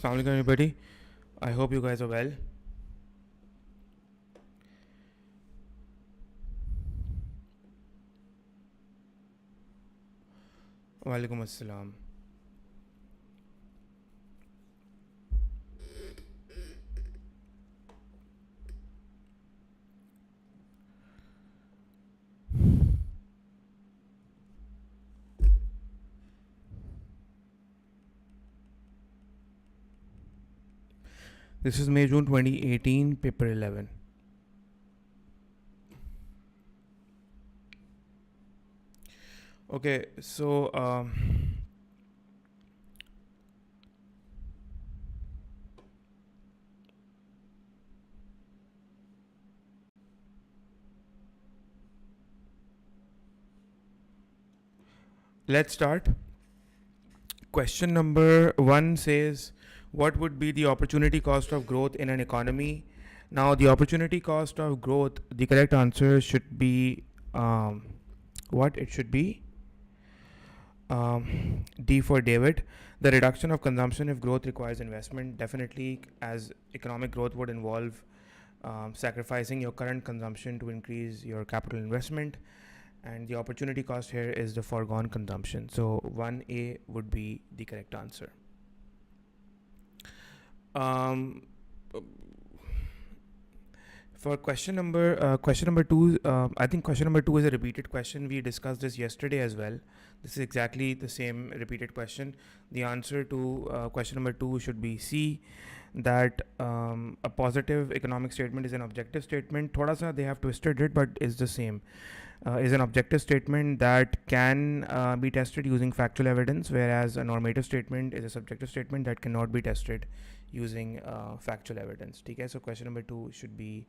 Assalamu alaikum everybody. I hope you guys are well. Walaikum assalam. This is May June 2018, paper 11. Okay, so let's start. Question number 1 says, what would be the opportunity cost of growth in an economy? Now, the opportunity cost of growth, the correct answer should be what? It should be D for David. The reduction of consumption if growth requires investment. Definitely, as economic growth would involve sacrificing your current consumption to increase your capital investment. And the opportunity cost here is the foregone consumption. So 1A would be the correct answer. For question number 2, I think question number 2 is a repeated question. We discussed this yesterday as well. This is exactly the same repeated question. The answer to question number 2 should be C, that a positive economic statement is an objective statement. Thoda sa they have twisted it, but it's the same. Is an objective statement that can be tested using factual evidence, whereas a normative statement is a subjective statement that cannot be tested using factual evidence. Okay, so question number 2 should be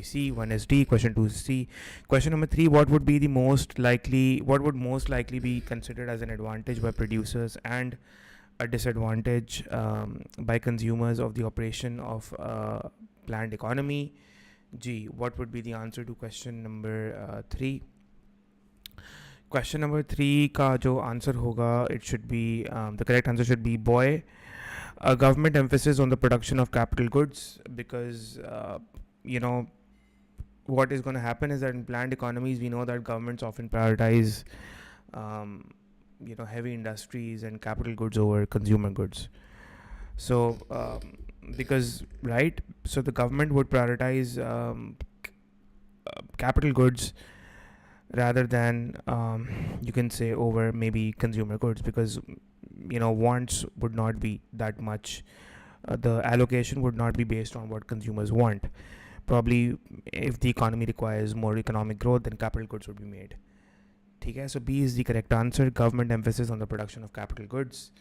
C. 1 is D. Question 2 is C. Question number 3: what would most likely be considered as an advantage by producers and a disadvantage by consumers of the operation of planned economy? G. What would be the answer to question number 3? Question number 3 का जो answer होगा, it should be the correct answer should be boy. A government emphasis on the production of capital goods, because what is going to happen is that in planned economies we know that governments often prioritize heavy industries and capital goods over consumer goods. So because so the government would prioritize capital goods rather than you can say over maybe consumer goods, because wants would not be that much. The allocation would not be based on what consumers want. Probably if the economy requires more economic growth, then capital goods would be made. Okay, so B is the correct answer. Government emphasis on the production of capital goods.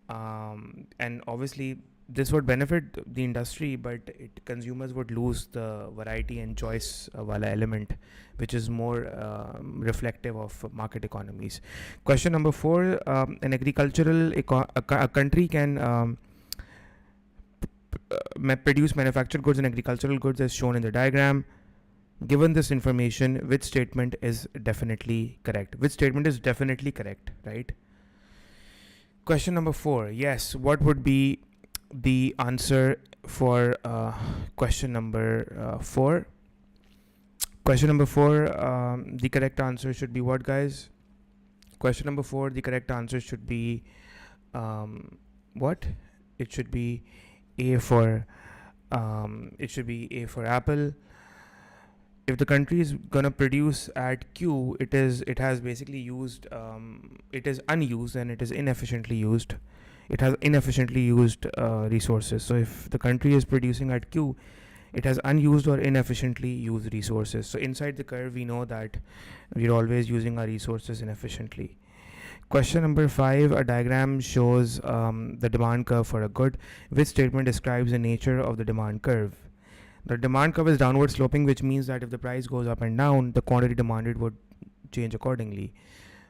And obviously this would benefit the industry, but consumers would lose the variety and choice wala element, which is more reflective of market economies. Question number 4: an agricultural a country can produce manufactured goods and agricultural goods as shown in the diagram. Given this information, which statement is definitely correct? Which statement is definitely correct, right? Question number 4. Yes, what would be the answer for question number 4? Question number 4, the correct answer should be what, guys? Question number 4, the correct answer should be what? It should be A for apple. If the country is gonna produce at Q, it has basically used it is unused and it is inefficiently used. It has inefficiently used resources. So if the country is producing at Q, it has unused or inefficiently used resources. So inside the curve, we know that we're always using our resources inefficiently. Question number 5: a diagram shows the demand curve for a good. Which statement describes the nature of the demand curve? The demand curve is downward sloping, which means that if the price goes up and down, the quantity demanded would change accordingly.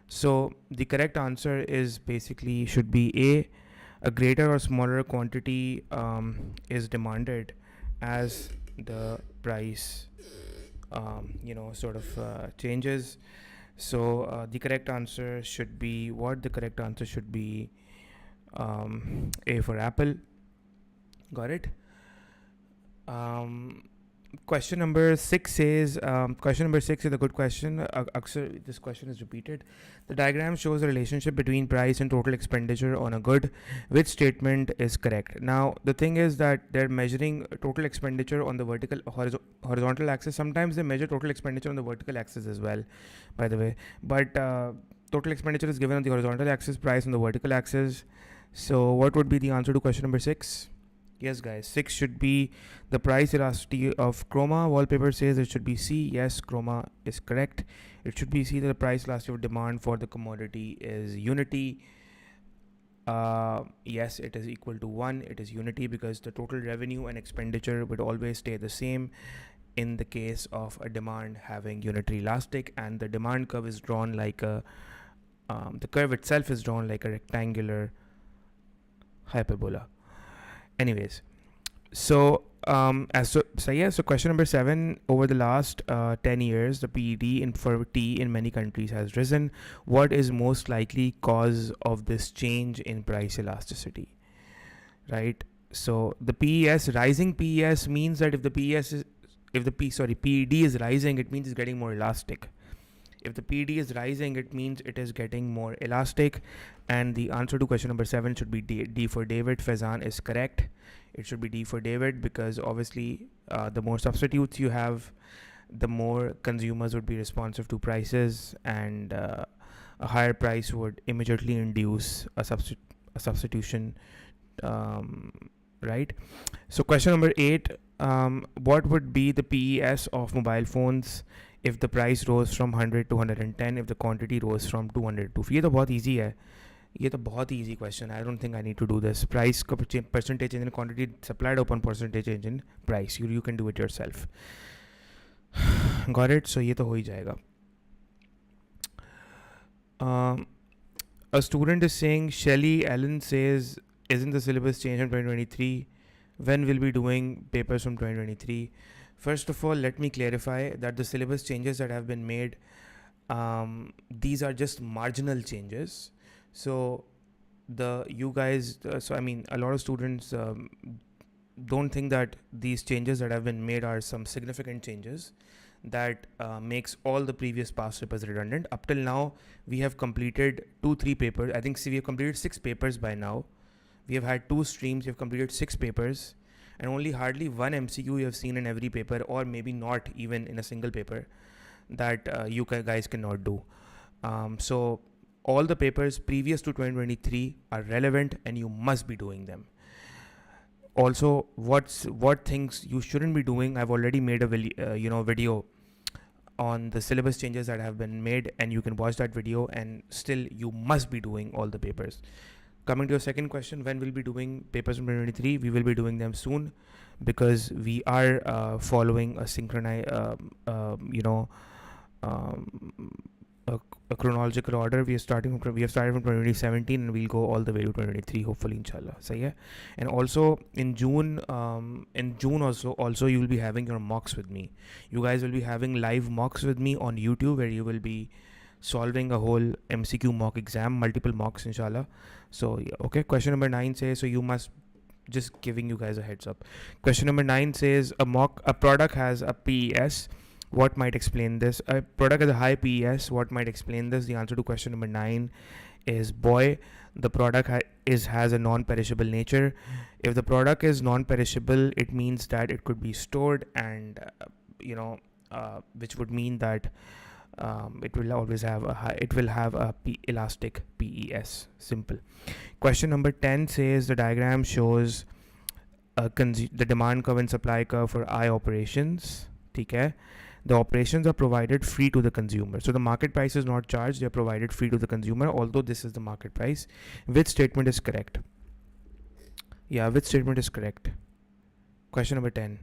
So the correct answer is basically should be A. A greater or smaller quantity is demanded as the price changes. So the correct answer should be what? The correct answer should be A for apple. Got it? Question number 6 says, question number 6 is a good question. This question is repeated. The diagram shows a relationship between price and total expenditure on a good. Which statement is correct? Now, the thing is that they're measuring total expenditure on the horizontal axis. Sometimes they measure total expenditure on the vertical axis as well, by the way. But total expenditure is given on the horizontal axis, price on the vertical axis. So, what would be the answer to question number 6? Yes, guys, 6 should be the price elasticity of chroma. Wallpaper says it should be C. Yes, chroma is correct. It should be C, that the price elasticity of demand for the commodity is unity. Yes, it is equal to 1. It is unity because the total revenue and expenditure would always stay the same in the case of a demand having unitary elastic, and the demand curve is drawn like a the curve itself is drawn like a rectangular hyperbola. Anyways, so so question number 7. Over the last 10 years, the PED for tea in many countries has risen. What is most likely cause of this change in price elasticity? Right. So the rising PES means that if the PED is rising, it means it's getting more elastic. If the PED is rising, it means it is getting more elastic. And the answer to question number 7 should be D for David. Faizan is correct. It should be D for David because obviously the more substitutes you have, the more consumers would be responsive to prices, and a higher price would immediately induce a substitution, right? So question number 8, what would be the PES of mobile phones if the price rose from 100 to 110, if the quantity rose from 200 to 250? ये तो बहुत easy है. ये तो बहुत easy question. I don't think I need to do this. Price का percentage change in quantity supplied upon percentage change in price. You can do it yourself. Got it? So ये तो हो ही जाएगा. A student is saying, Shelly Allen says, isn't the syllabus changed from 2023? When will be doing papers from 2023? First of all, let me clarify that the syllabus changes that have been made, these are just marginal changes. So a lot of students don't think that these changes that have been made are some significant changes that makes all the previous past papers redundant. Up till now, we have completed 2-3 papers. I think we have completed 6 papers by now. We have had 2 streams. We have completed 6 papers. And only hardly one MCQ you have seen in every paper, or maybe not even in a single paper, that you guys cannot do. So all the papers previous to 2023 are relevant and you must be doing them. Also, what things you shouldn't be doing, I've already made a video on the syllabus changes that have been made, and you can watch that video, and still you must be doing all the papers. Coming to your second question, when we'll be doing papers from 2023, we will be doing them soon because we are following a synchronized, a chronological order. We have started from 2017 and we'll go all the way to 2023, hopefully, inshallah. Sahi hai? And also in June also you will be having your mocks with me. You guys will be having live mocks with me on YouTube, where you will be solving a whole MCQ mock exam, multiple mocks, inshallah. So yeah, okay. Question number 9 says, so you must, just giving you guys a heads up. Question number 9 says, a product has a PES. What might explain this? A product has a high PES. What might explain this? The answer to question number 9 is boy. The product has a non-perishable nature. If the product is non-perishable, it means that it could be stored, and which would mean that it will always have a elastic PES. Simple. Question number 10 says the diagram shows the demand curve and supply curve for I operations. Okay. The operations are provided free to the consumer. So the market price is not charged, they are provided free to the consumer, although this is the market price. Which statement is correct? Yeah, which statement is correct? Question number 10.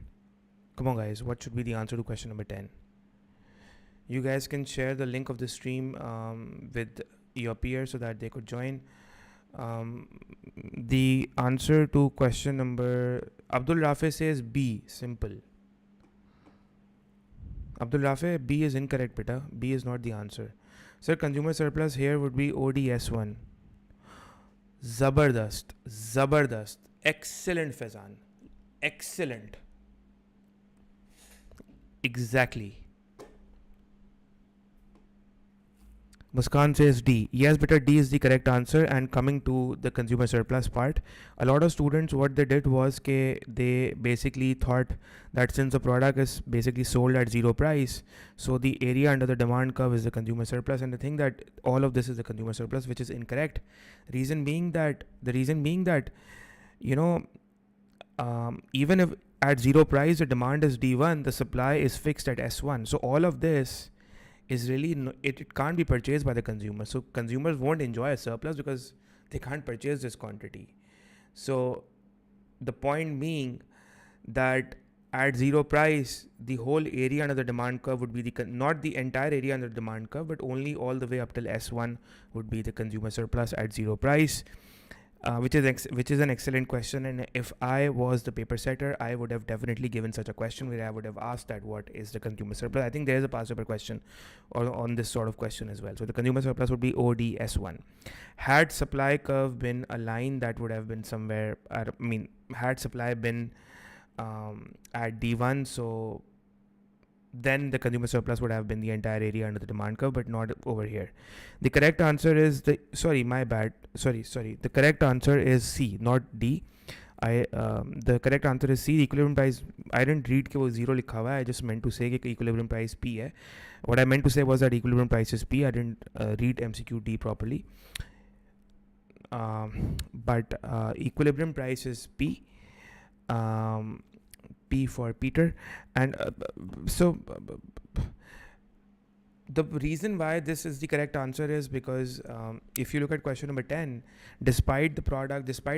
Come on, guys. What should be the answer to question number 10? You guys can share the link of the stream with your peers so that they could join. The answer to question number... Abdul Rafe says B. Simple. Abdul Rafe, B is incorrect, beta. B is not the answer. Sir, consumer surplus here would be ODS1. Zabardast. Excellent, Faizan. Excellent. Exactly. Muskan says D. Yes, better D is the correct answer. And coming to the consumer surplus part, a lot of students, what they did was they basically thought that since the product is basically sold at zero price, so the area under the demand curve is the consumer surplus, and they think that all of this is the consumer surplus, which is incorrect. Reason being that you know, even if at zero price the demand is D1, the supply is fixed at S1. So all of this is really it can't be purchased by the consumer. So consumers won't enjoy a surplus because they can't purchase this quantity. So the point being that at zero price, the whole area under the demand curve would be not the entire area under the demand curve, but only all the way up till S1 would be the consumer surplus at zero price. Which is an excellent question, and if I was the paper setter, I would have definitely given such a question where I would have asked that what is the consumer surplus. I think there is a past paper question on this sort of question as well. So the consumer surplus would be ODS1. Had supply curve been a line, that would have been somewhere. Had supply been at D1, so then the consumer surplus would have been the entire area under the demand curve, but not over here. The correct answer is the correct answer is C, not D. The correct answer is C. The equilibrium price, I didn't read कि वो zero लिखा हुआ है. I just meant to say कि equilibrium price P है. What I meant to say was that equilibrium price is P. I didn't read MCQ D properly. But equilibrium price is P. P for Peter. And the reason why this is the correct answer is because if you look at question number 10, despite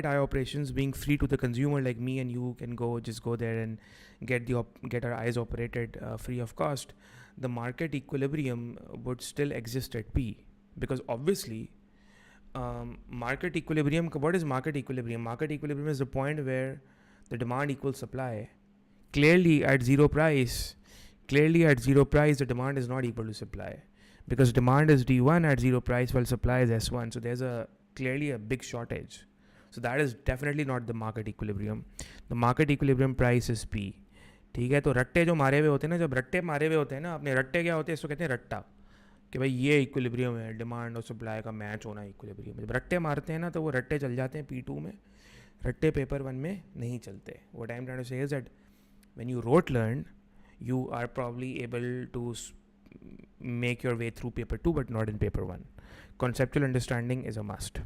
I operations being free to the consumer, like me and you can just go there and get our eyes operated free of cost, the market equilibrium would still exist at P, because obviously market equilibrium, what is market equilibrium? Market equilibrium is the point where the demand equals supply. Clearly at zero price, the demand is not equal to supply, because demand is D1 at zero price while supply is S1. So there's clearly a big shortage. So that is definitely not the market equilibrium. The market equilibrium price is P. ठीक है, तो रट्टे जो मारे हुए होते हैं ना, जब रट्टे मारे हुए होते हैं ना, अपने रट्टे क्या होते हैं, इसको कहते हैं रट्टा, कि भाई ये इक्विलिब्रियम है, डिमांड और सप्लाई का मैच होना इक्विलिब्रियम. जब रट्टे मारते हैं ना, तो वो रट्टे चल जाते हैं P2 में, रट्टे पेपर 1 में नहीं चलते. What I'm trying to say is that when you rote learn, you are probably able to make your way through paper 2, but not in paper 1. Conceptual understanding is a must.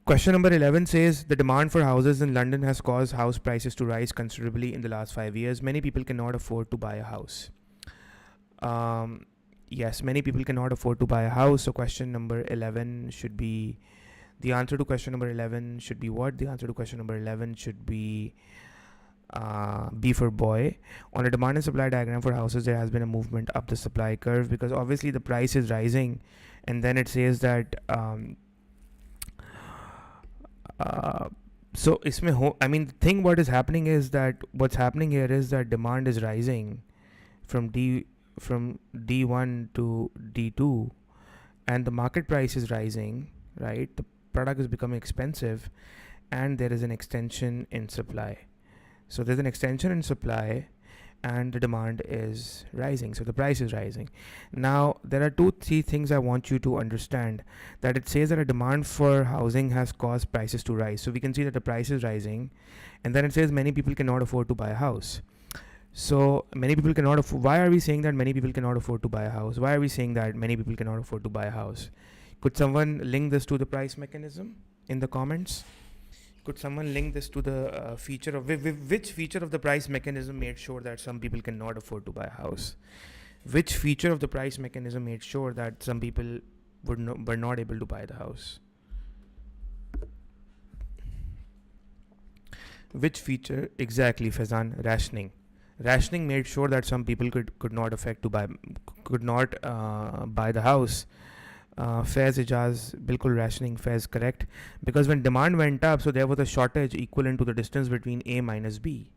Question number 11 says, the demand for houses in London has caused house prices to rise considerably in the last 5 years. Many people cannot afford to buy a house. Yes, many people cannot afford to buy a house. So question number 11 should be, the answer to question number 11 should be what? The answer to question number 11 should be B for boy. On a demand and supply diagram for houses, there has been a movement up the supply curve, because obviously the price is rising, and then it says that so the thing what's happening here is that demand is rising from D1 to D2, and the market price is rising, right? The product is becoming expensive, and there is an extension in supply. So there's an extension in supply, and the demand is rising, so the price is rising. Now there are 2-3 things I want you to understand. That it says that a demand for housing has caused prices to rise, so we can see that the price is rising, and then it says many people cannot afford to buy a house. So many people cannot afford. Why are we saying that many people cannot afford to buy a house? Why are we saying that many people cannot afford to buy a house? Could someone link this to the price mechanism in the comments? Could someone link this to the feature of which feature of the price mechanism made sure that some people cannot afford to buy a house? Which feature of the price mechanism made sure that some people were not able to buy the house? Which feature exactly, Faizan? Rationing. Rationing made sure that some people could not buy the house. Faiz Ijaz, bilkul rationing, Faiz correct, because when demand went up, so there was a shortage equivalent to the distance between A minus B,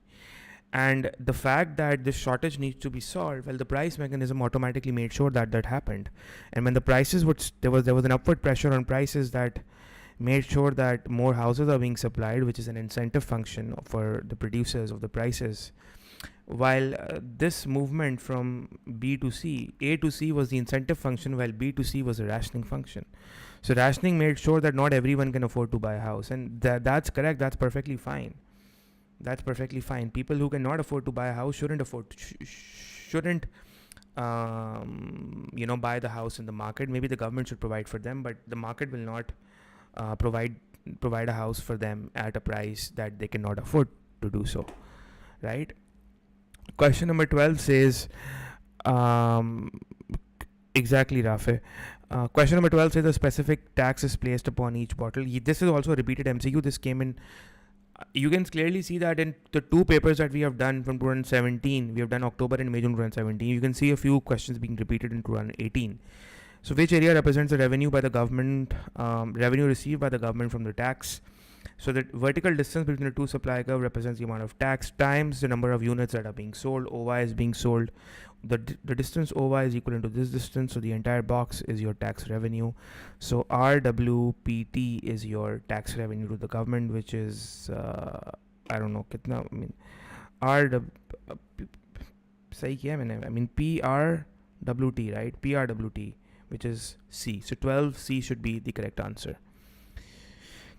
And the fact that this shortage needs to be solved, well, the price mechanism automatically made sure that that happened. And when the prices would, there was an upward pressure on prices that made sure that more houses are being supplied, which is an incentive function for the producers of the prices. While this movement from B to C, A to C was the incentive function, while B to C was a rationing function. So rationing made sure that not everyone can afford to buy a house, and that's correct. That's perfectly fine. That's perfectly fine. People who cannot afford to buy a house shouldn't buy the house in the market. Maybe the government should provide for them, but the market will not provide a house for them at a price that they cannot afford to do so, right? Question number 12 says, exactly, Rafe. Question number 12 says a specific tax is placed upon each bottle. This is also a repeated MCQ. This came in. You can clearly see that in the two papers that we have done from 2017. We have done October and May 2017. You can see a few questions being repeated in 2018. So which area represents the revenue by the government, revenue received by the government from the tax? So the vertical distance between the two supply curve represents the amount of tax times the number of units that are being sold. OY is being sold. The distance OY is equivalent to this distance. So the entire box is your tax revenue. So RWPT is your tax revenue to the government, which is, I don't know, kitna, I mean, PRWT, right? PRWT, which is C. So 12C should be the correct answer.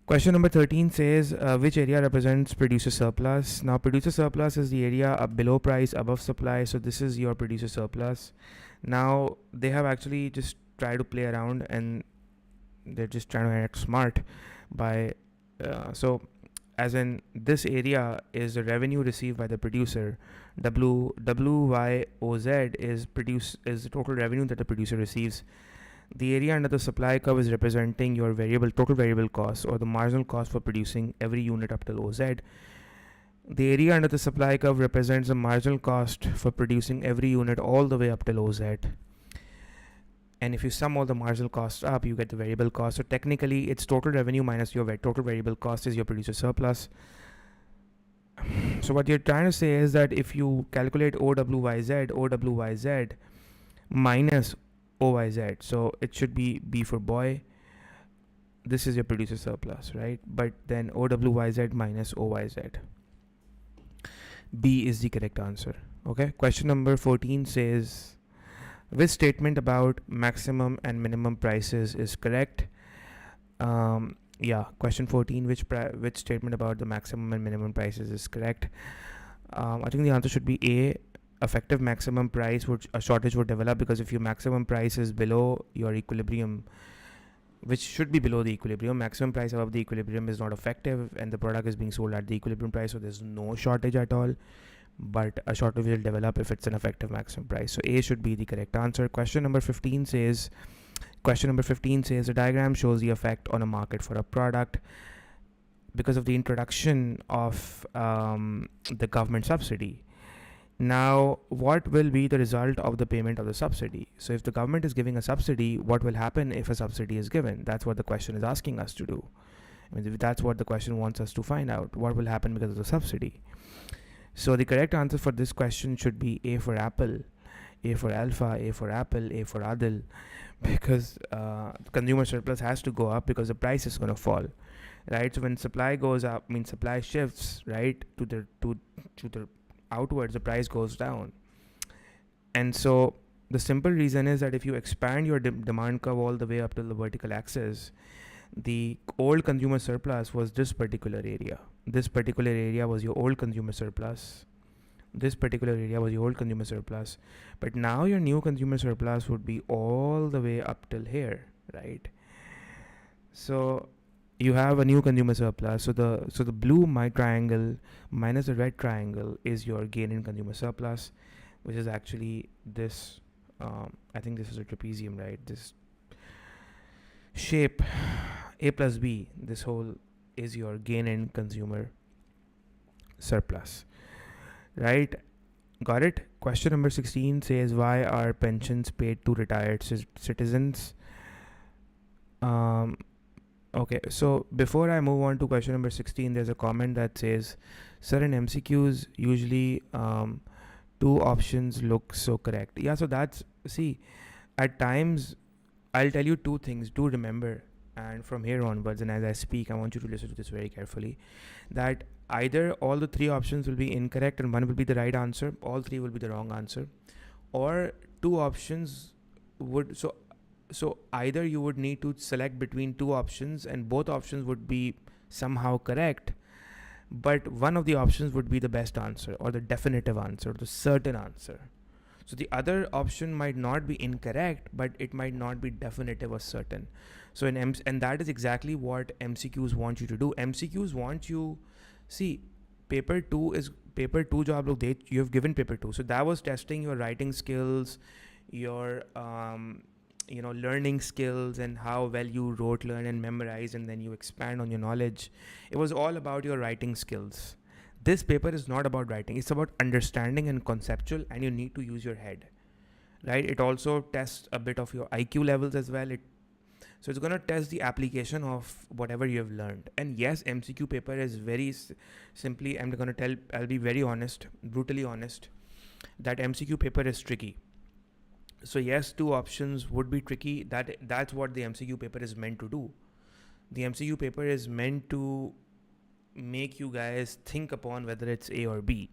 Question number 13 says, which area represents producer surplus? Now, producer surplus is the area below price, above supply. So this is your producer surplus. Now, they have actually just tried to play around, and they're just trying to act smart by, so as in this area is the revenue received by the producer. WYOZ is the total revenue that the producer receives. The area under the supply curve is representing your total variable cost, or the marginal cost for producing every unit up till OZ. The area under the supply curve represents the marginal cost for producing every unit all the way up till OZ. And if you sum all the marginal costs up, you get the variable cost. So technically, it's total revenue minus your total variable cost is your producer surplus. So what you're trying to say is that if you calculate OWYZ minus OYZ, so it should be B for boy. This is your producer surplus, right? But then OWYZ minus OYZ. B is the correct answer. Okay. Question number 14 says, which statement about maximum and minimum prices is correct? Question 14, which statement about the maximum and minimum prices is correct? I think the answer should be A. Effective maximum price a shortage would develop, because if your maximum price is below your equilibrium, which should be below the equilibrium, maximum price above the equilibrium is not effective, and the product is being sold at the equilibrium price, so there's no shortage at all. But a shortage will develop if it's an effective maximum price. So A should be the correct answer. Question number 15 says, the diagram shows the effect on a market for a product because of the introduction of the government subsidy. Now, what will be the result of the payment of the subsidy? So if the government is giving a subsidy, what will happen if a subsidy is given? That's what the question is asking us to do. I mean, that's what the question wants us to find out. What will happen because of the subsidy? So the correct answer for this question should be A for apple, A for alpha, A for apple, A for Adil, because consumer surplus has to go up because the price is going to fall, right? So when supply goes up, supply shifts, right, to the outwards, the price goes down. And so the simple reason is that if you expand your demand curve all the way up to the vertical axis, the old consumer surplus was this particular area. This particular area was your old consumer surplus. This particular area was your old consumer surplus. But now your new consumer surplus would be all the way up till here, right? So you have a new consumer surplus. So the blue triangle minus the red triangle is your gain in consumer surplus, which is actually this. I think this is a trapezium, right? This shape, A plus B. This whole is your gain in consumer surplus, right? Got it? Question number 16 says, why are pensions paid to retired citizens? Okay, so before I move on to question number 16, there's a comment that says Sir, in MCQs, usually two options look so correct. Yeah, so that's, see, at times, I'll tell you two things. Do remember, and from here onwards, and as I speak, I want you to listen to this very carefully, that either all the three options will be incorrect and one will be the right answer, all three will be the wrong answer, or two options would, so either you would need to select between two options and both options would be somehow correct, but one of the options would be the best answer or the definitive answer, the certain answer. So the other option might not be incorrect, but it might not be definitive or certain. So and that is exactly what MCQs want you to do. MCQs want you, see, paper 2 is paper 2 jo aap log de, you have given paper 2. So that was testing your writing skills, your learning skills, and how well you wrote, learn, and memorize, and then you expand on your knowledge. It was all about your writing skills. This paper is not about writing, it's about understanding and conceptual, and you need to use your head, right? It also tests a bit of your IQ levels as well. So it's going to test the application of whatever you have learned. And yes, MCQ paper is very simply, I'll be very honest, brutally honest, that MCQ paper is tricky. So yes, two options would be tricky. That's what the MCQ paper is meant to do. The MCQ paper is meant to make you guys think upon whether it's A or B,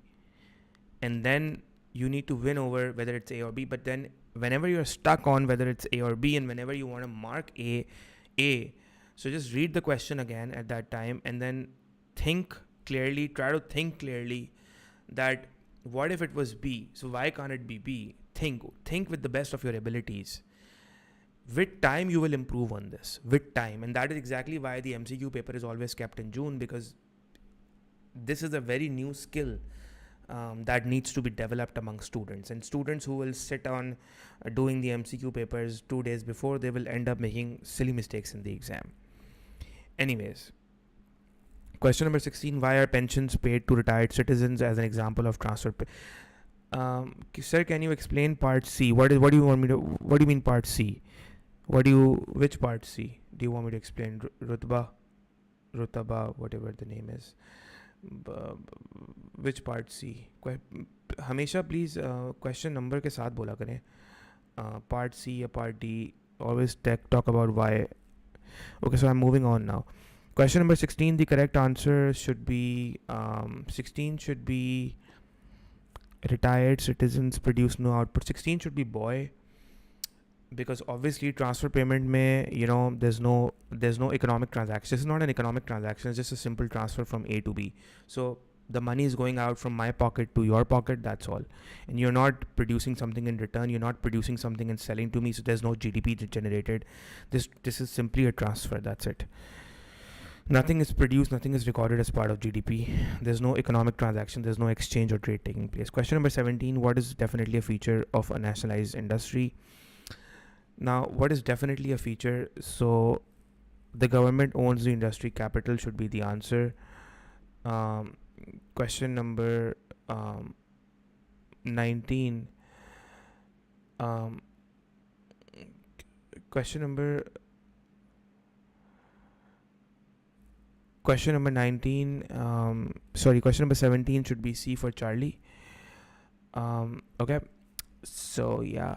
and then you need to win over whether it's A or B. But then whenever you're stuck on whether it's A or B, and whenever you want to mark A, so just read the question again at that time, and then think clearly, try to think clearly that what if it was B? So why can't it be B? Think with the best of your abilities. With time, you will improve on this, with time. And that is exactly why the MCQ paper is always kept in June, because this is a very new skill that needs to be developed among students. And students who will sit on doing the MCQ papers 2 days before, they will end up making silly mistakes in the exam. Anyways, question number 16, why are pensions paid to retired citizens as an example of transfer? Sir, can you explain part C? What do you mean part C? Which part C do you want me to explain? Rutba, whatever the name is. Which part C? हमेशा please question number के साथ बोला करें. Part C या part D. Always talk about why. Okay, so I'm moving on now. Question number 16. The correct answer should be 16 should be retired citizens produce no output. 16 should be boy, because obviously transfer payment mein, there's no economic transaction. This is not an economic transaction, it's just a simple transfer from A to B. So the money is going out from my pocket to your pocket, that's all. And you're not producing something in return, you're not producing something and selling to me, so there's no GDP generated. This is simply a transfer, that's it. Nothing is produced, nothing is recorded as part of GDP. There's no economic transaction, there's no exchange or trade taking place. Question number 17, what is definitely a feature of a nationalized industry? Now, what is definitely a feature? So the government owns the industry, capital should be the answer. Question number 19. Question number 19. Question number 17 should be C for Charlie. Okay. So yeah.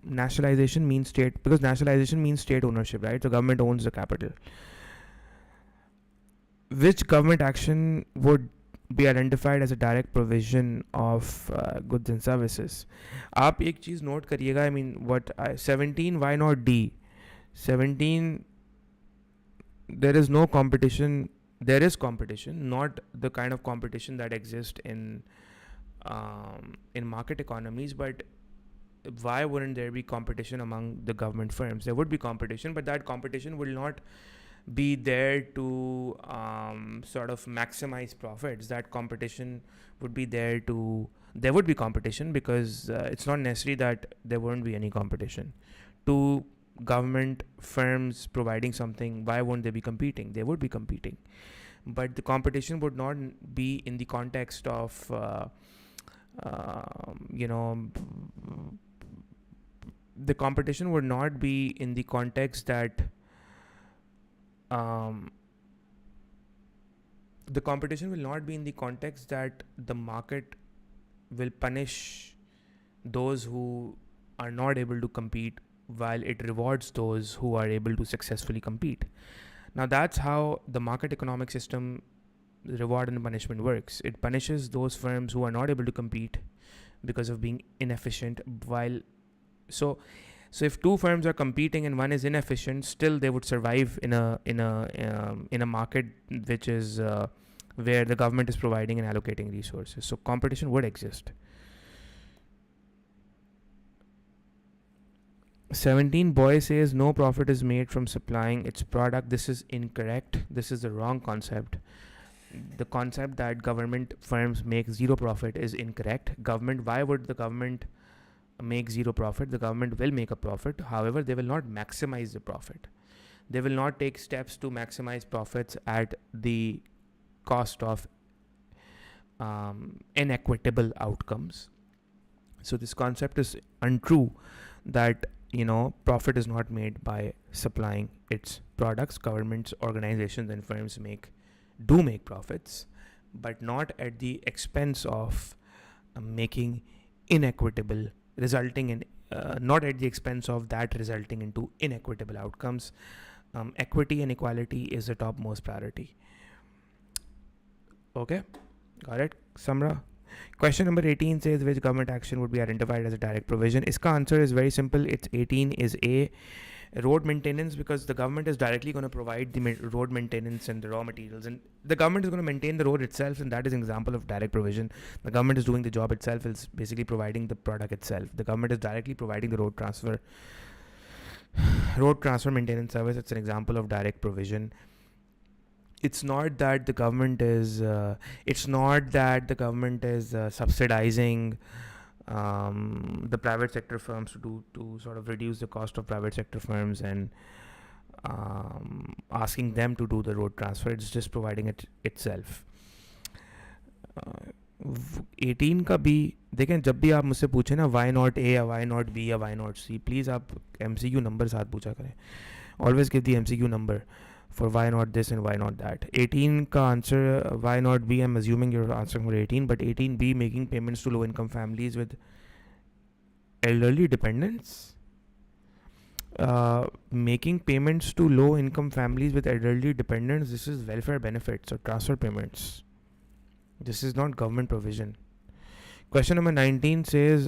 Nationalization means state, because nationalization means state ownership, right? So government owns the capital. Which government action would be identified as a direct provision of goods and services? आप एक चीज़ note करिएगा. I mean, 17, why not D? 17, there is no competition. There is competition, not the kind of competition that exists in market economies, but why wouldn't there be competition among the government firms? There would be competition, but that competition will not be there to sort of maximize profits. That competition would be there would be competition, because it's not necessary that there won't be any competition. Two government firms providing something, why won't they be competing? They would be competing, but the competition would not be in the context of the competition would not be in the context that the competition will not be in the context that the market will punish those who are not able to compete while it rewards those who are able to successfully compete. Now that's how the market economic system, reward and punishment, works. It punishes those firms who are not able to compete because of being inefficient, while so if two firms are competing and one is inefficient, still they would survive in a market which is where the government is providing and allocating resources. So competition would exist. 17 boy says no profit is made from supplying its product. This is incorrect. This is the wrong concept. The concept that government firms make zero profit is incorrect. Why would the government make zero profit? The government will make a profit. However, they will not maximize the profit. They will not take steps to maximize profits at the cost of inequitable outcomes. So this concept is untrue, that profit is not made by supplying its products. Governments, organizations, and firms do make profits, but not at the expense of making inequitable, resulting in not at the expense of that resulting into inequitable outcomes. Equity and equality is the topmost priority. Okay, got it, Samra? Question number 18 says which government action would be identified as a direct provision. Iska answer is very simple. It's 18 is A, road maintenance, because the government is directly going to provide the road maintenance and the raw materials, and the government is going to maintain the road itself, and that is an example of direct provision. The government is doing the job itself, is basically providing the product itself. The government is directly providing the road transfer maintenance service. It's an example of direct provision. It's not that the government is subsidizing the private sector firms to sort of reduce the cost of private sector firms and asking them to do the road transfer. It's just providing it itself. 18 का भी देखें, जब भी आप मुझसे पूछे ना why not A या why not B या why not C, प्लीज़ आप MCQ नंबर साथ पूछा करें. Always give the MCQ number for why not this and why not that. 18 का answer why not B, I'm assuming you're answering for 18, but 18B, making payments to low income families with elderly dependents. Making payments to low income families with elderly dependents, this is welfare benefits or transfer payments. This is not government provision. Question number 19 says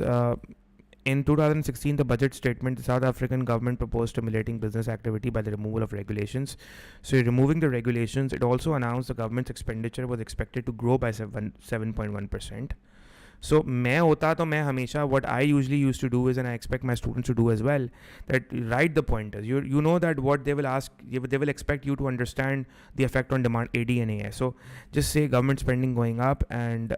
in 2016, the budget statement, the South African government proposed stimulating business activity by the removal of regulations. So removing the regulations, it also announced the government's expenditure was expected to grow by 7.1%. So what I usually used to do is, and I expect my students to do as well, that write the pointers. You know that what they will ask, they will expect you to understand the effect on demand, AD and AS. So just say government spending going up and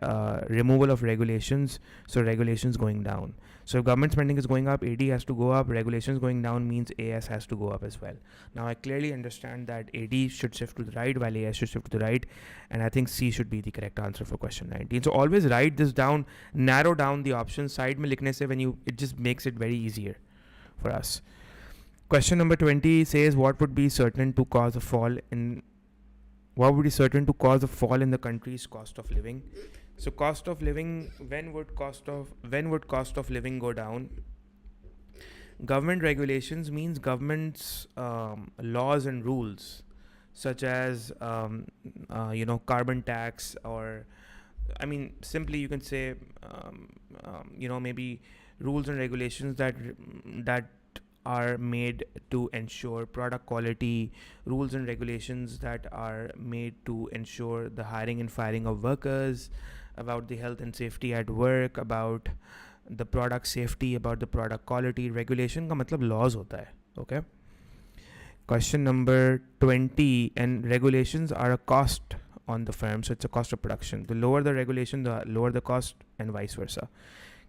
removal of regulations, so regulations going down. So if government spending is going up, AD has to go up, regulations going down means AS has to go up as well. Now I clearly understand that AD should shift to the right while AS should shift to the right, and I think C should be the correct answer for question 19. So always write this down, narrow down the options. Side mein likhne se it just makes it very easier for us. Question number 20 says what would be certain to cause a fall in the country's cost of living. So cost of living, when would cost of living go down? Government regulations means government's laws and rules, such as carbon tax, or simply you can say maybe rules and regulations that are made to ensure product quality, rules and regulations that are made to ensure the hiring and firing of workers, about the health and safety at work, about the product safety, about the product quality. Regulation का मतलब laws होता है. Okay. Question number 20, and regulations are a cost on the firm, so it's a cost of production. The lower the regulation, the lower the cost, and vice versa.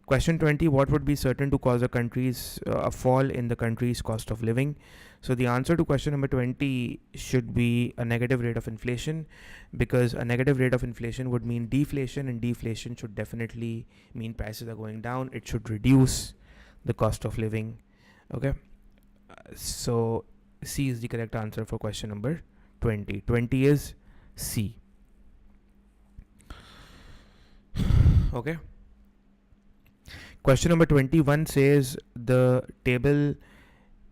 Question 20, what would be certain to cause a fall in the country's cost of living? So the answer to question number 20 should be a negative rate of inflation, because a negative rate of inflation would mean deflation, and deflation should definitely mean prices are going down. It should reduce the cost of living. Okay. So C is the correct answer for question number 20. 20 is C. Okay. Question number 21 says the table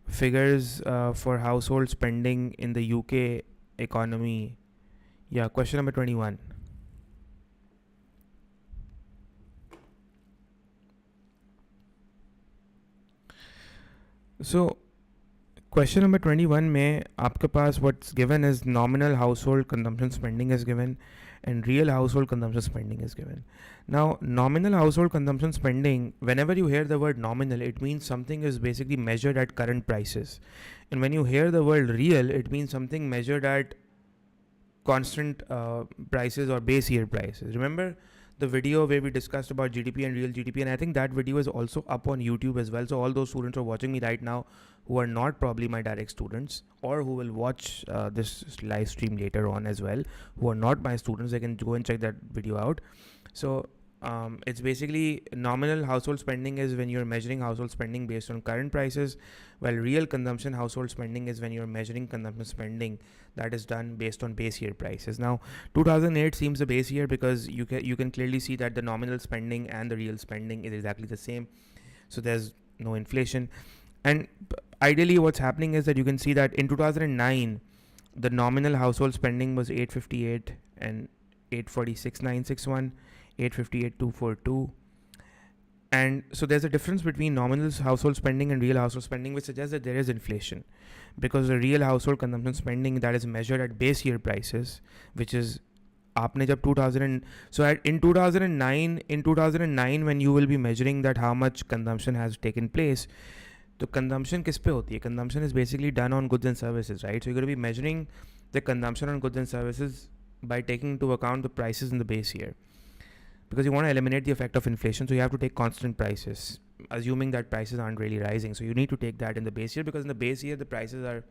figures for household spending in the UK economy. Yeah, question number 21. So question number 21 में आपके पास what's given is nominal household consumption spending is given and real household consumption spending is given. Now, nominal household consumption spending, whenever you hear the word nominal, it means something is basically measured at current prices. And when you hear the word real, it means something measured at constant prices or base year prices. Remember the video where we discussed about GDP and real GDP, and I think that video is also up on YouTube as well. So all those students who are watching me right now who are not probably my direct students, or who will watch this live stream later on as well, who are not my students, they can go and check that video out. So it's basically nominal household spending is when you're measuring household spending based on current prices, while real consumption household spending is when you're measuring consumption spending that is done based on base year prices. Now 2008 seems a base year because you can clearly see that the nominal spending and the real spending is exactly the same, so there's no inflation. And ideally what's happening is that you can see that in 2009 the nominal household spending was 858 and 846,961, 858,242. And so there's a difference between nominal household spending and real household spending, which suggests that there is inflation, because the real household consumption spending that is measured at base year prices, which is आपने जब 2000 so in 2009 when you will be measuring that how much consumption has taken place, तो consumption किस पे होती है? Consumption is basically done on goods and services, right? So you're going to be measuring the consumption on goods and services by taking into account the prices in the base year, because you want to eliminate the effect of inflation. So you have to take constant prices, assuming that prices aren't really rising. So you need to take that in the base year, because in the base year the prices are,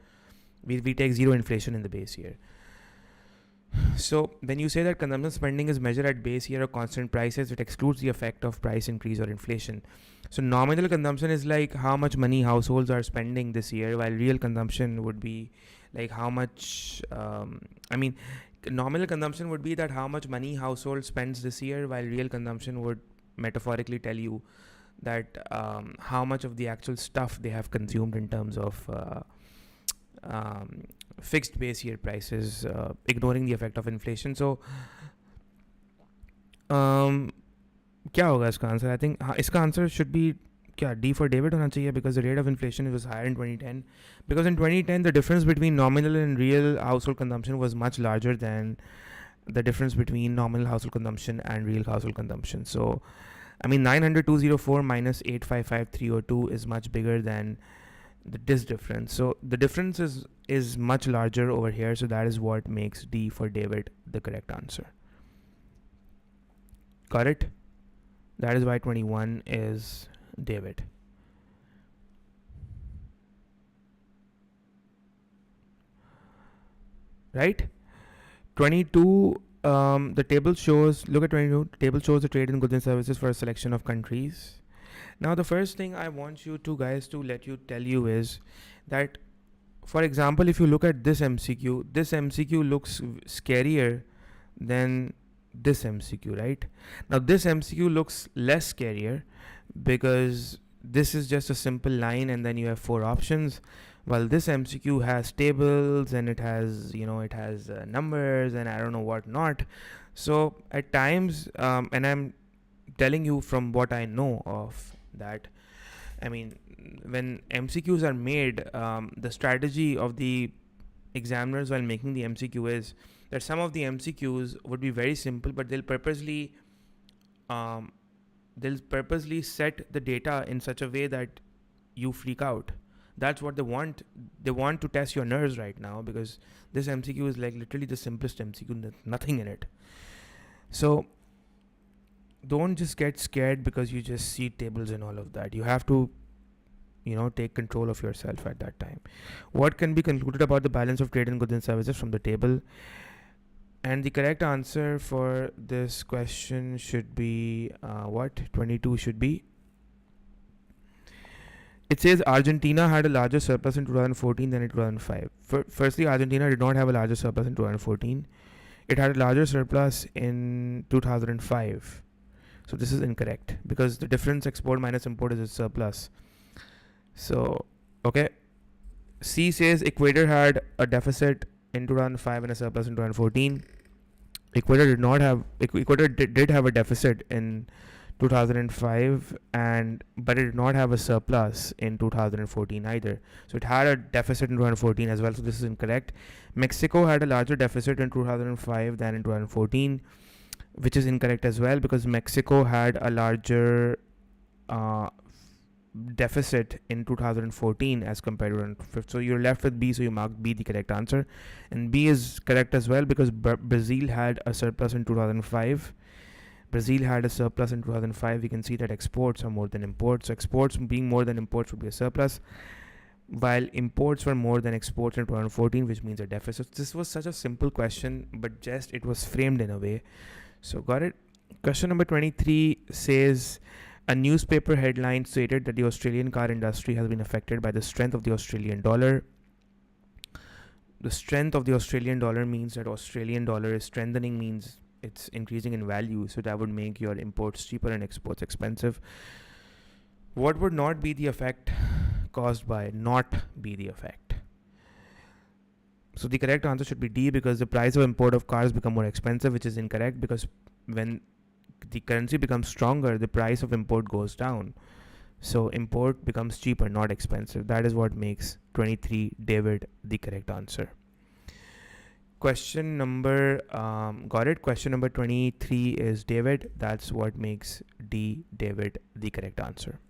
we take zero inflation in the base year. So when you say that consumption spending is measured at base year or constant prices, it excludes the effect of price increase or inflation. So nominal consumption is like how much money households are spending this year, while real consumption would be like how much nominal consumption would be that how much money household spends this year, while real consumption would metaphorically tell you that how much of the actual stuff they have consumed in terms of fixed base year prices, ignoring the effect of inflation. So क्या होगा इसका answer? I think इसका answer should be क्या D for David होना चाहिए, because the rate of inflation was higher in 2010, because in 2010 the difference between nominal and real household consumption was much larger than the difference between nominal household consumption and real household consumption. So I mean 900,204 minus 855,302 is much bigger than this difference. So the difference is much larger over here, so that is what makes D for David the correct answer. Got it? That is why 21 is David. Right? 22, the table shows, look at 22, the table shows the trade in goods and services for a selection of countries. Now the first thing I want you two guys to tell you is that, for example, if you look at this MCQ looks scarier than this MCQ, right? Now this MCQ looks less scarier because this is just a simple line and then you have 4 options, while this MCQ has tables and it has numbers and I don't know what not. So at times, and I'm telling you from what I know of that, I mean, when MCQs are made, the strategy of the examiners while making the MCQ is that some of the MCQs would be very simple, but they'll purposely set the data in such a way that you freak out. That's what they want. They want to test your nerves right now, because this MCQ is like literally the simplest MCQ, there's nothing in it. So don't just get scared because you just see tables and all of that. You have to take control of yourself at that time. What can be concluded about the balance of trade in goods and services from the table? And the correct answer for this question should be 22 should be. It says Argentina had a larger surplus in 2014 than in 2005. Firstly, Argentina did not have a larger surplus in 2014. It had a larger surplus in 2005. So this is incorrect because the difference export minus import is a surplus. So, okay. C says Equator had a deficit in 2005 and a surplus in 2014. Equator did have a deficit in 2005 but it did not have a surplus in 2014 either. So it had a deficit in 2014 as well. So this is incorrect. Mexico had a larger deficit in 2005 than in 2014, which is incorrect as well because Mexico had a larger deficit in 2014 as compared to 2015. So you're left with B, so you mark B the correct answer, and B is correct as well because Brazil had a surplus in 2005. Brazil had a surplus in 2005. We can see that exports are more than imports. So exports being more than imports would be a surplus, while imports were more than exports in 2014, which means a deficit. This was such a simple question, but just it was framed in a way. So got it. Question number 23 says, a newspaper headline stated that the Australian car industry has been affected by the strength of the Australian dollar. The strength of the Australian dollar means that Australian dollar is strengthening, means it's increasing in value. So that would make your imports cheaper and exports expensive. What would not be the effect caused by not be the effect? So the correct answer should be D, because the price of import of cars become more expensive, which is incorrect because when the currency becomes stronger, the price of import goes down. So import becomes cheaper, not expensive. That is what makes 23 David the correct answer. Question number, got it. Question number 23 is David. That's what makes D David the correct answer.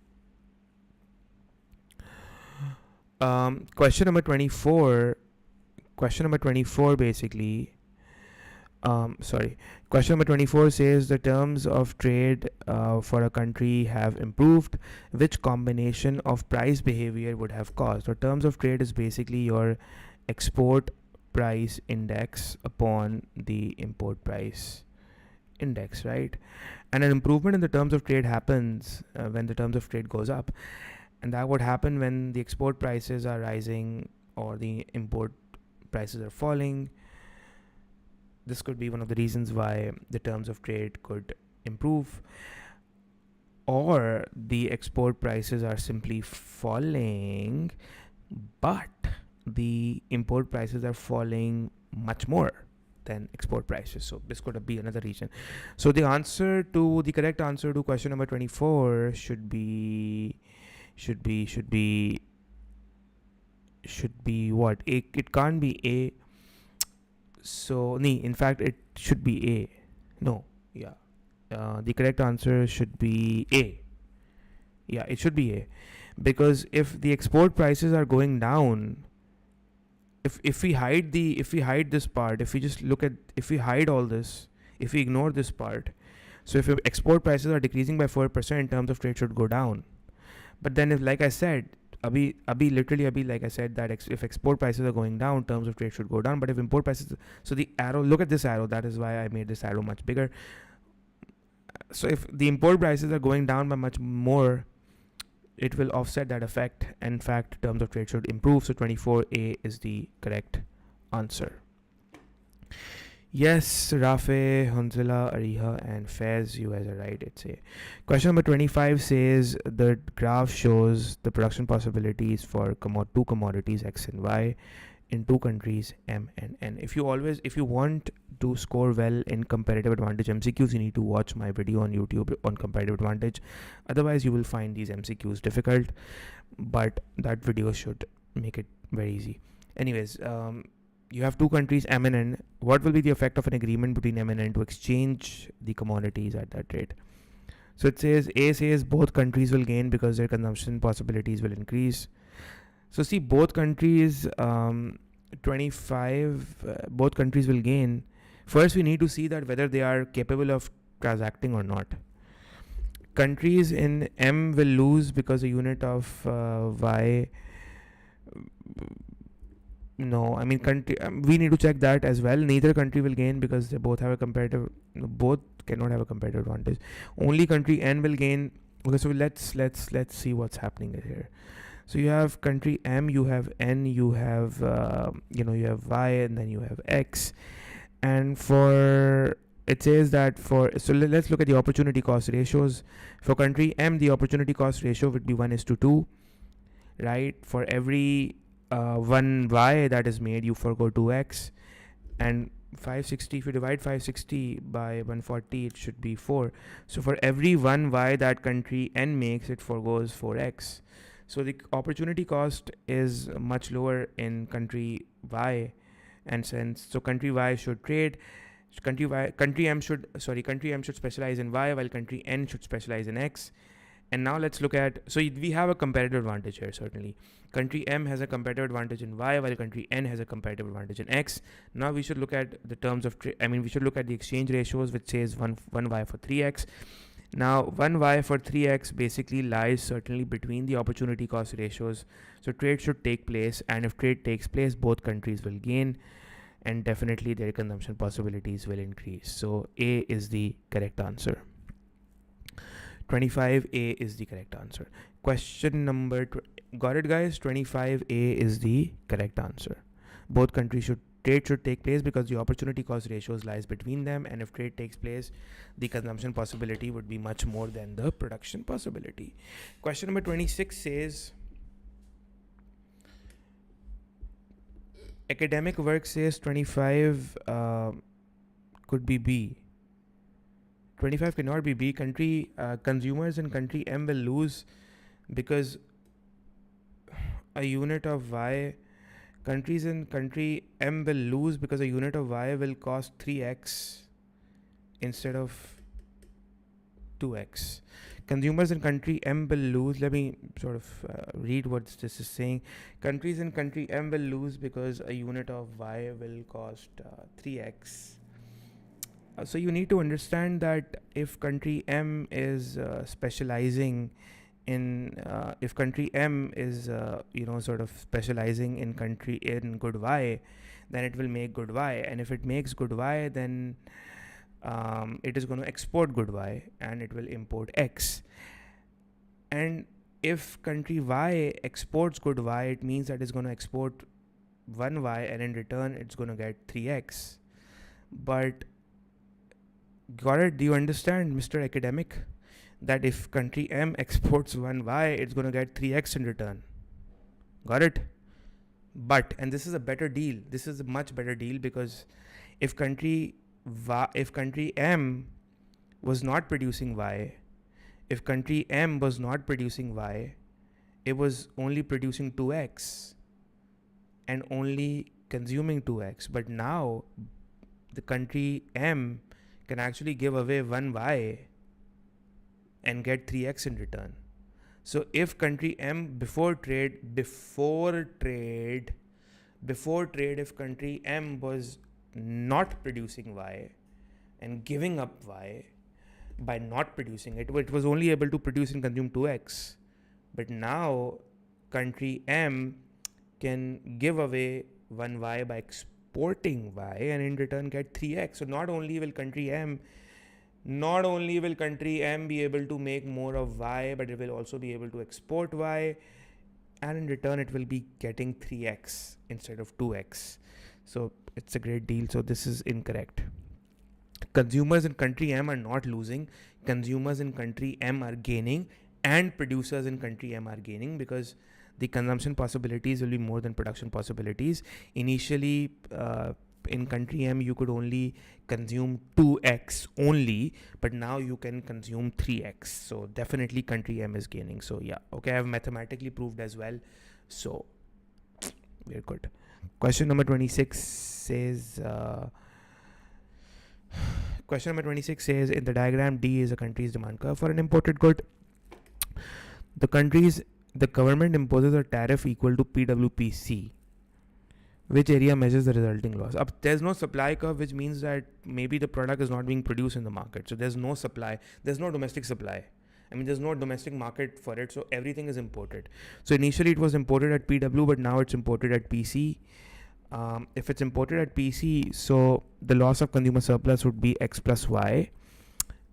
Question number 24 basically. Question number 24 says the terms of trade for a country have improved. Which combination of price behavior would have caused? So terms of trade is basically your export price index upon the import price index, right? And an improvement in the terms of trade happens when the terms of trade goes up, and that would happen when the export prices are rising or the import prices are falling. This could be one of the reasons why the terms of trade could improve, or the export prices are simply falling, but the import prices are falling much more than export prices. So this could be another reason. So the correct answer to question number 24 should be what? It can't be A. So, in fact, it should be A. No, yeah. The correct answer should be A. Yeah, it should be A. Because if the export prices are going down, if we hide this part, if we hide all this, if we ignore this part, so if export prices are decreasing by 4%, terms of trade should go down. But then if, like I said, like I said, that if export prices are going down, terms of trade should go down. But if import prices, so the arrow, look at this arrow, that is why I made this arrow much bigger. So if the import prices are going down by much more, it will offset that effect. In fact, terms of trade should improve. So 24A is the correct answer. Yes, Rafe, Hunzila, Ariha, and Faiz, you guys are right. It's A. Question number 25 says the graph shows the production possibilities for two commodities X and Y in two countries M and N. If you want to score well in comparative advantage MCQs, you need to watch my video on YouTube on comparative advantage. Otherwise, you will find these MCQs difficult, but that video should make it very easy. Anyways, you have two countries M and N. What will be the effect of an agreement between M and N to exchange the commodities at that rate? So it says, A says both countries will gain because their consumption possibilities will increase. So see, both countries, both countries will gain. First, we need to see that whether they are capable of transacting or not. Countries in M will lose because the unit of Y. No, I mean, we need to check that as well. Neither country will gain because they both have both cannot have a competitive advantage. Only country N will gain. Okay, so let's see what's happening here. So you have country M, you have N, you have you have Y, and then you have X. And for it says that let's look at the opportunity cost ratios. For country M, the opportunity cost ratio would be 1:2, right? For every 1y that is made, you forgo 2x. And 560, if you divide 560 by 140, it should be 4. So for every 1y that country N makes, it forgoes 4x. So the opportunity cost is much lower in country Y, and since so country Y should trade, country M should specialize in Y, while country N should specialize in X. And now let's look at, so we have a competitive advantage here, certainly. Country M has a competitive advantage in Y, while country N has a competitive advantage in X. Now we should look at the terms of we should look at the exchange ratios, which says 1y for 3x. Now 1y for 3x basically lies certainly between the opportunity cost ratios. So trade should take place, and if trade takes place, both countries will gain, and definitely their consumption possibilities will increase. So A is the correct answer. 25A is the correct answer. Question number, got it guys? 25A is the correct answer. Both countries trade should take place because the opportunity cost ratios lies between them, and if trade takes place, the consumption possibility would be much more than the production possibility. Question number 26 says, academic work says 25 could be B. 25 cannot be B. Consumers in country M will lose because a unit of Y. Countries in country M will lose because a unit of Y will cost 3x instead of 2x. Consumers in country M will lose. Let me sort of read what this is saying. Countries in country M will lose because a unit of Y will cost 3x. So you need to understand that if country M is specializing in, if country M is sort of specializing in good Y, then it will make good Y, and if it makes good Y, then it is going to export good Y and it will import X. And if country Y exports good Y, it means that it's going to export 1Y, and in return it's going to get 3x. But got it? Do you understand, Mr. Academic, that if country M exports 1Y, it's going to get 3x in return? Got it? But, and this is a better deal. This is a much better deal, because if country M was not producing Y, if country M was not producing Y, it was only producing 2x and only consuming 2x. But now the country M can actually give away 1Y and get 3x in return. So if country M before trade, if country M was not producing Y and giving up Y by not producing it, it was only able to produce and consume 2x. But now country M can give away 1Y by exporting Y and in return get 3x. So not only will country M be able to make more of Y, but it will also be able to export Y, and in return it will be getting 3x instead of 2x. So it's a great deal. So this is incorrect. Consumers in country M are not losing. Consumers in country M are gaining, and producers in country M are gaining, because the consumption possibilities will be more than production possibilities. Initially, in country M, you could only consume 2x only, but now you can consume 3x. So definitely country M is gaining. So yeah, okay, I have mathematically proved as well. So very good. Question number 26 says, in the diagram, D is a country's demand curve for an imported good. The government imposes a tariff equal to PWPC. Which area measures the resulting loss? There's no supply curve, which means that maybe the product is not being produced in the market. So there's no supply. There's no domestic supply. There's no domestic market for it. So everything is imported. So initially it was imported at PW, but now it's imported at PC. If it's imported at PC, so the loss of consumer surplus would be X plus Y.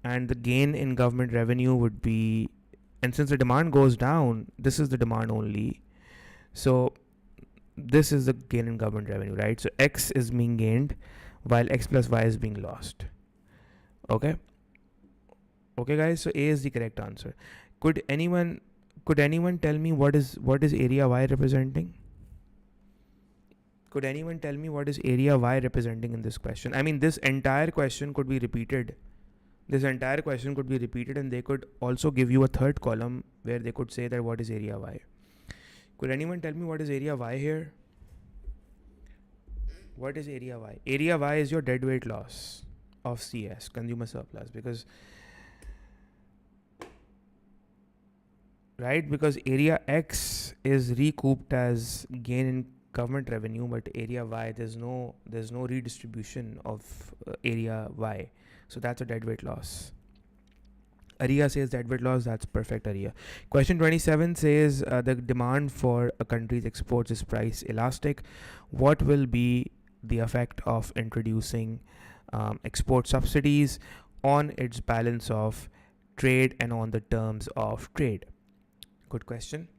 And the gain in government revenue would be, and since the demand goes down, this is the demand only. So this is the gain in government revenue, right? So X is being gained while X plus Y is being lost. Okay. Okay, guys. So A is the correct answer. Could anyone tell me what is area Y representing? Could anyone tell me what is area Y representing in this question? I mean, this entire question could be repeated. And they could also give you a third column where they could say that what is area Y. Could anyone tell me what is area Y here? What is area Y? Area Y is your deadweight loss of CS, consumer surplus, because area X is recouped as gain in government revenue, but area Y there's no redistribution of area Y, so that's a deadweight loss. Aria says deadweight loss. That's perfect, Aria. Question 27 says the demand for a country's exports is price elastic. What will be the effect of introducing export subsidies on its balance of trade and on the terms of trade? Good question.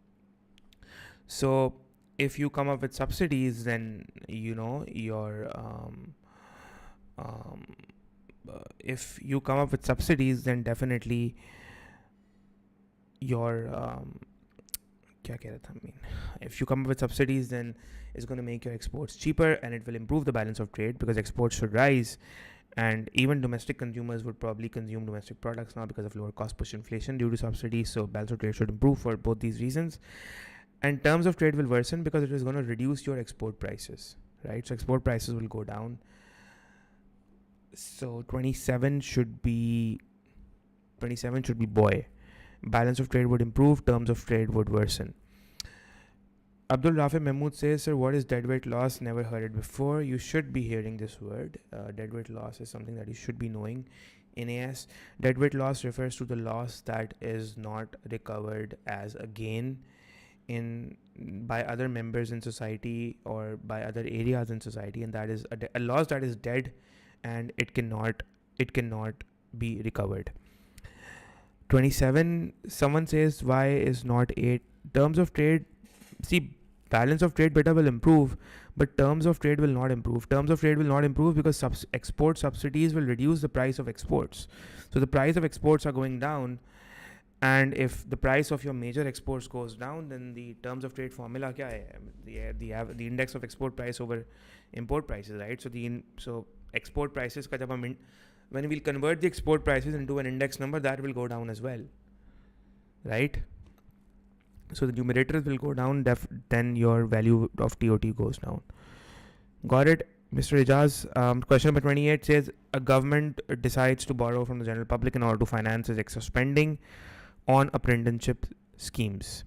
So if you come up with subsidies, then if you come up with subsidies, then definitely your if you come up with subsidies, then it's going to make your exports cheaper and it will improve the balance of trade because exports should rise, and even domestic consumers would probably consume domestic products now because of lower cost push inflation due to subsidies. So balance of trade should improve for both these reasons, and terms of trade will worsen because it is going to reduce your export prices, right? So export prices will go down. So 27 should be boy. Balance of trade would improve, terms of trade would worsen. Abdul Rafi Mahmood says, sir, what is deadweight loss? Never heard it before. You should be hearing this word. Deadweight loss is something that you should be knowing in AS. Deadweight loss refers to the loss that is not recovered as a gain by other members in society or by other areas in society, and that is a loss that is dead and it cannot be recovered. 27, someone says why is not 8 terms of trade. See, balance of trade beta will improve, but terms of trade will not improve. Terms of trade will not improve because export subsidies will reduce the price of exports. So the price of exports are going down, and if the price of your major exports goes down, then the terms of trade formula kya hai? The index of export price over import prices, right? So export prices ka jab when we'll convert the export prices into an index number, that will go down as well, right? So the numerators will go down, then your value of TOT goes down. Got it, Mr. Ijaz? Question number 28 says, a government decides to borrow from the general public in order to finance its excess spending on apprenticeship schemes.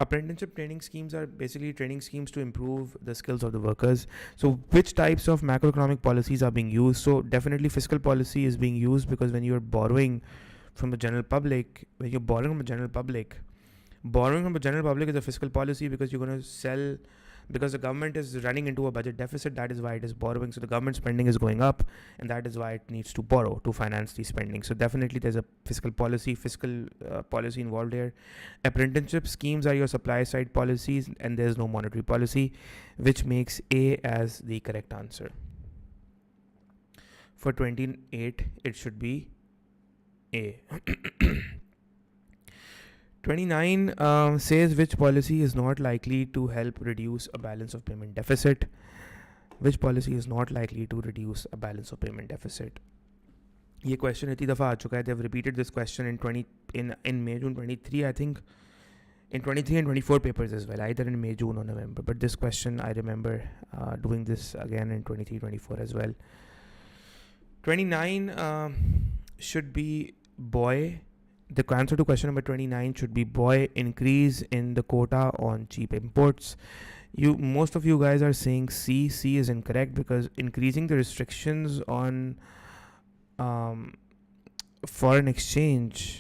Apprenticeship training schemes are basically training schemes to improve the skills of the workers. So which types of macroeconomic policies are being used? So definitely fiscal policy is being used, because when you're borrowing from the general public, borrowing from the general public is a fiscal policy, because you're going to sell, because the government is running into a budget deficit. That is why it is borrowing. So the government spending is going up, and that is why it needs to borrow to finance the spending. So definitely there's a fiscal policy involved here. Apprenticeship schemes are your supply side policies, and there's no monetary policy, which makes A as the correct answer. For 28, it should be A. 29 says which policy is not likely to help reduce a balance of payment deficit. Which policy is not likely to reduce a balance of payment deficit? ये question इतनी दफ़ा आ चुका है. They have repeated this question in May, June 23, I think. In 23 and 24 papers as well, either in May, June or November. But this question, I remember doing this again in 23, 24 as well. 29 should be boy. The answer to question number 29 should be boy. Increase in the quota on cheap imports. Most of you guys are saying C. C is incorrect, because increasing the restrictions on foreign increasing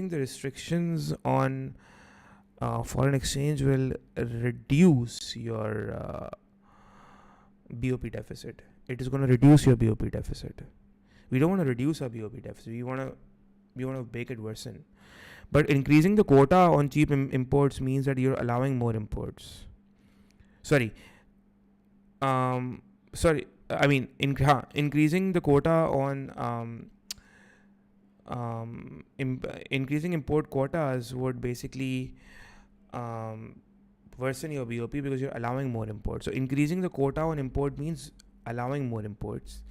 the restrictions on foreign exchange will reduce your BOP deficit. It is going to reduce your BOP deficit. We don't want to reduce our BOP deficit. We want to make it worsen. But increasing the quota on cheap imports means that you're allowing more imports. Sorry. I mean, increasing the quota on increasing import quotas would basically worsen your BOP because you're allowing more imports. So increasing the quota on import means allowing more imports.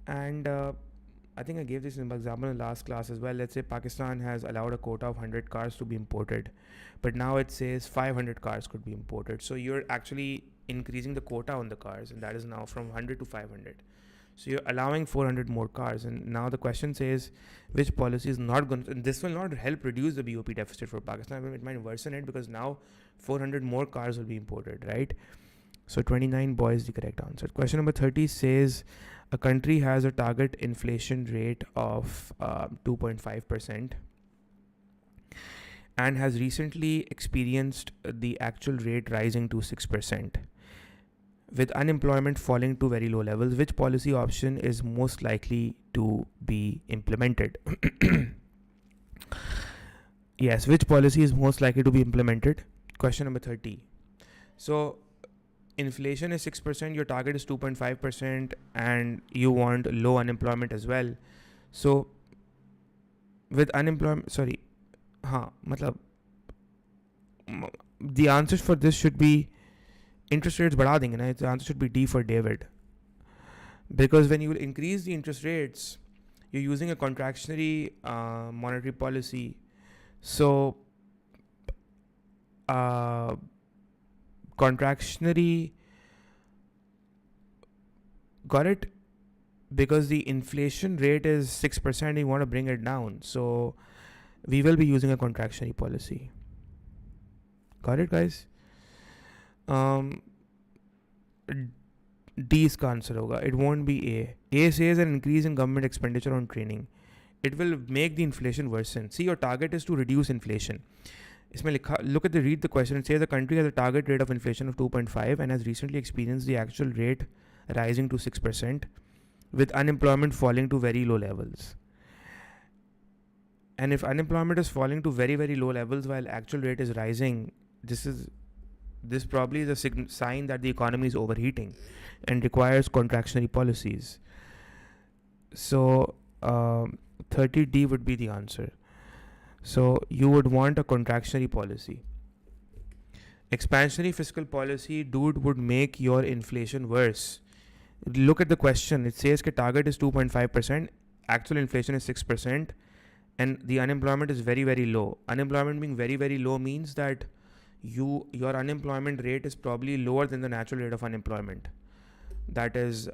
And I think I gave this example in the last class as well. Let's say Pakistan has allowed a quota of 100 cars to be imported, but now it says 500 cars could be imported. So you're actually increasing the quota on the cars, and that is now from 100 to 500. So you're allowing 400 more cars, and now the question says which policy is not going to, and this will not help reduce the BOP deficit for Pakistan, but it might worsen it because now 400 more cars will be imported, right? So 29 boy is the correct answer. Question number 30 says a country has a target inflation rate of 2.5% and has recently experienced the actual rate rising to 6%. With unemployment falling to very low levels, which policy option is most likely to be implemented? Yes, which policy is most likely to be implemented? Question number 30. So, inflation is 6%, your target is 2.5%, and you want low unemployment as well. So, with unemployment, the answers for this should be interest rates बढ़ा देंगे ना. The answer should be D for David. Because when you will increase the interest rates, you're using a contractionary monetary policy. So, contractionary, got it? Because the inflation rate is 6%, you want to bring it down. So, we will be using a contractionary policy. Got it, guys? D is answer hoga. It won't be A. A says an increase in government expenditure on training. It will make the inflation worsen. See, your target is to reduce inflation. Read the question. It says the country has a target rate of inflation of 2.5 and has recently experienced the actual rate rising to 6%, with unemployment falling to very low levels. And if unemployment is falling to very, very low levels while actual rate is rising, this probably is a sign that the economy is overheating and requires contractionary policies. So 30D would be the answer. So you would want a contractionary policy. Expansionary fiscal policy, dude, would make your inflation worse. Look at the question. It says the target is 2.5%, actual inflation is 6%, and the unemployment is very, very low. Unemployment being very, very low means that your unemployment rate is probably lower than the natural rate of unemployment. That is,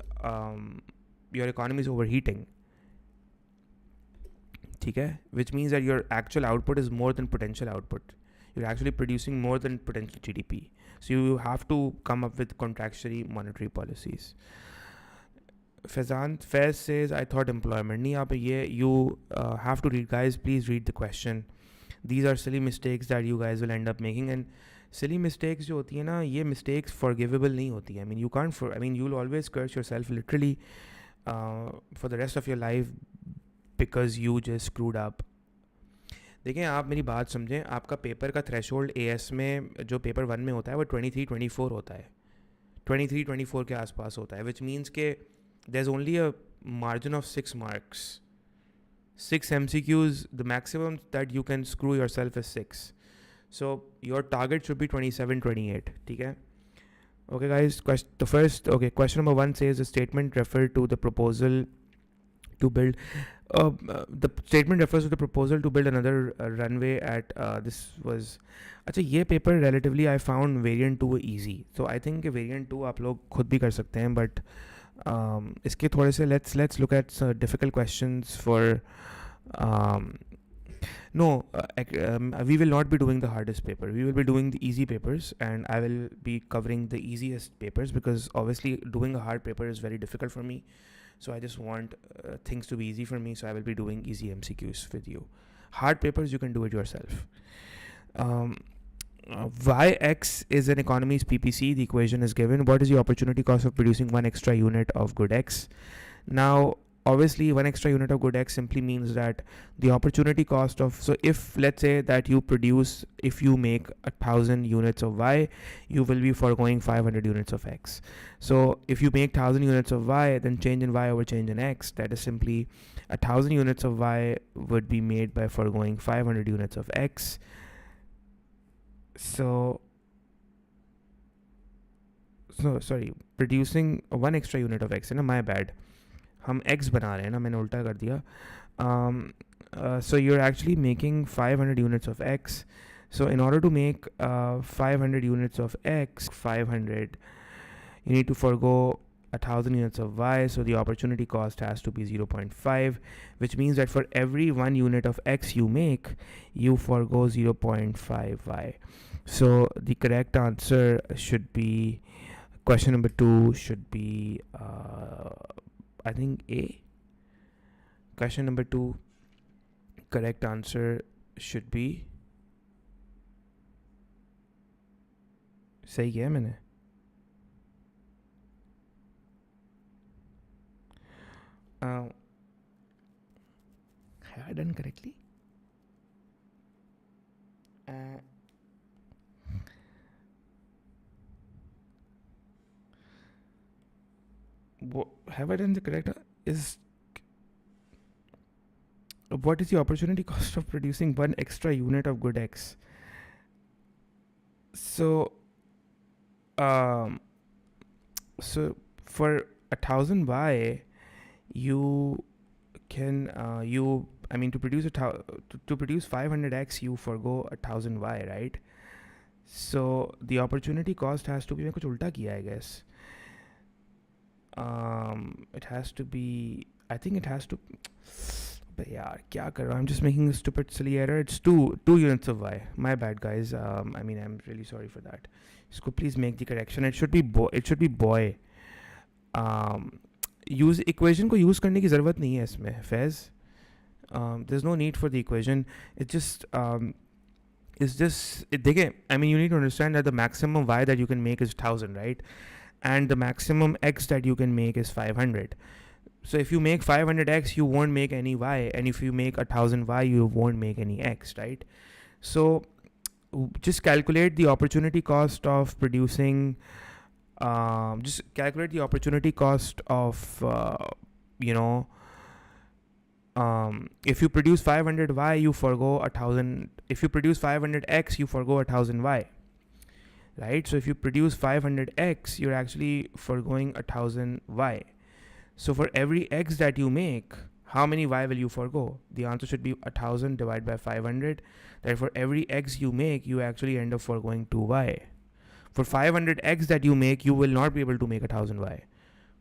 your economy is overheating. Okay? Which means that your actual output is more than potential output. You're actually producing more than potential GDP. So you have to come up with contractionary monetary policies. Fez says, I thought employment. You have to read, guys. Please read the question. These are silly mistakes that you guys will end up making, and silly mistakes जो होती है ना, ये mistakes forgivable नहीं होती. I mean, you'll always curse yourself literally for the rest of your life because you just screwed up. देखिए, आप मेरी बात समझें. आपका पेपर का थ्रेशोल्ड AS में जो पेपर 1 में होता है वो 23-24 होता है. 23-24 के आसपास होता है, which means के there's only a margin of 6 marks. 6 MCQs, the maximum that you can screw yourself is 6. So your target should be 27-28. Okay? Okay, guys. Question number 1 says the statement referred to the proposal to build. The statement refers to the proposal to build another runway at. This was. अच्छा, ये paper relatively I found variant 2 easy. So I think variant 2 आप लोग खुद भी कर सकते हैं, but इसके थोड़े से let's look at difficult questions for. We will not be doing the hardest paper. We will be doing the easy papers, and I will be covering the easiest papers because obviously doing a hard paper is very difficult for me. So I just want things to be easy for me. So I will be doing easy MCQs with you. Hard papers, you can do it yourself. Yx is an economy's PPC. The equation is given. What is the opportunity cost of producing one extra unit of good X? Now, obviously, one extra unit of good X simply means that the opportunity cost of, so if let's say that if you make 1,000 units of Y, you will be foregoing 500 units of X. So if you make 1,000 units of Y, then change in Y over change in X, that is simply 1,000 units of Y would be made by foregoing 500 units of X. So sorry, producing one extra unit of X है ना, my bad, हम X बना रहे हैं ना, मैंने उल्टा कर दिया. So you're actually making 500 units of X. So in order to make 500 units of X, 500, you need to forego 1,000 units of Y. So the opportunity cost has to be 0.5, which means that for every 1 unit of X you make, you forego 0.5 Y. So the correct answer should be, question number 2 should be, I think A. Question number 2, correct answer should be, सही किया मैंने? Have I done correctly? Have I done the correct? What is the opportunity cost of producing one extra unit of good X? So for 1,000 Y, you can to produce 500 X, you forgo 1,000 Y, right? So the opportunity cost has to be, मैं कुछ उल्टा किया, I guess. It has to be, I think it has to, but yeah, kya kar raha hu? I'm just making a stupid silly error. It's two units of Y. My bad, guys. I'm really sorry for that. So please make the correction. It should be boy. Use equation को use करने की ज़रूरत नहीं है इसमें, Faiz. There's no need for the equation. देखिए, you need to understand that the maximum Y that you can make is 1,000, right? And the maximum X that you can make is 500. So if you make 500 X, you won't make any Y, and if you make 1,000 Y, you won't make any X, right? So just calculate the opportunity cost of producing, if you produce 500 Y, you forgo 1,000. If you produce 500 X, you forgo 1,000 Y, right? So if you produce 500 X, you're actually foregoing 1,000 Y. So for every X that you make, how many Y will you forgo? The answer should be 1,000 divided by 500. Therefore, every X you make, you actually end up foregoing 2 Y. For 500 X that you make, you will not be able to make 1,000 Y.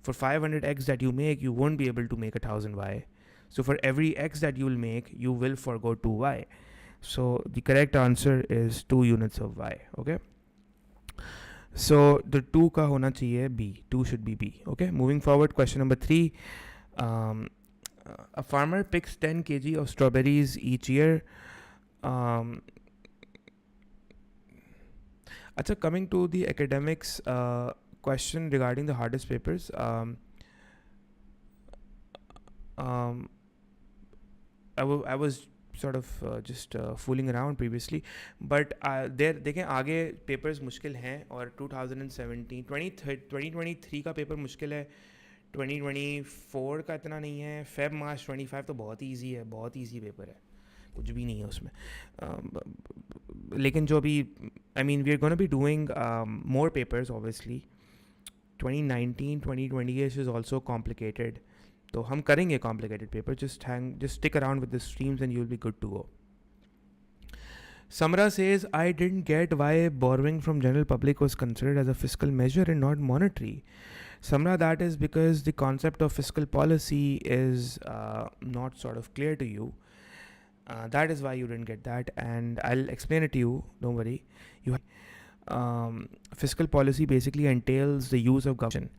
For 500 X that you make, you won't be able to make 1,000 Y. So for every X that you will make, you will forgo 2 Y. So the correct answer is 2 units of Y. Okay. So the 2 का होना चाहिए B. 2 should be B. Okay. Moving forward, question number 3. A farmer picks 10 kg of strawberries each year. Coming to the academics question regarding the hardest papers. I was sort of just fooling around previously, but देखें आगे papers मुश्किल हैं, और 2023 का paper मुश्किल है, 2024 का इतना नहीं है, March 25 तो बहुत ईजी है, बहुत ईजी पेपर है, कुछ भी नहीं है उसमें. लेकिन जो अभी we are going to be doing more papers obviously. 2019 2020 is also complicated, तो हम करेंगे complicated paper. Just stick around with the streams and you'll be good to go. Samra says, I didn't get why borrowing from general public was considered as a fiscal measure and not monetary. Samra, that is because the concept of fiscal policy is not sort of clear to you. That is why you didn't get that, and I'll explain it to you, don't worry. Fiscal policy basically entails the use of government,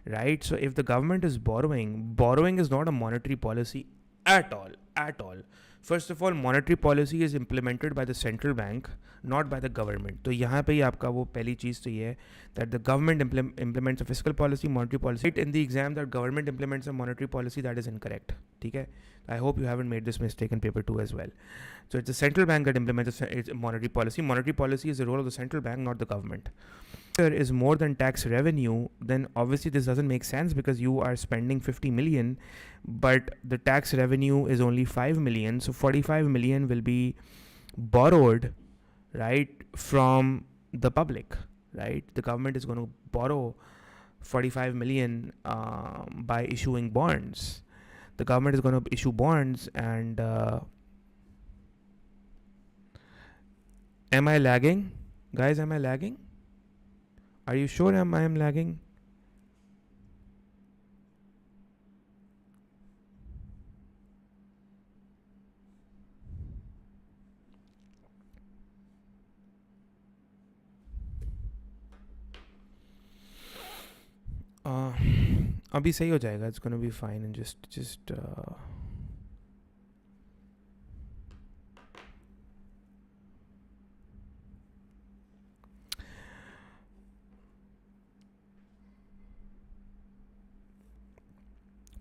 right? So if the government is borrowing is not a monetary policy at all. at all. First of all, monetary policy is implemented by the central bank, not by the government. तो यहाँ पे ही आपका वो पहली चीज़ तो ये है that the government implements a fiscal policy, monetary policy. In the exam that government implements a monetary policy, that is incorrect. ठीक है? I hope you haven't made this mistake in paper 2 as well. So it's the central bank that implements its monetary policy. Monetary policy is the role of the central bank, not the government. Is more than tax revenue, then obviously this doesn't make sense because you are spending 50 million, but the tax revenue is only 5 million. So 45 million will be borrowed, right, from the public, right? The government is going to borrow 45 million by issuing bonds. The government is going to issue bonds and am I lagging? Guys, am I lagging? Are you sure I am lagging? अभी सही हो जाएगा. It's gonna be fine and just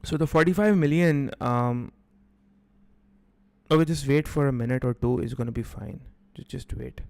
So the 45 million, okay, just wait for a minute or two. It's going to be fine. Just wait.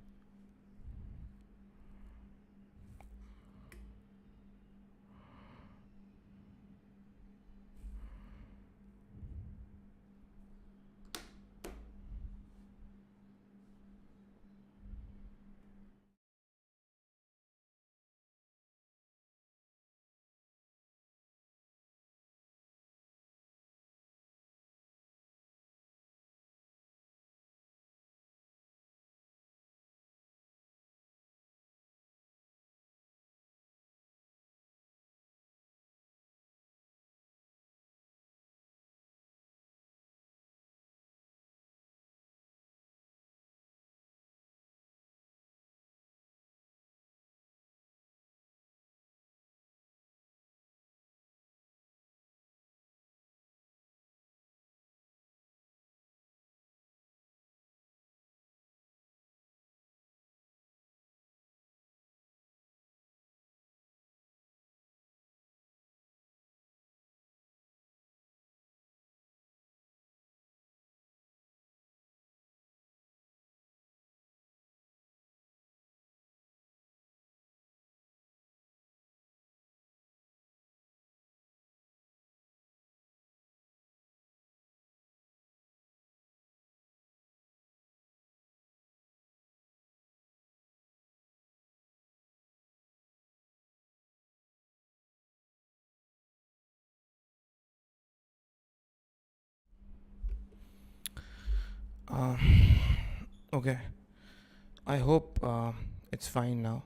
Okay. I hope it's fine now.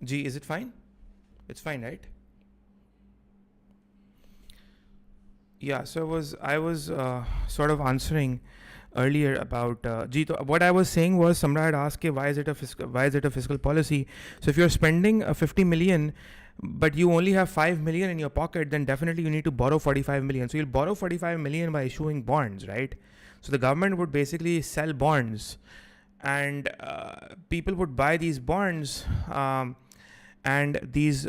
G, is it fine? It's fine, right? Yeah, so I was sort of answering earlier about what I was saying was Samra had asked why is it a fiscal policy. So if you're spending 50 million but you only have 5 million in your pocket, then definitely you need to borrow 45 million. So you'll borrow 45 million by issuing bonds, right? So the government would basically sell bonds and people would buy these bonds and these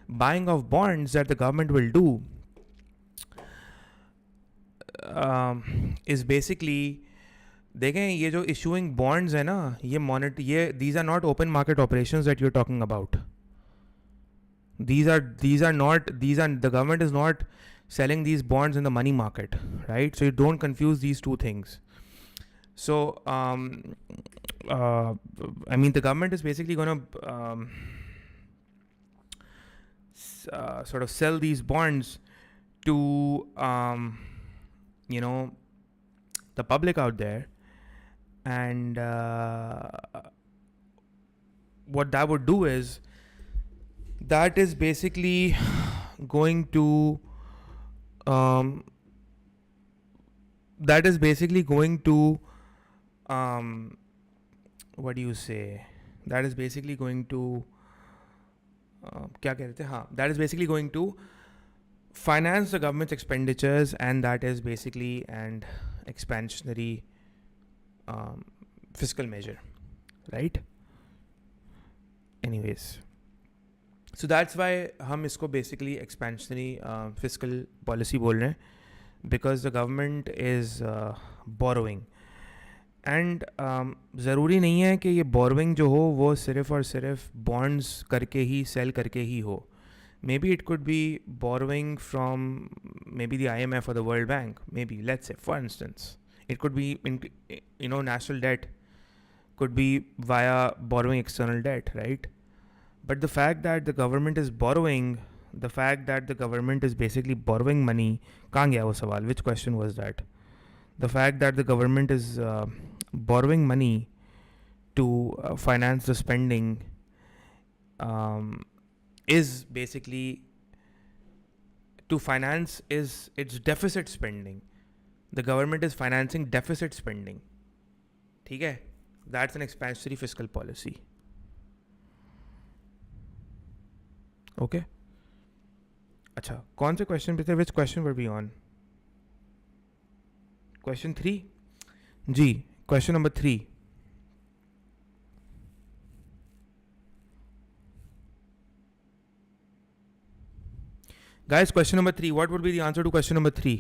buying of bonds that the government will do is basically, देखें ये जो issuing bonds है ना, ये these are not open market operations that you're talking about. The government is not selling these bonds in the money market, right? So you don't confuse these two things. So the government is basically going to sort of sell these bonds to the public out there, and what that would do is that is basically going to what do you say, that is basically going to क्या कह रहे थे, हाँ, that is basically going to finance the government's expenditures, and that is basically an expansionary fiscal measure, right? Anyways, so that's why हम इसको basically expansionary fiscal policy बोल रहे हैं, because the government is borrowing. And ज़रूरी नहीं है कि ये बोरोइंग जो हो वो सिर्फ़ और सिर्फ बॉन्ड्स करके ही, सेल करके ही हो. May be it could be borrowing from may be the IMF or the World Bank, maybe, let's say, for instance. It could be, national debt could be via borrowing external debt, right? But the fact that the government is borrowing, the fact that the government is basically borrowing money, कहाँ गया वो सवाल? Which question was that? The fact that the government is borrowing money to finance the spending is basically to finance its deficit spending. The government is financing deficit spending. ठीक है? That's an expansionary fiscal policy. Okay? अच्छा, कौन से question पे थे? Which question were we on? Question 3? जी, question number 3. Guys, question number 3. What would be the answer to question number 3?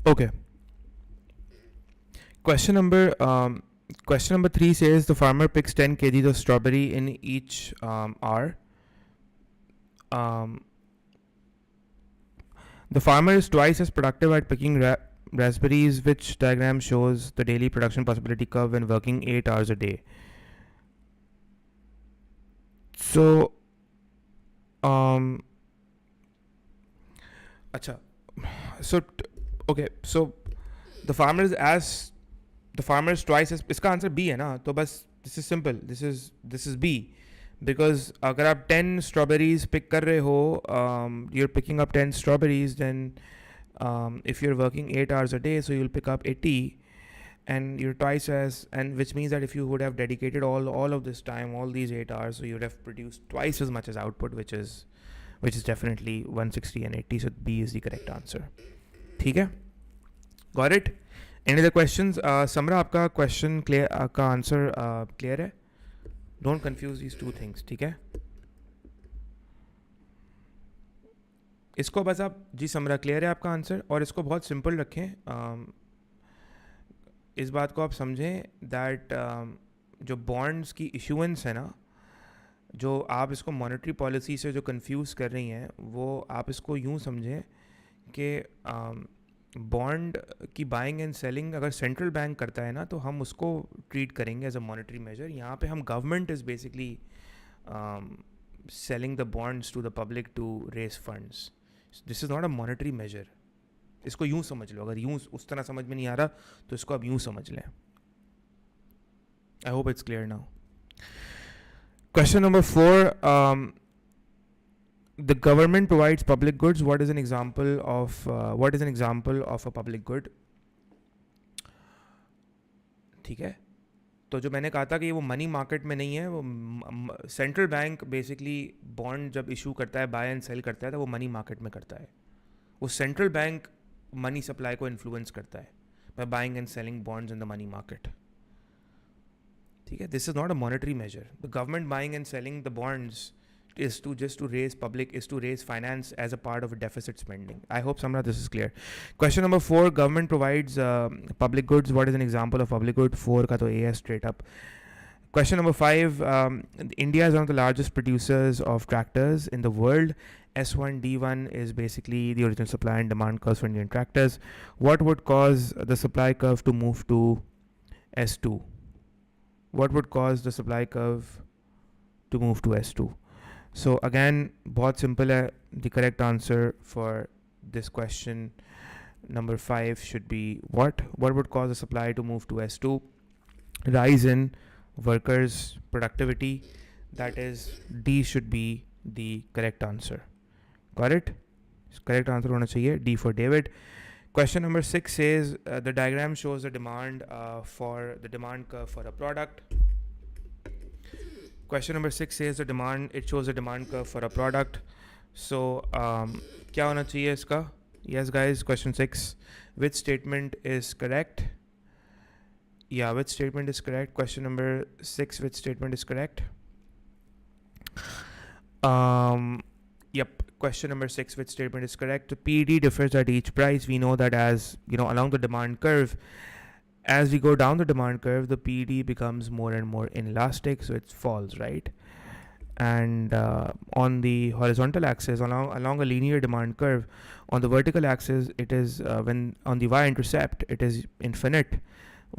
Okay. Question number 3 says the farmer picks 10 kg of strawberry in each hour. The farmer is twice as productive at picking raspberries, which diagram shows the daily production possibility curve when working 8 hours a day. So, acha. So, okay. So, the farmer is twice as, इसका answer B है ना, तो बस this is simple, this is B, because अगर आप 10 strawberries pick कर रहे हो, you're picking up 10 strawberries, then if you're working 8 hours a day, so you'll pick up 80, and you're twice as, and which means that if you would have dedicated all of this time, all these 8 hours, so you would have produced twice as much as output, which is definitely 160 and 80, so B is the correct answer. ठीक है? Got it? Any other questions? Samra, आपका question clear, आपका answer clear है? Don't confuse these two things, ठीक है? इसको बस आप, जी समरा, क्लियर है आपका आंसर, और इसको बहुत सिंपल रखें. इस बात को आप समझें दैट जो बॉन्ड्स की इशुएंस है ना, जो आप इसको मॉनेटरी पॉलिसी से जो कंफ्यूज कर रही हैं, वो आप इसको यूँ समझें कि बॉन्ड की बाइंग एंड सेलिंग अगर सेंट्रल बैंक करता है ना, तो हम उसको ट्रीट करेंगे एज अ मॉनेटरी मेजर. यहाँ पे हम government is basically selling the bonds to the public to raise funds. This is not a monetary measure. इसको यूं समझ लो, अगर यूं उस तरह समझ में नहीं आ रहा तो इसको अब यूं समझ लें. I hope it's clear now. Question number 4. The government provides public goods. What is an example of a public good? ठीक है, तो जो मैंने कहा था कि वो मनी मार्केट में नहीं है, वो सेंट्रल बैंक बेसिकली बॉन्ड जब इशू करता है, बाय एंड सेल करता है, तो वो मनी मार्केट में करता है. वो सेंट्रल बैंक मनी सप्लाई को इन्फ्लुएंस करता है by buying and selling bonds in the money market. ठीक है, this is not a monetary measure. The government buying and selling the bonds is to raise finance as a part of a deficit spending. I hope Samra this is clear. Question number 4. Government provides public goods. What is an example of public good? 4 ka to A है straight up. Question number 5. India is one of the largest producers of tractors in the world. S1 D1 is basically the original supply and demand curves for Indian tractors. What would cause the supply curve to move to S2? What would cause the supply curve to move to S2? So again, बहुत simple है. The correct answer for this question number 5 should be what? What would cause the supply to move to S2? Rise in workers' productivity. That is, D should be the correct answer. Got it? Correct answer होना चाहिए D for David. Question number 6 says the diagram shows the demand curve for a product. Question number 6 says it shows the demand curve for a product. So क्या होना चाहिए इसका? Yes guys, question 6. Which statement is correct? Yeah, which statement is correct? Question number 6, which statement is correct? Yep, question number 6, which statement is correct? The PED differs at each price. We know that as along the demand curve. As we go down the demand curve, the PED becomes more and more inelastic, so it falls, right? And on the horizontal axis, along a linear demand curve, on the vertical axis, it is when on the y-intercept, it is infinite,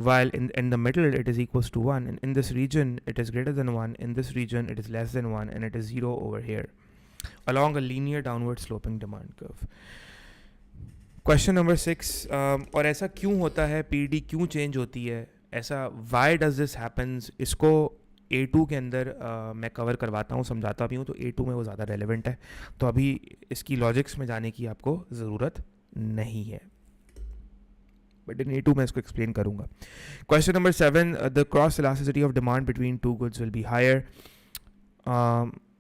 while in the middle, it is equals to 1. And in this region, it is greater than 1. In this region, it is less than 1, and it is 0 over here, along a linear downward sloping demand curve. Question number 6. और ऐसा क्यों होता है, PD क्यों change होती है, ऐसा why does this happens, इसको A2 के अंदर मैं कवर करवाता हूँ, समझाता भी हूँ, तो A2 में वो ज़्यादा रेलेवेंट है, तो अभी इसकी लॉजिक्स में जाने की आपको ज़रूरत नहीं है, बट इन A2 मैं इसको एक्सप्लेन करूँगा. Question number 7. The cross elasticity of demand between two goods will be higher.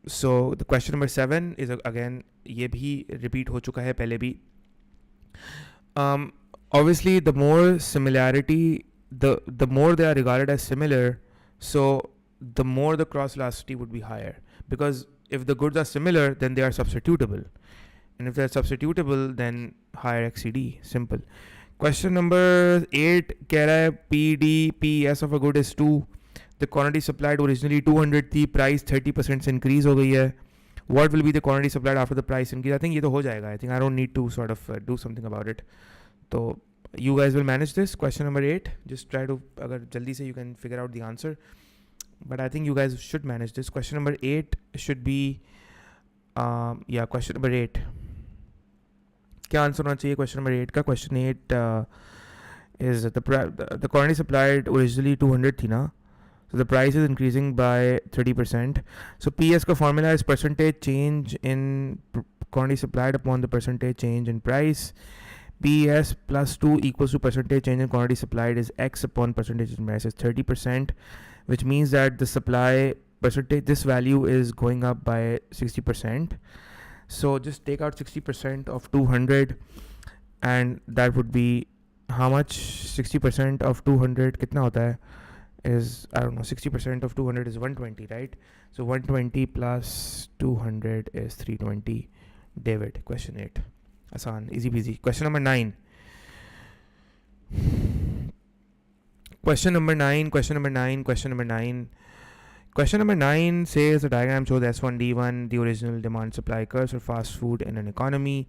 So the question number 7 is again, ये भी रिपीट हो चुका है पहले भी. Obviously, the more similarity, the more they are regarded as similar, so the more the cross elasticity would be higher, because if the goods are similar, then they are substitutable, and if they are substitutable, then higher XCD. Simple. Question number 8 कह रहा है PES of a good is 2. The quantity supplied originally 200 थी, price 30% increase हो गई है. What will be the quantity supplied after the price increase? I think ये तो हो जाएगा. I think I don't need to sort of do something about it. So you guys will manage this. Question number 8. Just try to, अगर जल्दी से you can figure out the answer. But I think you guys should manage this. Question number 8 should be, question number 8. क्या answer होना चाहिए question number 8 का? Question 8 is the quantity supplied originally 200 थी ना? So the price is increasing by 30%. So PS का formula is percentage change in quantity supplied upon the percentage change in price. PS plus 2 equals to percentage change in quantity supplied is X upon percentage in price is 30%, which means that the supply percentage, this value is going up by 60%. So just take out 60% of 200, and that would be how much? 60% of 200 कितना होता है? Is, I don't know, 60% of 200 is 120, right? So 120 plus 200 is 320. David, question 8. Asan, easy peasy. Question number 9. Question number 9 says the diagram shows S1 D1, the original demand supply curves for fast food in an economy.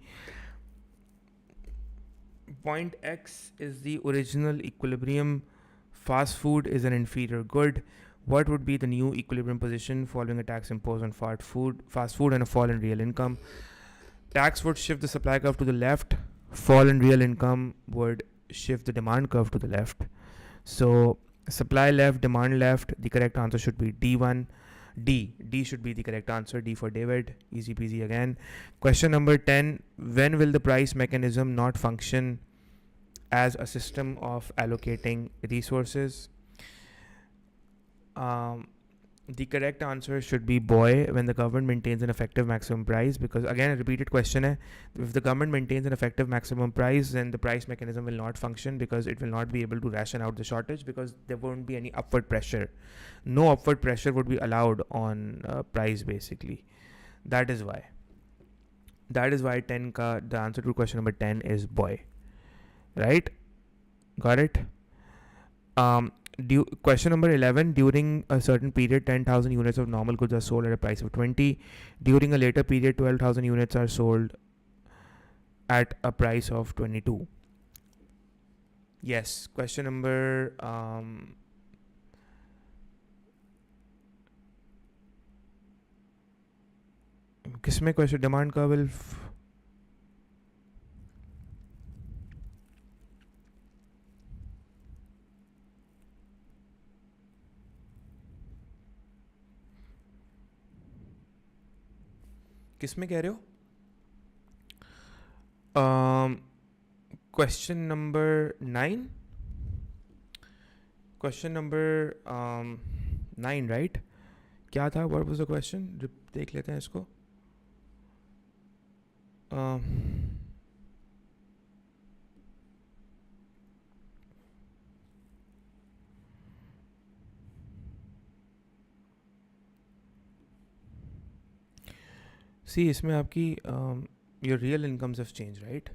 Point X is the original equilibrium. Fast food is an inferior good. What would be the new equilibrium position following a tax imposed on fast food and a fall in real income? Tax would shift the supply curve to the left. Fall in real income would shift the demand curve to the left. So supply left, demand left. The correct answer should be D1. D should be the correct answer. D for David. Easy peasy again. Question number 10. When will the price mechanism not function as a system of allocating resources? The correct answer should be boy, when the government maintains an effective maximum price, because again a repeated question hai. If the government maintains an effective maximum price, then the price mechanism will not function because it will not be able to ration out the shortage, because there won't be any upward pressure. No upward pressure would be allowed on price basically. That is why 10 ka the answer to question number 10 is boy, right? Got it. Question number 11. During a certain period, 10,000 units of normal goods are sold at a price of 20. During a later period, 12,000 units are sold at a price of 22. Yes. Question number किसमें question demand curve will किस में कह रहे हो? Question number 9. Question number 9, right? क्या था? What was the question? देख लेते हैं इसको. See, इसमें आपकी your real incomes have changed, right?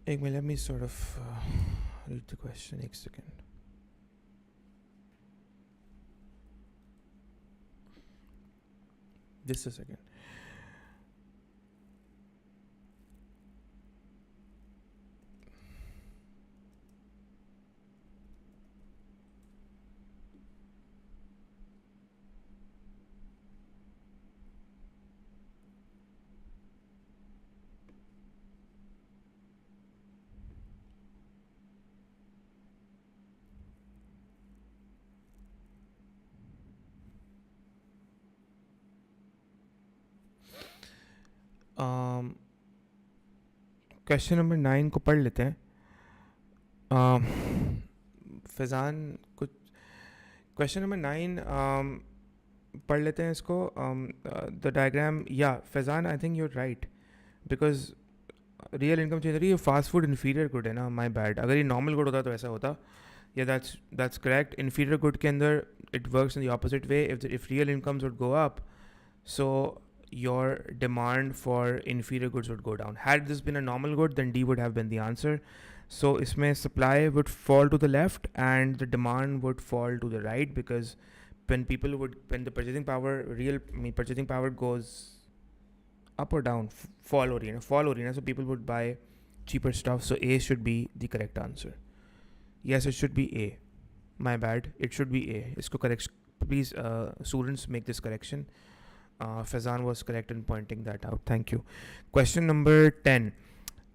एक minute, let me sort of read the question. एक second. Just a second. Question number 9 को पढ़ लेते हैं. फैज़ान कुछ क्वेश्चन नंबर 9 पढ़ लेते हैं इसको. द डायग्राम, या Faizan I think you're right, because real income change रही है. फास्ट फूड इन्फीरियर गुड है ना, माई बैड. अगर ये नॉर्मल गुड होता तो ऐसा होता. या दैट्स करेक्ट. इन्फीरियर गुड के अंदर it works in the opposite way. If real incomes would go up, so your demand for inferior goods would go down. Had this been a normal good, then D would have been the answer. So isme supply would fall to the left and the demand would fall to the right, because when the purchasing power goes up or down, fall ho rahi hai, so people would buy cheaper stuff. So A should be the correct answer. Yes, it should be A. My bad, it should be A. Isko correct, please students make this correction. Faizan was correct in pointing that out. Thank you. Question number 10.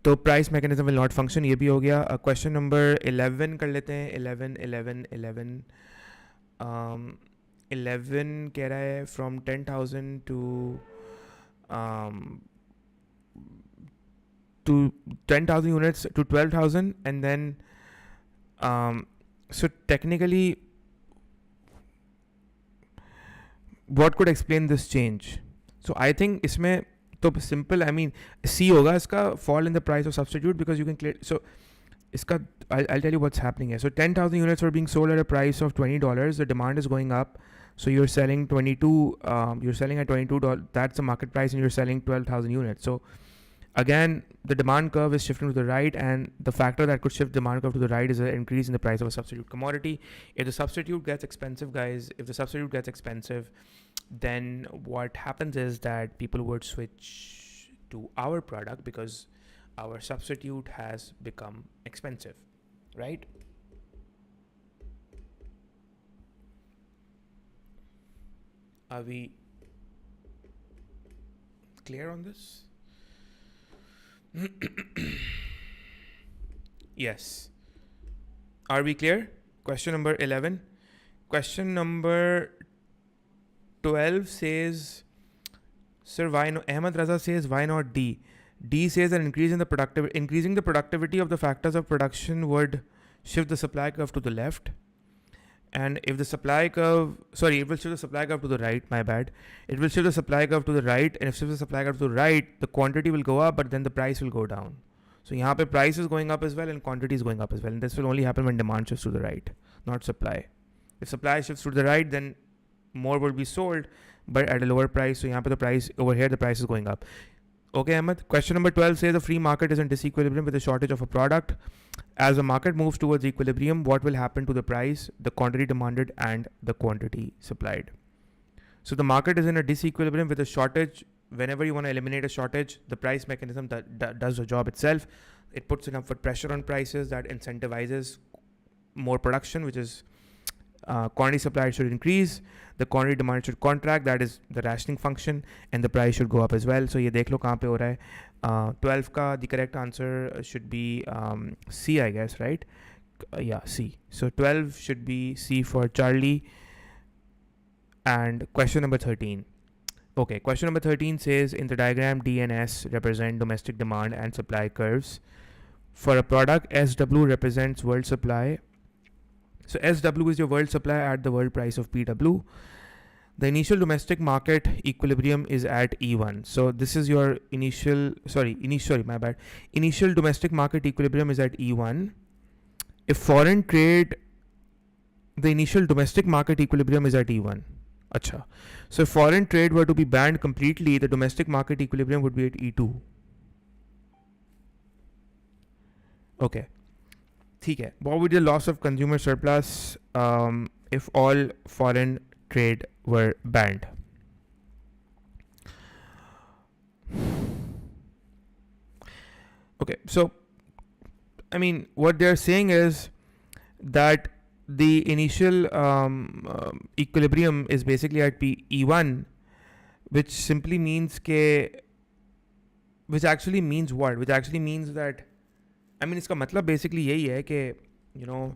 तो price mechanism will not function, ये भी हो गया. Question number 11 कर लेते हैं. 11 कह रहा है from 10,000 to 10,000 units to 12,000, and then so technically what could explain this change? So I think इसमें तो simple, I mean C होगा इसका, fall in the price of substitute, because you can clear. So इसका I'll tell you what's happening here. So 10,000 units are being sold at a price of $20. The demand is going up, so you're selling 22. You're selling at $22. That's the market price, and you're selling 12,000 units. So again, the demand curve is shifting to the right, and the factor that could shift demand curve to the right is an increase in the price of a substitute commodity. If the substitute gets expensive, guys, then what happens is that people would switch to our product because our substitute has become expensive, right? Are we clear on this? Yes. Are we clear? Question number 11. Question number 12 says, sir, why not? Ahmed Raza says, why not D? D says that increasing the productivity of the factors of production would shift the supply curve to the left. And if the supply curve, it will shift the supply curve to the right, my bad. It will shift the supply curve to the right, and if it shifts the supply curve to the right, the quantity will go up, but then the price will go down. So here pe price is going up as well and quantity is going up as well. And this will only happen when demand shifts to the right, not supply. If supply shifts to the right, then more will be sold, but at a lower price. So here pe the price, over here the price is going up. Okay, Ahmed. Question number 12 says the free market is in disequilibrium with a shortage of a product. As the market moves towards equilibrium, what will happen to the price, the quantity demanded, and the quantity supplied? So the market is in a disequilibrium with a shortage. Whenever you want to eliminate a shortage, the price mechanism that does the job itself. It puts an upward pressure on prices that incentivizes more production, which is quantity supplied should increase, the quantity demand should contract, that is the rationing function, and the price should go up as well. So ये देख लो कहाँ पे हो रहा है. 12 का the correct answer should be C, I guess, right? Yeah, C. So 12 should be C for Charlie. And question number 13. Okay, question number 13 says in the diagram D and S represent domestic demand and supply curves. For a product, SW represents world supply. So SW is your world supply at the world price of PW. The initial domestic market equilibrium is at E1. So this is your initial domestic market equilibrium is at E1. If foreign trade, the initial domestic market equilibrium is at E1. Acha. So if foreign trade were to be banned completely, the domestic market equilibrium would be at E2. Okay. Okay. What would be the loss of consumer surplus if all foreign trade were banned? Okay, so I mean, what they're saying is that the initial equilibrium is basically at E1, which simply means which actually means what? Which actually means that, I mean, इसका मतलब basically यही है कि, you know,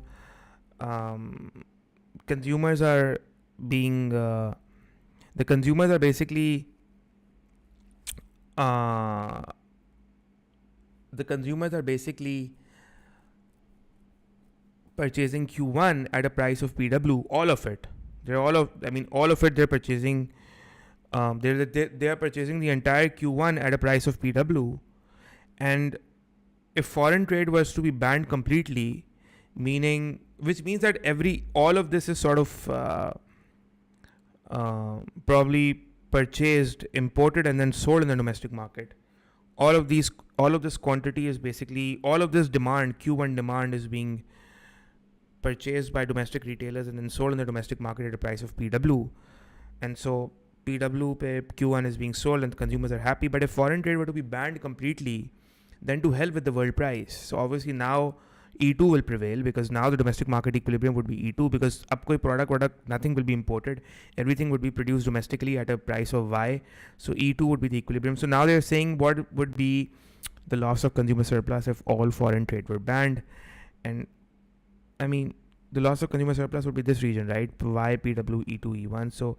consumers are being, the consumers are basically, purchasing Q1 at a price of PW, all of it. All of it they're purchasing. They are purchasing the entire Q1 at a price of PW, and if foreign trade was to be banned completely, which means that all of this is sort of probably purchased, imported, and then sold in the domestic market. All of this quantity is basically, all of this demand, Q1 demand, is being purchased by domestic retailers and then sold in the domestic market at a price of PW. And so PW pe Q1 is being sold and the consumers are happy. But if foreign trade were to be banned completely, then to hell with the world price. So obviously now E2 will prevail, because now the domestic market equilibrium would be E2, because ab koi product, nothing will be imported. Everything would be produced domestically at a price of Y. So E2 would be the equilibrium. So now they're saying what would be the loss of consumer surplus if all foreign trade were banned. And I mean, the loss of consumer surplus would be this region, right? Y, PW, E2, E1. So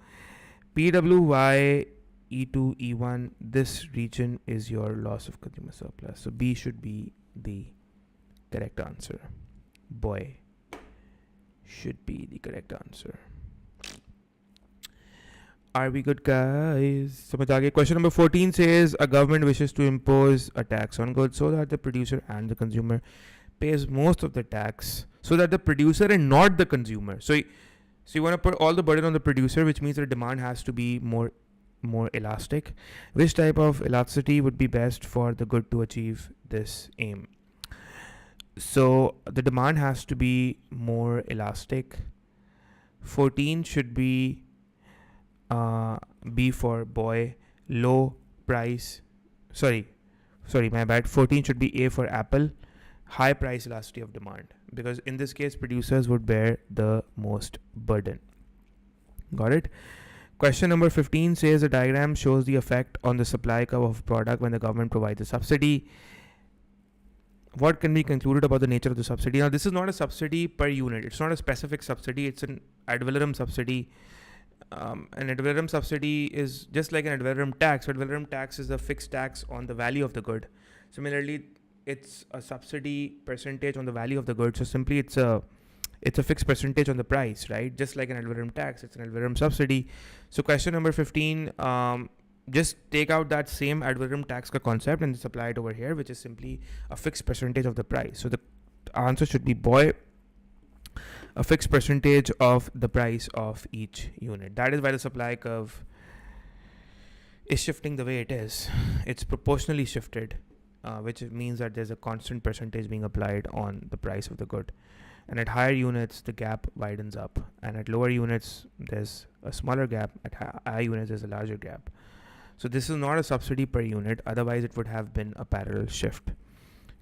PW, Y, E2, E1, this region is your loss of consumer surplus. So B should be the correct answer. Boy should be the correct answer. Are we good, guys? Question number 14 says a government wishes to impose a tax on goods so that the producer and the consumer pays most of the tax, so that the producer and not the consumer. So you want to put all the burden on the producer, which means the demand has to be more elastic. Which type of elasticity would be best for the good to achieve this aim? So the demand has to be more elastic. 14 should be B for boy. Low price. Sorry, my bad. 14 should be A for apple. High price elasticity of demand, because in this case producers would bear the most burden. Got it? Question number 15 says the diagram shows the effect on the supply curve of a product when the government provides a subsidy. What can be concluded about the nature of the subsidy? Now, this is not a subsidy per unit. It's not a specific subsidy. It's an ad valorem subsidy. An ad valorem subsidy is just like an ad valorem tax. Ad valorem tax is a fixed tax on the value of the good. Similarly, it's a subsidy percentage on the value of the good. So simply it's a fixed percentage on the price, right? Just like an ad valorem tax, it's an ad valorem subsidy. So question number 15, just take out that same ad valorem tax ka concept and just apply it over here, which is simply a fixed percentage of the price. So the answer should be boy, a fixed percentage of the price of each unit. That is why the supply curve is shifting the way it is. It's proportionally shifted, which means that there's a constant percentage being applied on the price of the good. And at higher units, the gap widens up. And at lower units, there's a smaller gap. At higher units, there's a larger gap. So this is not a subsidy per unit. Otherwise, it would have been a parallel shift.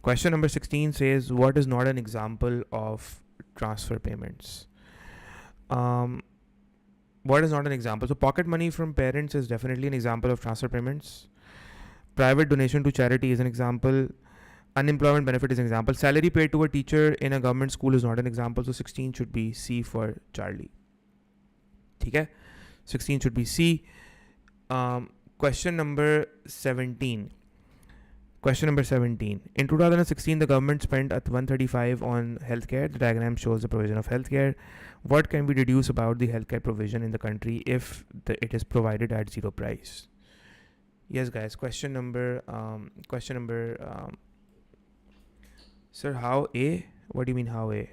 Question number 16 says, what is not an example of transfer payments? What is not an example? So pocket money from parents is definitely an example of transfer payments. Private donation to charity is an example. Unemployment benefit is an example. Salary paid to a teacher in a government school is not an example. So 16 should be C for Charlie. Okay? 16 should be C. Question number 17. Question number 17. In 2016, the government spent at 135 on healthcare. The diagram shows the provision of healthcare. What can we deduce about the healthcare provision in the country if it is provided at zero price? Yes, guys. Question number. Sir, how A? What do you mean how A?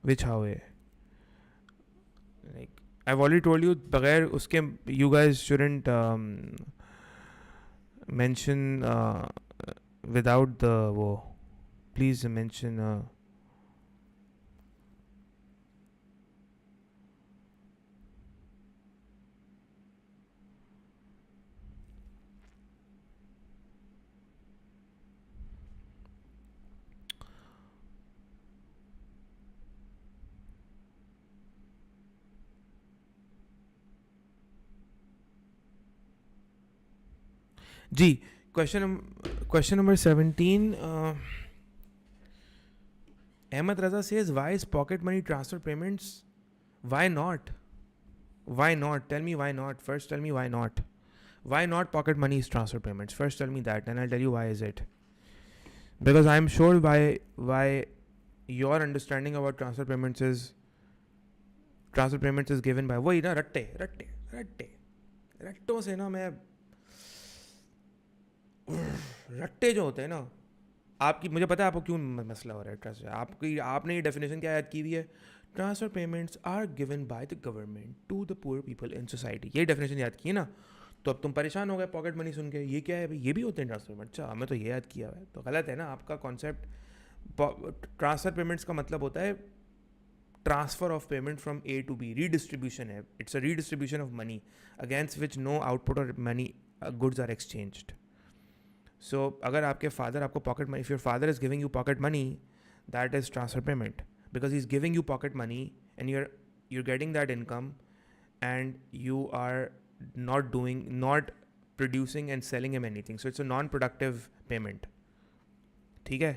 Which how A? Like I've already told you, baghair uske you guys shouldn't mention without the wo. Please mention G. Question number 17. Ahmed Raza says, why is pocket money transfer payments? Why not? Why not? Tell me why not. First tell me why not. Why not pocket money is transfer payments? First tell me that and I'll tell you why is it. Because I'm sure why your understanding about transfer payments is given by वही ना रट्टों से ना मैं रट्टे जो होते हैं ना आपकी मुझे पता है आपको क्यों मसला हो रहा है ट्रांसफर आपने ये डेफिनेशन क्या याद की हुई है transfer payments are given by the government to the poor people in society ये डेफिनेशन याद की है ना तो अब तुम परेशान हो गए पॉकेट मनी सुन के ये क्या है भाई ये भी होते हैं ट्रांसफर पेमेंट अच्छा हमें तो ये याद किया हुआ है तो गलत है ना आपका कॉन्सेप्ट ट्रांसफर पेमेंट्स का मतलब होता है transfer of payment from A to B redistribution है it's a redistribution of money against which no output or money goods are exchanged So, अगर आपके father आपको pocket money, if your father is giving you pocket money, that is transfer payment because he's giving you pocket money and you're getting that income and you are not producing and selling him anything. So it's a non-productive payment. ठीक है?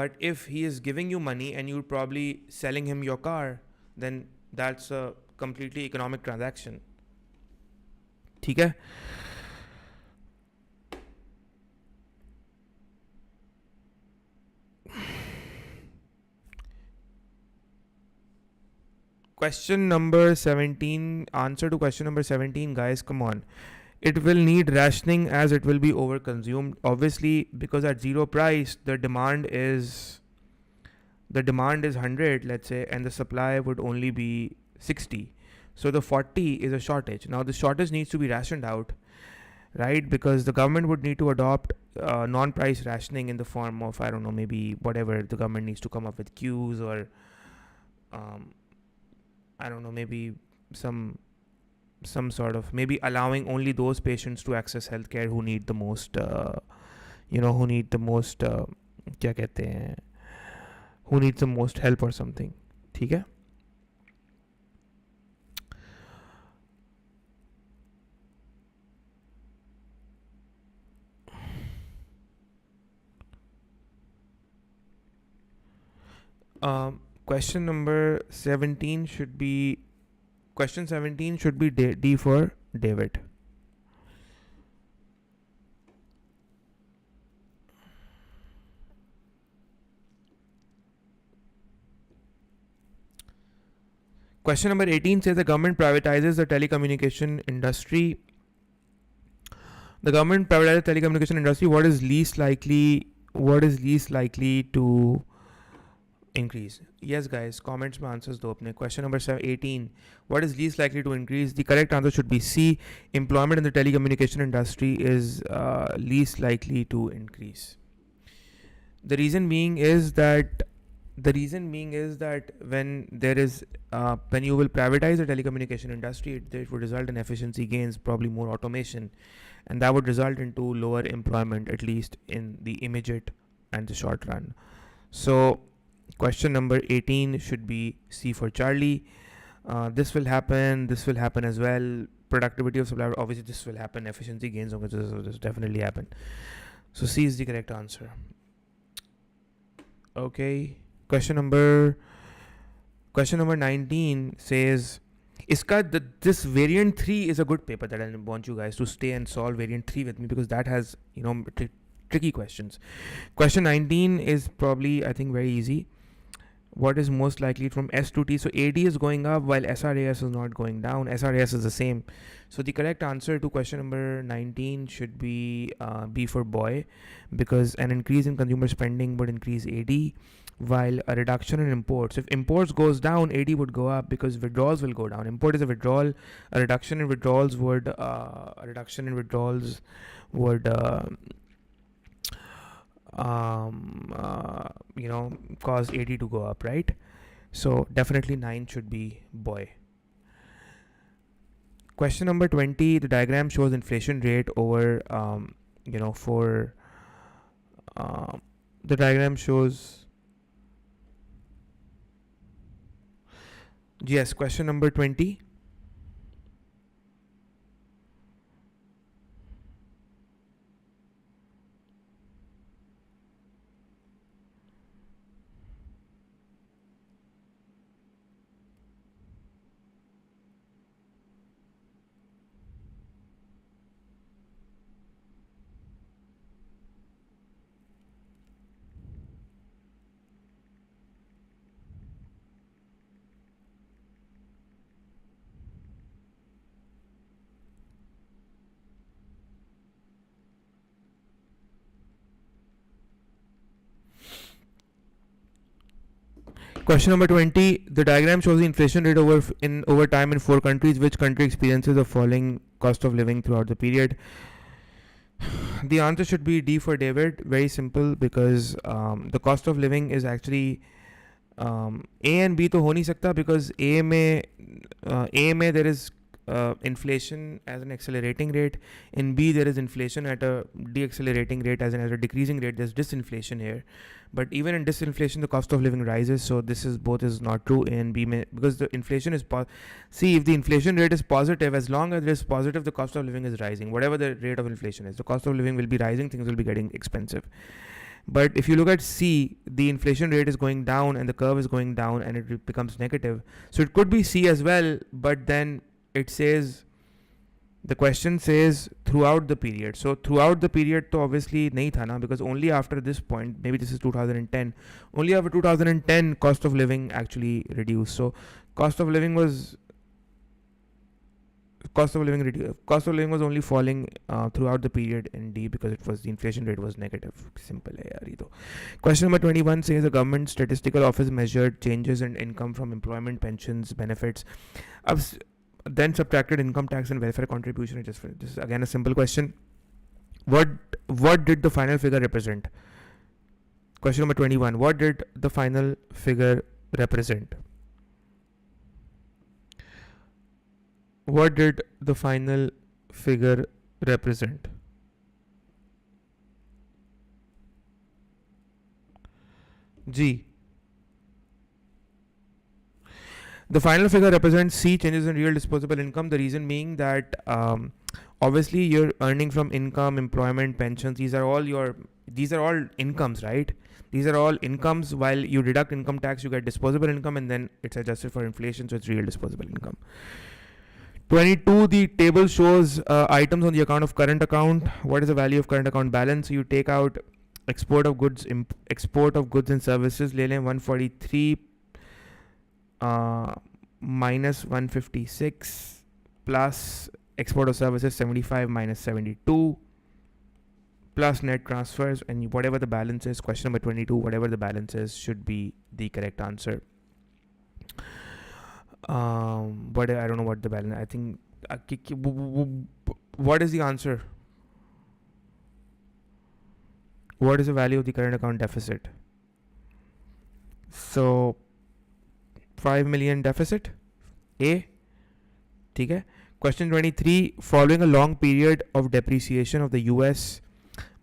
But if he is giving you money and you're probably selling him your car, then that's a completely economic transaction. ठीक है? Question number 17, answer to question number 17, guys, come on. It will need rationing as it will be overconsumed. Obviously, because at zero price, the demand is 100, let's say, and the supply would only be 60. So the 40 is a shortage. Now the shortage needs to be rationed out, right? Because the government would need to adopt non-price rationing in the form of, I don't know, maybe whatever the government needs to come up with queues or I don't know, maybe some sort of maybe allowing only those patients to access healthcare who need the most, who need the most, क्या कहते हैं, who needs the most help or something. ठीक है? Question number 17 should be D for David. Question number 18 says the government privatizes the telecommunication industry. The government privatizes the telecommunication industry. What is least likely to increase? Yes, guys, comments में answers दो अपने. Question number 18. What is least likely to increase? The correct answer should be C. Employment in the telecommunication industry is least likely to increase. The reason being is that when you will privatize the telecommunication industry, it would result in efficiency gains, probably more automation, and that would result into lower employment, at least in the immediate and the short run. So question number 18 should be C for Charlie. This will happen as well. Productivity of supply, obviously this will happen. Efficiency gains, this will definitely happen. So C is the correct answer. Okay. Question number 19 says, this variant 3 is a good paper that I want you guys to stay and solve variant 3 with me, because that has, tricky questions. Question 19 is probably, I think, very easy. What is most likely from S to T? So AD is going up while SRAS is not going down. SRAS is the same. So the correct answer to question number 19 should be B for boy, because an increase in consumer spending would increase AD, while a reduction in imports. If imports goes down, AD would go up because withdrawals will go down. Import is a withdrawal. A reduction in withdrawals would cause AD to go up, right? So definitely 9 should be boy. Question number 20. The diagram shows inflation rate over the diagram shows. Yes, question number 20. Question number 20. The diagram shows the inflation rate over time in 4 countries. Which country experiences a falling cost of living throughout the period? The answer should be D for David. Very simple, because the cost of living is actually A and B to ho nahi sakta, because A mein there is inflation as an accelerating rate. In B there is inflation at a deaccelerating rate, as a decreasing rate. There's disinflation here, but even in disinflation the cost of living rises. So this is both is not true. A and B may, because the inflation is see, if the inflation rate is positive, as long as it is positive, the cost of living is rising. Whatever the rate of inflation is, the cost of living will be rising, things will be getting expensive. But if you look at C, the inflation rate is going down and the curve is going down and it becomes negative. So it could be C as well, but then it says, the question says throughout the period. So throughout the period to obviously nahi tha na, because only after this point, maybe this is 2010, only after 2010 cost of living actually reduced. So cost of living was only falling throughout the period in D, because it was the inflation rate was negative. Simple hai yaar ye to. Question number 21 says the government statistical office measured changes in income from employment, pensions, benefits, then subtracted income tax and welfare contribution. This is again a simple question. What did the final figure represent? Question number 21. What did the final figure represent? What did the final figure represent? G. The final figure represents C, changes in real disposable income. The reason being that obviously you're earning from income, employment, pensions. These are all your These are all incomes, right? These are all incomes. While you deduct income tax, you get disposable income, and then it's adjusted for inflation, so it's real disposable income. 22, the table shows items on the account of current account. What is the value of current account balance? So you take out export of goods and services. ले लें 143 minus 156 plus export of services 75 minus 72 plus net transfers, and whatever the balance is, question number 22, whatever the balance is should be the correct answer. But I don't know what the balance, I think, what is the answer? What is the value of the current account deficit? So 5 million deficit, A. Okay. Question 23, following a long period of depreciation of the US,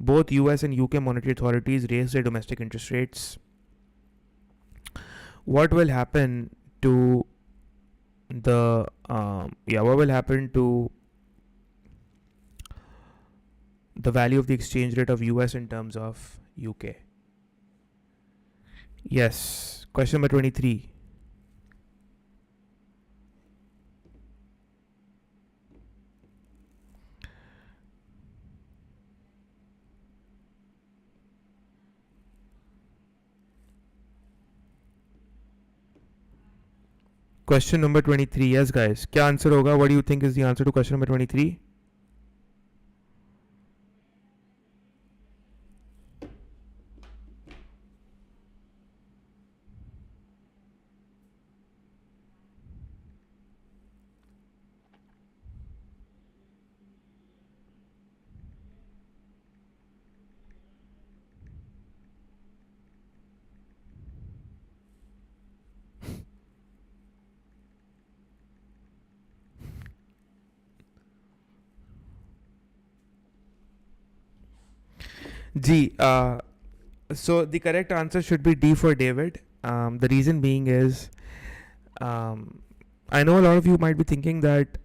both US and UK monetary authorities raised their domestic interest rates. What will happen to the value of the exchange rate of US in terms of UK? Yes. Question number 23. Question number 23. Yes, guys. क्या answer होगा? What do you think is the answer to question number 23? G. So the correct answer should be D for David. The reason being is, I know a lot of you might be thinking that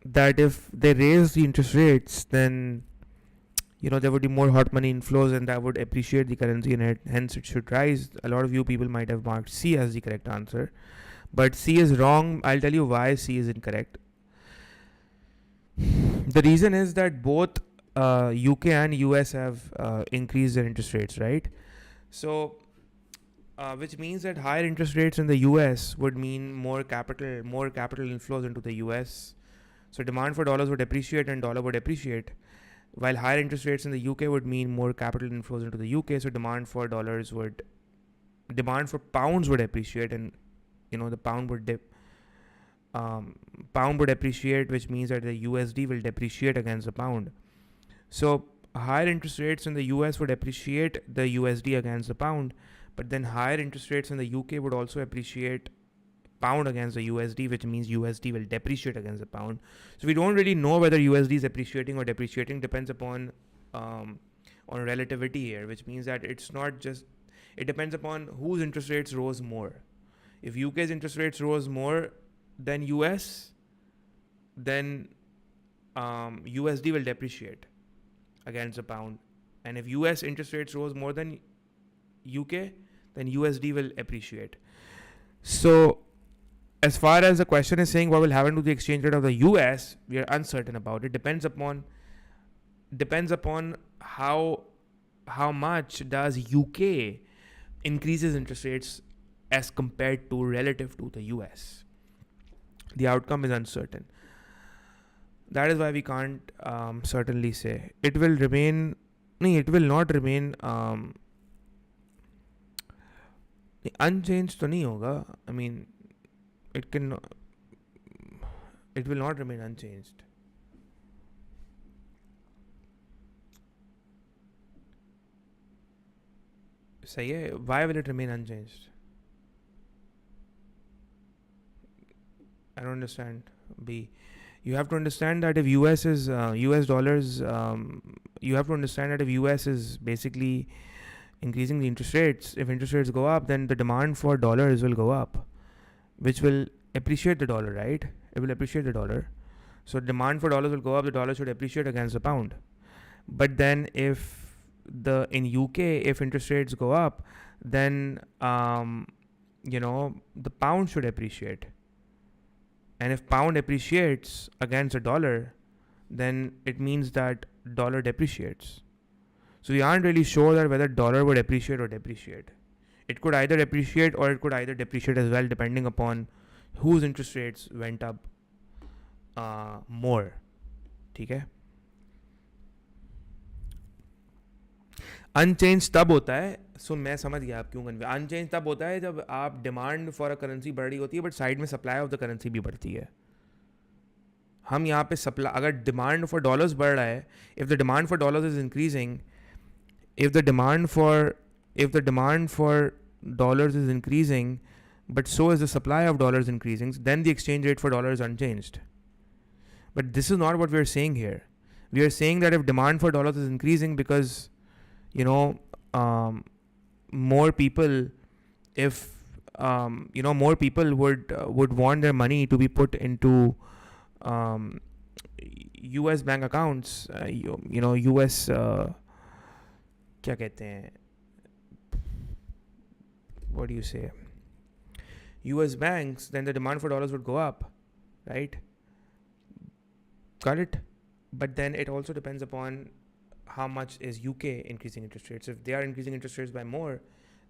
if they raise the interest rates, then there would be more hot money inflows, and that would appreciate the currency, and hence it should rise. A lot of you people might have marked C as the correct answer, but C is wrong. I'll tell you why C is incorrect. The reason is that both UK and US have increased their interest rates, right? So, which means that higher interest rates in the US would mean more capital inflows into the US. So demand for dollars would appreciate and dollar would appreciate, while higher interest rates in the UK would mean more capital inflows into the UK. So demand for pounds would appreciate, and the pound would dip. Pound would appreciate, which means that the USD will depreciate against the pound. So higher interest rates in the US would appreciate the USD against the pound, but then higher interest rates in the UK would also appreciate pound against the USD, which means USD will depreciate against the pound. So we don't really know whether USD is appreciating or depreciating. Depends upon on relativity here, which means that it depends upon whose interest rates rose more. If UK's interest rates rose more than US, then USD will depreciate against the pound, and if US interest rates rose more than UK, then USD will appreciate. So as far as the question is saying what will happen to the exchange rate of the US, we are uncertain about it. Depends upon how much does UK increases interest rates as compared to relative to the US. The outcome is uncertain. That is why we can't certainly say. It will not remain unchanged to nahi hoga. I mean, it will not remain unchanged. सही है. Why will it remain unchanged? I don't understand. B. You have to understand that if US is US dollars, you have to understand that if US is basically increasing the interest rates, if interest rates go up, then the demand for dollars will go up, which will appreciate the dollar, right? It will appreciate the dollar. So demand for dollars will go up, the dollar should appreciate against the pound. But then if in UK, if interest rates go up, then the pound should appreciate. And if pound appreciates against a dollar, then it means that dollar depreciates. So we aren't really sure that whether dollar would appreciate or depreciate. It could either appreciate or it could either depreciate as well, depending upon whose interest rates went up more. ठीक है? Unchange तब होता है, सो मैं समझ गया आप क्यों कन्फ्यूज. अनचेंज तब होता है जब आप डिमांड फॉर अ करेंसी बढ़ रही होती है बट साइड में सप्लाई ऑफ द करेंसी भी बढ़ती है. हम यहाँ पे सप्लाई, अगर डिमांड फॉर डॉलर्स बढ़ रहा है, if the demand for dollars is increasing, if the demand for dollars is increasing but so is the supply of dollars increasing, then the exchange rate for dollars is unchanged. But this is not what we are saying here. We are saying that if demand for dollars is increasing because more people, if more people would want their money to be put into US bank accounts, US क्या कहते हैं, what do you say, US banks, then the demand for dollars would go up, right? Got it? But then it also depends upon how much is UK increasing interest rates. If they are increasing interest rates by more,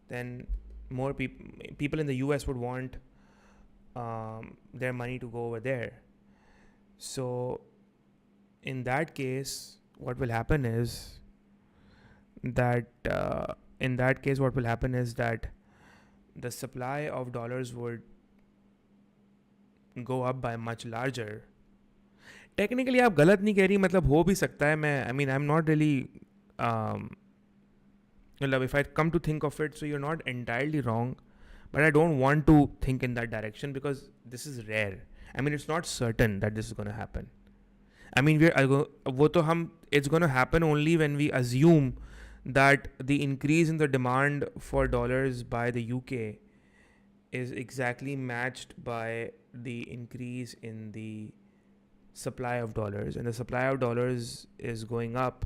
then more people in the US would want their money to go over there. So in that case, what will happen is that the supply of dollars would go up by much larger. Technically आप गलत नहीं कह रही, मतलब हो भी सकता है. I'm not really if I come to think of it, so you're not entirely wrong, but I don't want to think in that direction because this is rare. It's not certain that this is going to happen. It's going to happen only when we assume that the increase in the demand for dollars by the UK is exactly matched by the increase in the supply of dollars, and the supply of dollars is going up.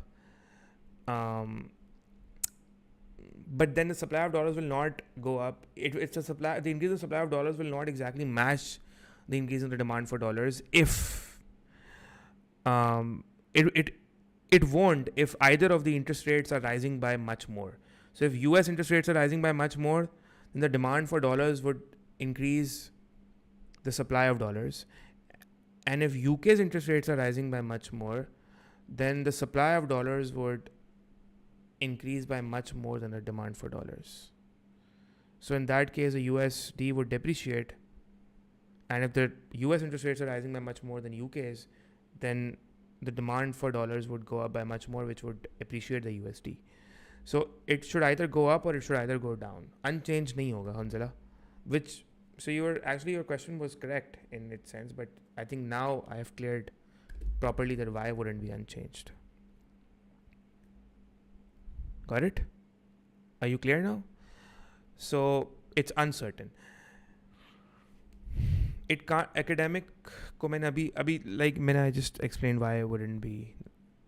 But then the supply of dollars will not go up. The increase in the supply of dollars will not exactly match the increase in the demand for dollars. If it won't if either of the interest rates are rising by much more. So if US interest rates are rising by much more, then the demand for dollars would increase the supply of dollars. And if UK's interest rates are rising by much more, then the supply of dollars would increase by much more than the demand for dollars. So in that case, the USD would depreciate. And if the US interest rates are rising by much more than UK's, then the demand for dollars would go up by much more, which would appreciate the USD. So it should either go up or it should either go down. Unchanged nahi hoga, Hanzala. So your question was correct in its sense, but I think now I have cleared properly that why wouldn't be unchanged. Got it? Are you clear now? So it's uncertain. It can't, academic को मैंने अभी I just explained why it wouldn't be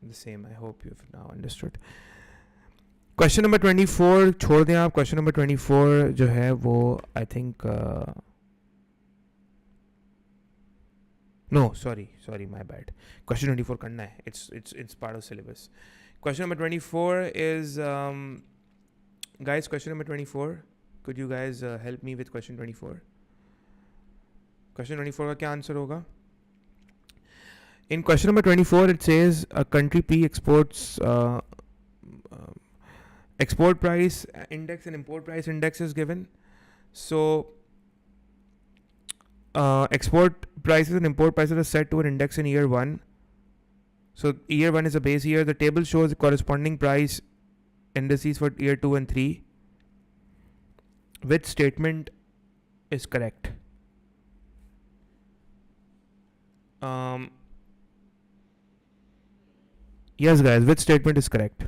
the same. I hope you've now understood. Question number 24 छोड़ दें आप. Question number 24 जो है वो I think no sorry my bad. Question 24 करना है. It's part of syllabus. Question number 24 is guys, question number 24, could you guys help me with question 24? Question 24 का क्या आंसर होगा? In question number 24 it says a country P exports export price index and import price index is given. So export prices and import prices are set to an index in year 1. So year 1 is a base year. The table shows the corresponding price indices for year 2 and 3. Which statement is correct? Yes guys, which statement is correct?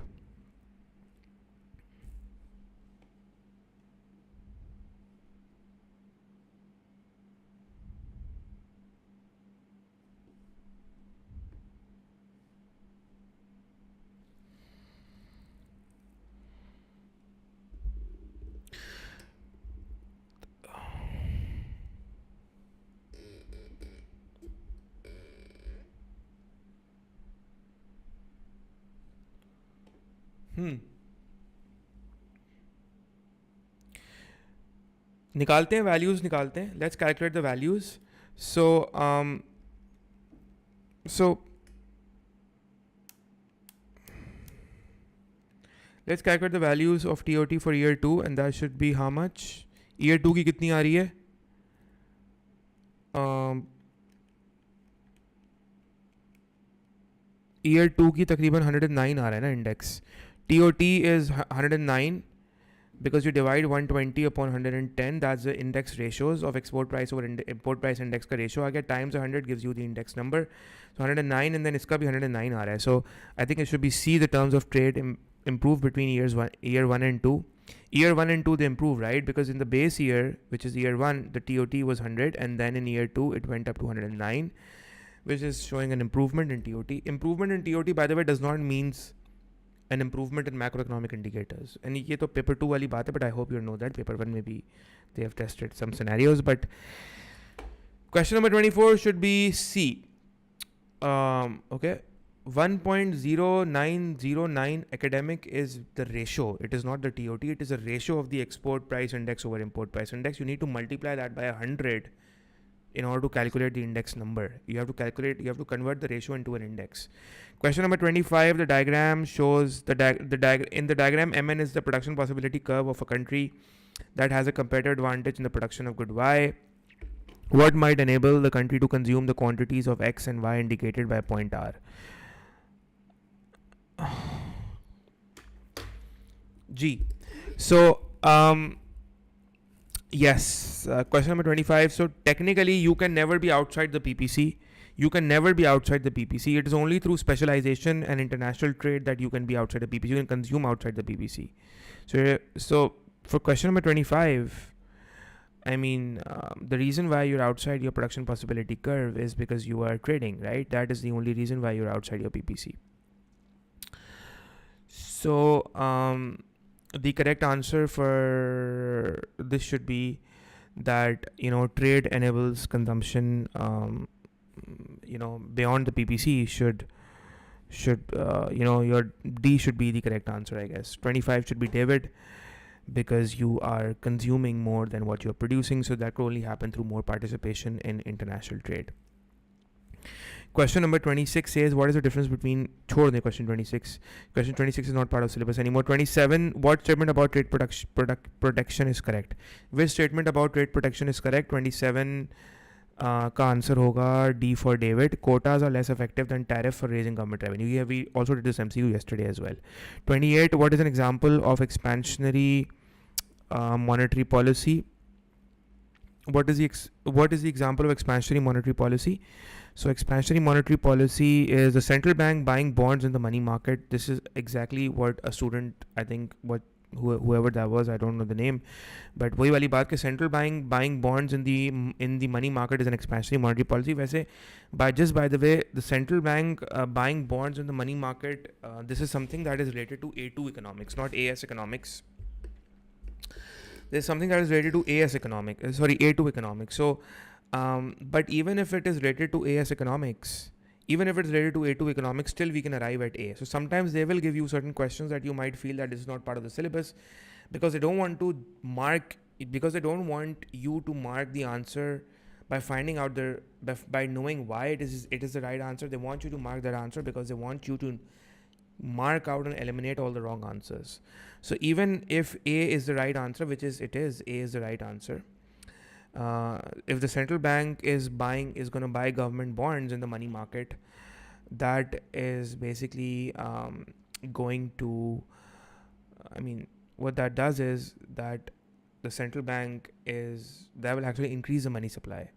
निकालते हैं values, निकालते हैं. Let's calculate the values. So let's calculate the values of TOT for year 2, and that should be how much? Year 2 की कितनी आ रही है? Year 2 की तकरीबन 109 आ रहा है ना index. TOT is 109 because you divide 120 upon 110. That's the index ratios of export price over import price index का ratio आ गया, times 100 gives you the index number. So 109, and then इसका भी 109 आ रहा है. So I think it should be C, the terms of trade improve between year 1 and 2. Year 1 and 2 they improve, right? Because in the base year, which is year 1, the TOT was 100, and then in year 2 it went up to 109, which is showing an improvement in TOT. Improvement in TOT, by the way, does not means an improvement in macroeconomic indicators. And ये तो paper 2 वाली बात है, but I hope you know that paper 1 maybe they have tested some scenarios. But question number 24 should be C. Okay, 1.0909 academic is the ratio. It is not the TOT. It is a ratio of the export price index over import price index. You need to multiply that by 100 in order to calculate the index number. You have to convert the ratio into an index. Question number 25, the diagram shows in the diagram, MN is the production possibility curve of a country that has a competitive advantage in the production of good Y. What might enable the country to consume the quantities of X and Y indicated by point R? G. So, yes, question number 25. So technically you can never be outside the PPC. It is only through specialization and international trade that you can be outside the PPC. You can consume outside the PPC. So for question number 25, I mean, the reason why you're outside your production possibility curve is because you are trading, right? That is the only reason why you're outside your PPC. So the correct answer for this should be that, trade enables consumption, beyond the PPC should your D should be the correct answer, I guess. 25 should be David, because you are consuming more than what you're producing. So that could only happen through more participation in international trade. Question number 26 says, what is the difference between question 26? Question 26 is not part of syllabus anymore. 27, what statement about trade protection is correct? Which statement about trade protection is correct? 27 का answer होगा D for David. Quotas are less effective than tariff for raising government revenue. Yeah, we also did this MCQ yesterday as well. 28, what is an example of expansionary monetary policy? What is the example of expansionary monetary policy? So expansionary monetary policy is the central bank buying bonds in the money market. This is exactly what a student, I think, whoever that was, I don't know the name, but वही वाली बात कि central bank buying bonds in the money market is an expansionary monetary policy. वैसे by the way, the central bank buying bonds in the money market, this is something that is related to A2 economics, not AS economics. There's something that is related to A2 economics. So but even if it is related to AS economics, even if it's related to A2 economics, still we can arrive at A. So sometimes they will give you certain questions that you might feel that this is not part of the syllabus, because they don't want you to mark the answer by finding out by knowing why it is the right answer. They want you to mark that answer because they want you to mark out and eliminate all the wrong answers. So even if A is the right answer, A is the right answer. If the central bank is going to buy government bonds in the money market, that is basically going to, what that does is that the central bank that will actually increase the money supply.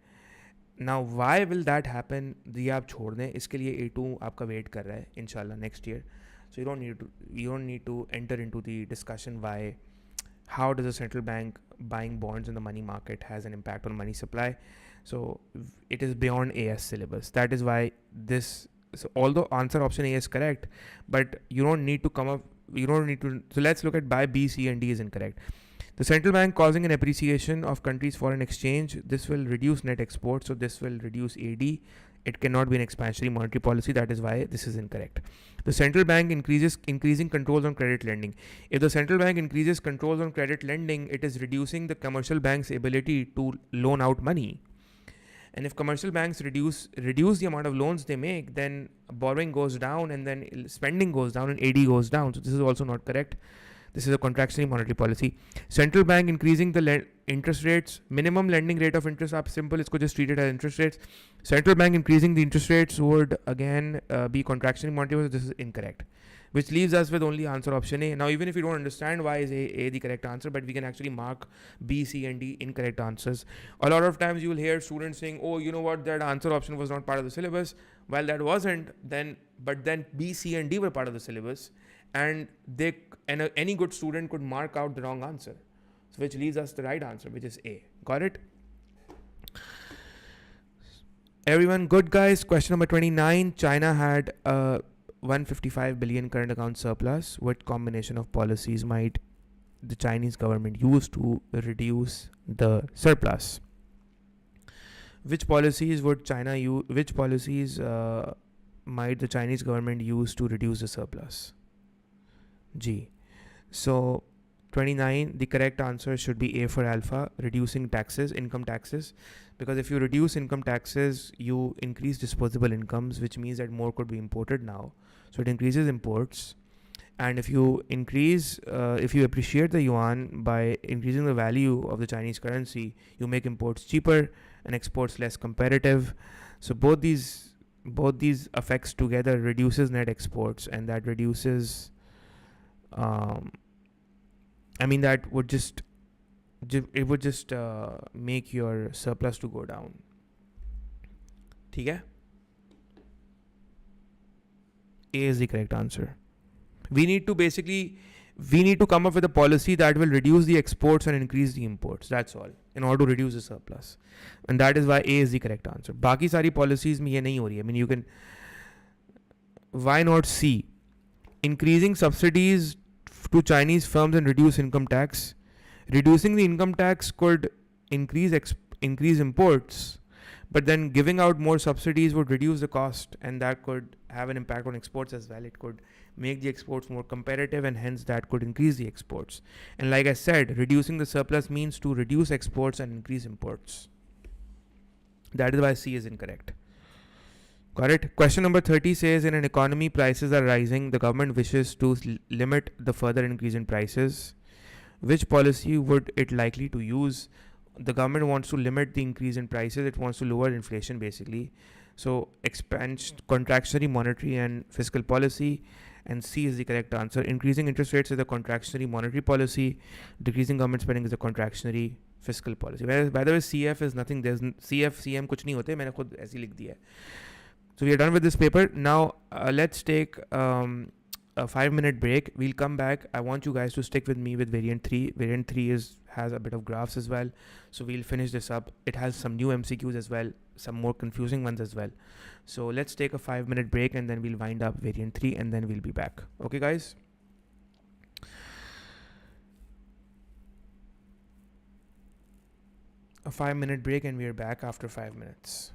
Now, why will that happen? ये आप छोड़ दें, इसके लिए A2 आपका wait कर रहा है, inshallah, next year. So you don't need to enter into the discussion how does the central bank buying bonds in the money market has an impact on money supply. So it is beyond AS syllabus. That is why so although answer option A is correct, but so let's look at by B, C and D is incorrect. The central bank causing an appreciation of country's foreign exchange, this will reduce net exports, so this will reduce AD. it cannot be an expansionary monetary policy. That is why this is incorrect. The central bank increasing controls on credit lending. If the central bank increases controls on credit lending, it is reducing the commercial bank's ability to loan out money. And if commercial banks reduce the amount of loans they make, then borrowing goes down, and then spending goes down, and AD goes down. So this is also not correct. This is a contractionary monetary policy. Central bank increasing the interest rates. Minimum lending rate of interest, up simple, it's just treated as interest rates. Central bank increasing the interest rates would again be contractionary monetary policy. This is incorrect, which leaves us with only answer option A. Now, even if you don't understand why is A the correct answer, but we can actually mark B, C, and D incorrect answers. A lot of times you will hear students saying, oh, you know what, that answer option was not part of the syllabus. Well, that wasn't, but then B, C, and D were part of the syllabus, and any good student could mark out the wrong answer, so which leaves us the right answer, which is A. Got it? Everyone good, guys? Question number 29. China had 155 billion current account surplus. What combination of policies might the Chinese government use to reduce the surplus? Which policies would China use? Which policies might the Chinese government use to reduce the surplus? G. So 29, the correct answer should be A for alpha, reducing taxes, income taxes. Because if you reduce income taxes, you increase disposable incomes, which means that more could be imported now. So it increases imports. And if you appreciate the yuan by increasing the value of the Chinese currency, you make imports cheaper and exports less competitive. So both these effects together reduces net exports, and that reduces that would just make your surplus to go down. ठीक है? A is the correct answer. We need to come up with a policy that will reduce the exports and increase the imports. That's all, in order to reduce the surplus. And that is why A is the correct answer. बाकी सारी policies में ये नहीं हो रही है. I mean, you can. Why not C? Increasing subsidies to Chinese firms and reduce income tax. Reducing the income tax could increase imports, but then giving out more subsidies would reduce the cost, and that could have an impact on exports as well. It could make the exports more competitive, and hence that could increase the exports. And like I said, reducing the surplus means to reduce exports and increase imports. That is why C is incorrect. Got it? Question number 30 says, in an economy prices are rising, the government wishes to limit the further increase in prices. Which policy would it likely to use? The government wants to limit the increase in prices. It wants to lower inflation, basically. So contractionary monetary and fiscal policy, and C is the correct answer. Increasing interest rates is a contractionary monetary policy. Decreasing government spending is a contractionary fiscal policy. By the way, CF is nothing. There's CF, CM कुछ नहीं होते. मैंने खुद ऐसे लिख दिया है. So we are done with this paper. Now let's take a 5-minute break. We'll come back. I want you guys to stick with me with variant 3. Variant 3 has a bit of graphs as well. So we'll finish this up. It has some new MCQs as well, some more confusing ones as well. So let's take a 5-minute break, and then we'll wind up variant 3, and then we'll be back. Okay, guys? A 5-minute break, and we are back after 5 minutes.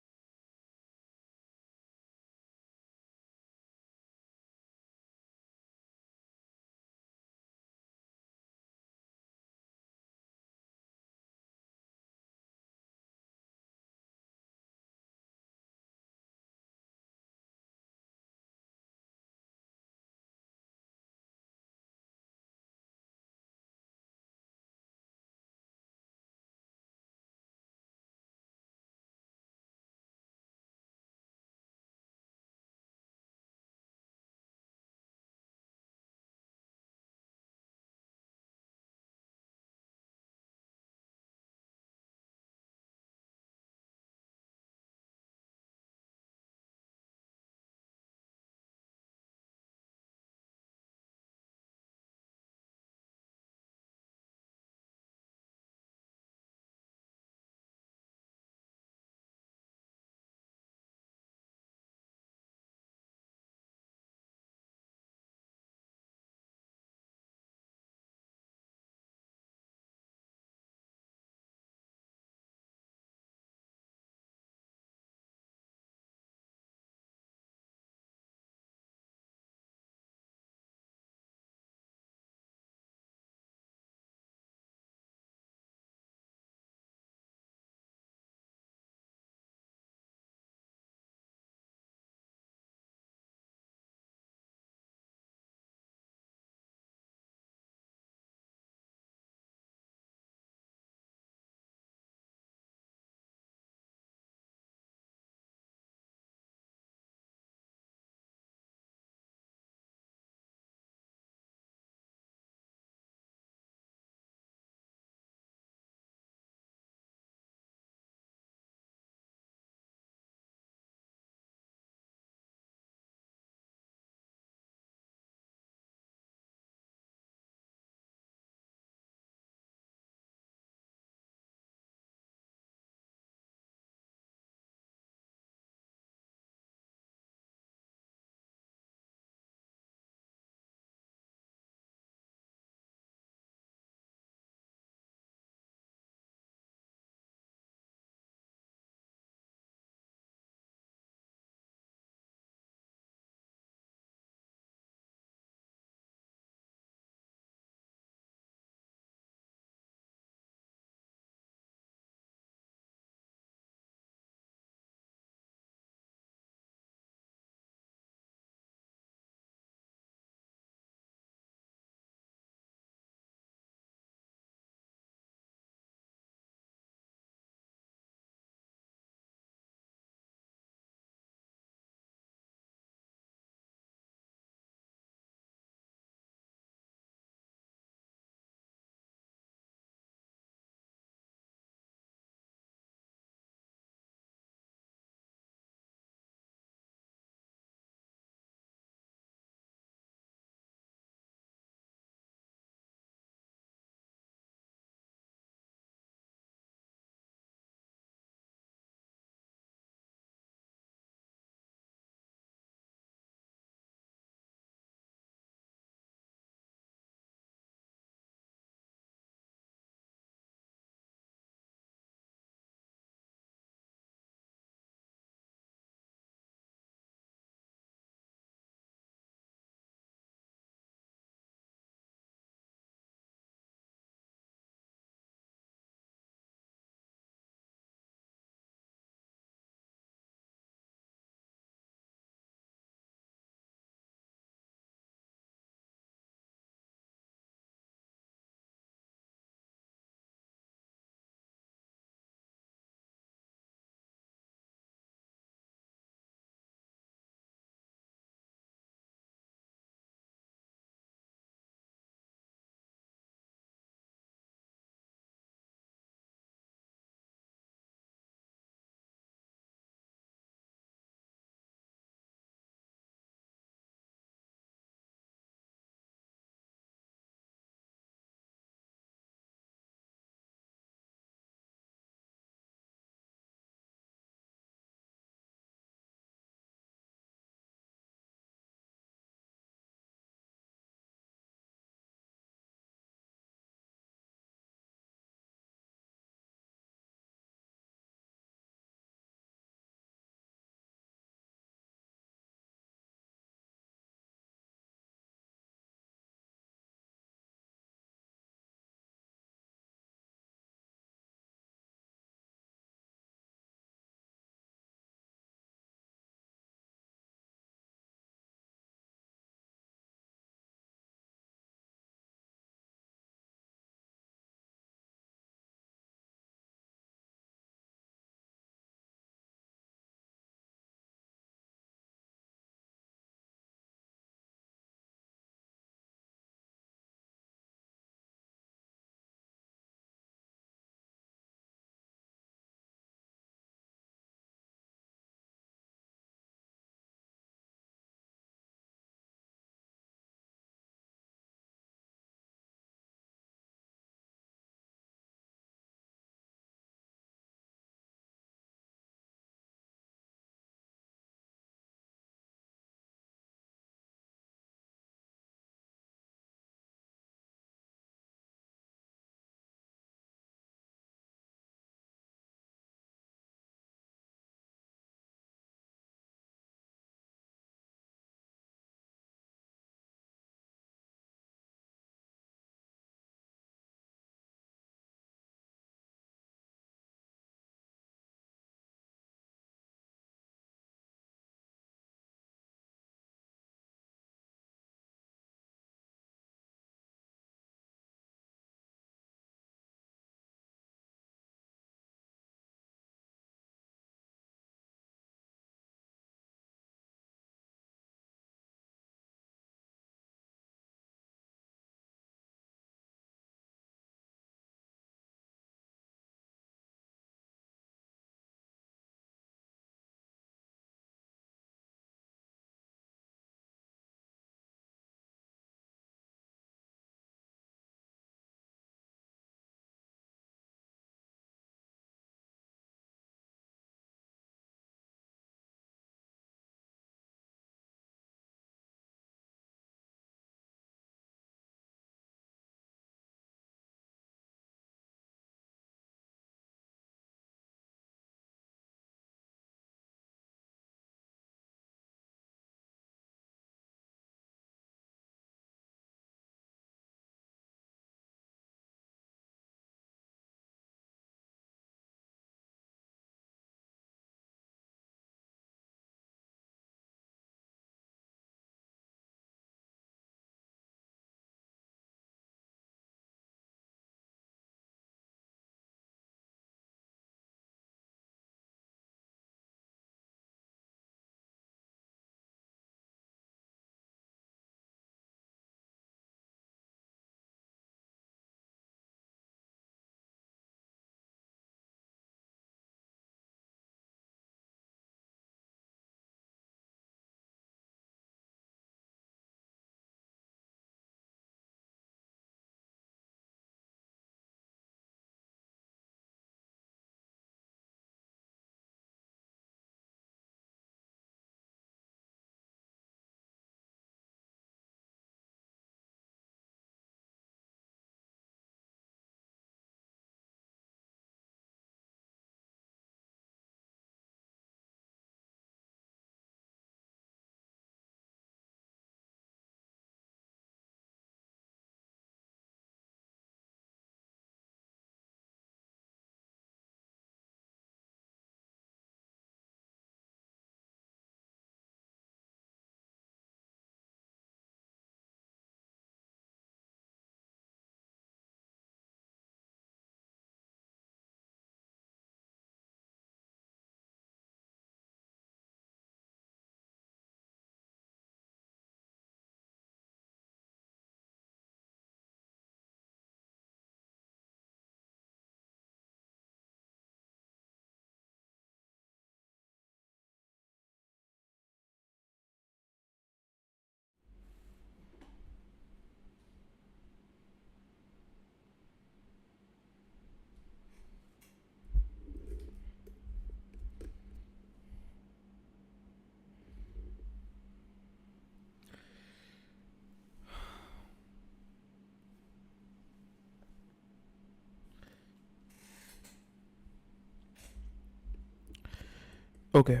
Okay,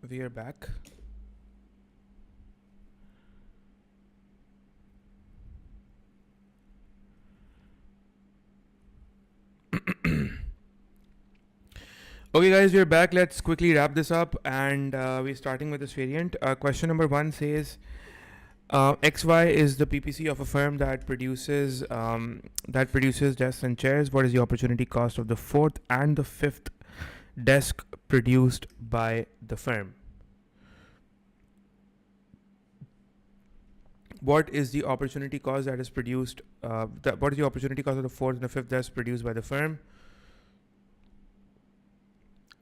we are back. Okay, guys, we're back. Let's quickly wrap this up, and we're starting with this variant. Question number 1 says XY is the PPC of a firm that produces desks and chairs. What is the opportunity cost of the fourth and the fifth desk produced by the firm? What is the opportunity cost that is produced? What is the opportunity cost of the fourth and the fifth desk produced by the firm?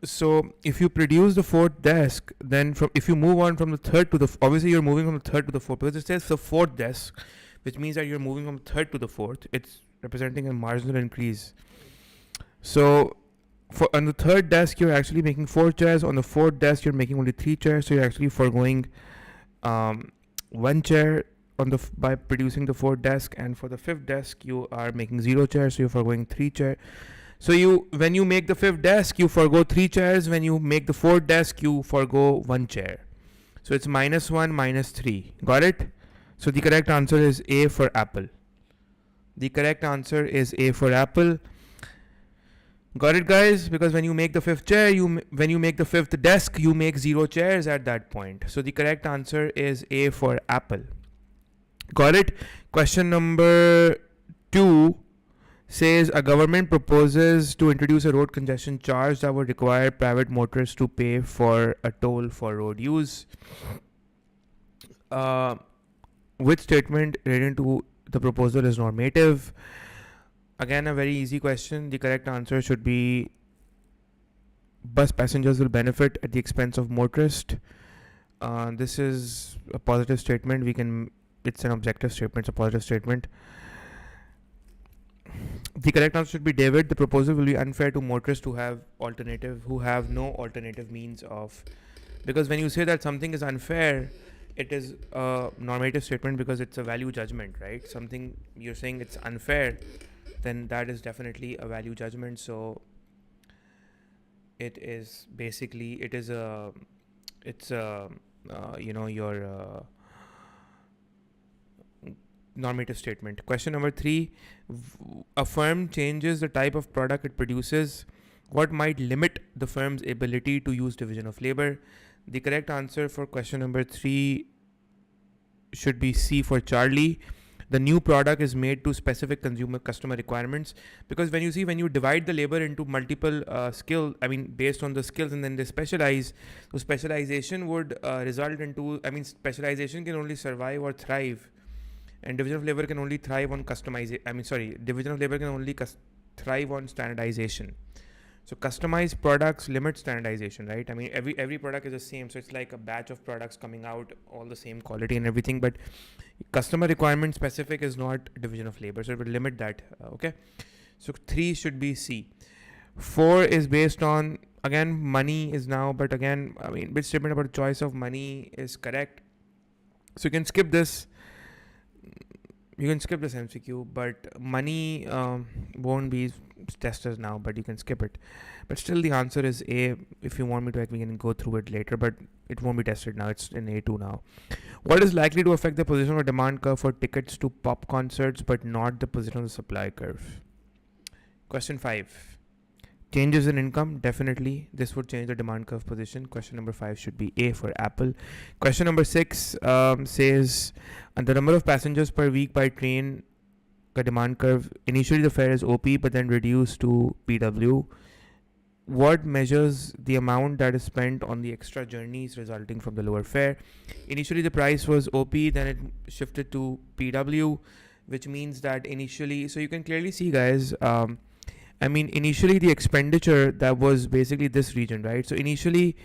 So if you produce the fourth desk, then if you move on from the third to the obviously you're moving from the third to the fourth, because it says the fourth desk, which means that you're moving from third to the fourth. It's representing a marginal increase. So on the third desk you're actually making 4 chairs. On the fourth desk you're making only 3 chairs. So you're actually foregoing 1 chair by producing the fourth desk, and for the fifth desk you are making 0 chairs. So you're foregoing 3 chairs. So when you make the fifth desk, you forgo 3 chairs. When you make the fourth desk, you forgo 1 chair. So it's -1, -3. Got it? So the correct answer is A for apple. The correct answer is A for apple. Got it, guys? Because when you make the fifth chair, when you make the fifth desk, you make 0 chairs at that point. So the correct answer is A for apple. Got it? Question number 2 says a government proposes to introduce a road congestion charge that would require private motorists to pay for a toll for road use. Which statement relating to the proposal is normative? Again, a very easy question. The correct answer should be bus passengers will benefit at the expense of motorists. This is a positive statement. It's an objective statement. It's a positive statement. The correct answer should be David. The proposal will be unfair to motorists who have no alternative means of. Because when you say that something is unfair, it is a normative statement because it's a value judgment, right? Something you're saying it's unfair, then that is definitely a value judgment. So your normative statement. Question number 3, a firm changes the type of product it produces. What might limit the firm's ability to use division of labor? The correct answer for question number 3 should be C for Charlie. The new product is made to specific customer requirements, because when you divide the labor into multiple based on the skills, and then they specialize, so specialization would result into, specialization can only survive or thrive, and division of labor can only thrive on division of labor can only thrive on standardization. So customized products limit standardization, right? Every product is the same, so it's like a batch of products coming out, all the same quality and everything, but customer requirement specific is not division of labor, so it would limit that. Okay, so 3 should be C. 4 is based on, again, money is now, but again, which statement about choice of money is correct? So you can skip this. You can skip this MCQ, but money won't be tested now, but you can skip it. But still the answer is A. If you want me to, we can go through it later, but it won't be tested now. It's in A2 now. What is likely to affect the position of a demand curve for tickets to pop concerts, but not the position of the supply curve? Question 5. Changes in income, definitely. This would change the demand curve position. Question number 5 should be A for apple. Question number 6 says, the number of passengers per week by train, the demand curve, initially the fare is OP, but then reduced to PW. What measures the amount that is spent on the extra journeys resulting from the lower fare? Initially the price was OP, then it shifted to PW, which means that initially, so you can clearly see, guys, initially the expenditure, that was basically this region, right? So initially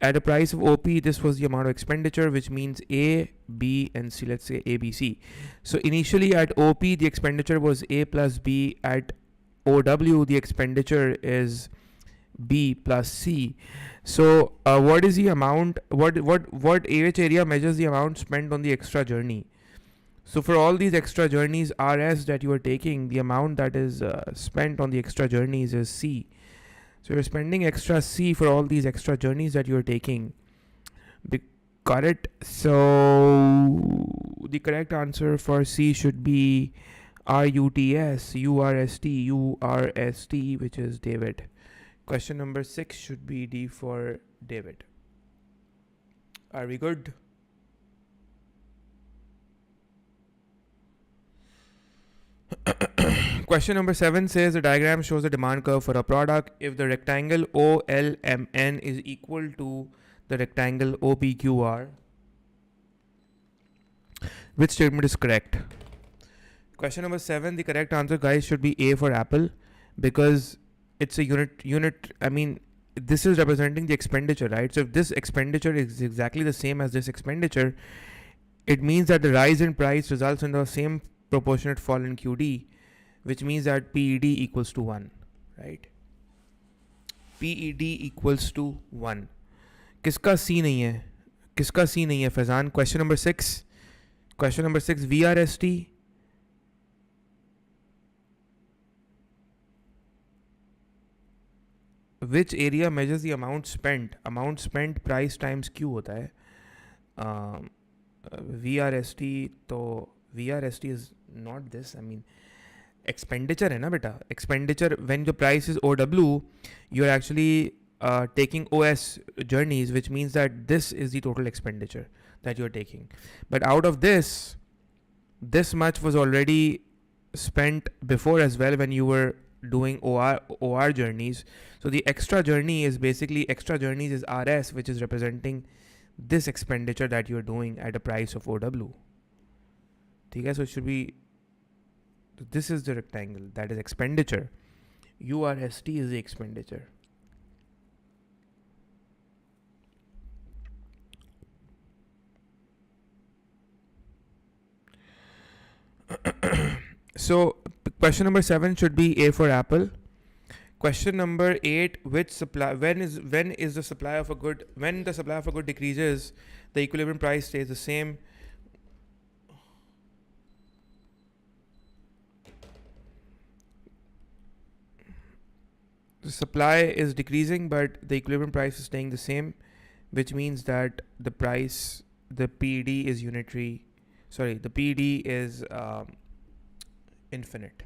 at a price of OP, this was the amount of expenditure, which means A, B, and C. Let's say A, B, C. So initially at OP, the expenditure was A plus B. At OW, the expenditure is B plus C. So what is the amount, which area measures the amount spent on the extra journey? So for all these extra journeys, RS that you are taking, the amount that is spent on the extra journeys is C. So you're spending extra C for all these extra journeys that you're taking. Got it? So the correct answer for C should be RUTS, which is David. Question number 6 should be D for David. Are we good? Question number 7 says the diagram shows the demand curve for a product. If the rectangle OLMN is equal to the rectangle OPQR, which statement is correct? Question number 7, the correct answer, guys, should be A for apple, because it's a unit. I mean, this is representing the expenditure, right? So if this expenditure is exactly the same as this expenditure, it means that the rise in price results in the same proportionate fall in QD, which means that PED equals to 1, right? PED equals to 1. किसका C नहीं है? किसका C नहीं है, Faizan? Question number 6. Question number 6, VRST. Which area measures the amount spent? Amount spent price times Q होता है. VRST, तो VRST is not this. I mean, expenditure है ना बेटा. Expenditure, when the price is OW, you're actually taking OS journeys, which means that this is the total expenditure that you're taking. But out of this much was already spent before as well when you were doing OR journeys. So the extra journey is basically, extra journeys is RS, which is representing this expenditure that you're doing at a price of OW. Okay, so it should be, this is the rectangle, that is expenditure. URST is the expenditure. So question number 7 should be A for apple. Question number 8, which supply, when the supply of a good decreases, the equilibrium price stays the same. The supply is decreasing, but the equilibrium price is staying the same, which means that the price, the PED is unitary. Sorry, the PED is infinite.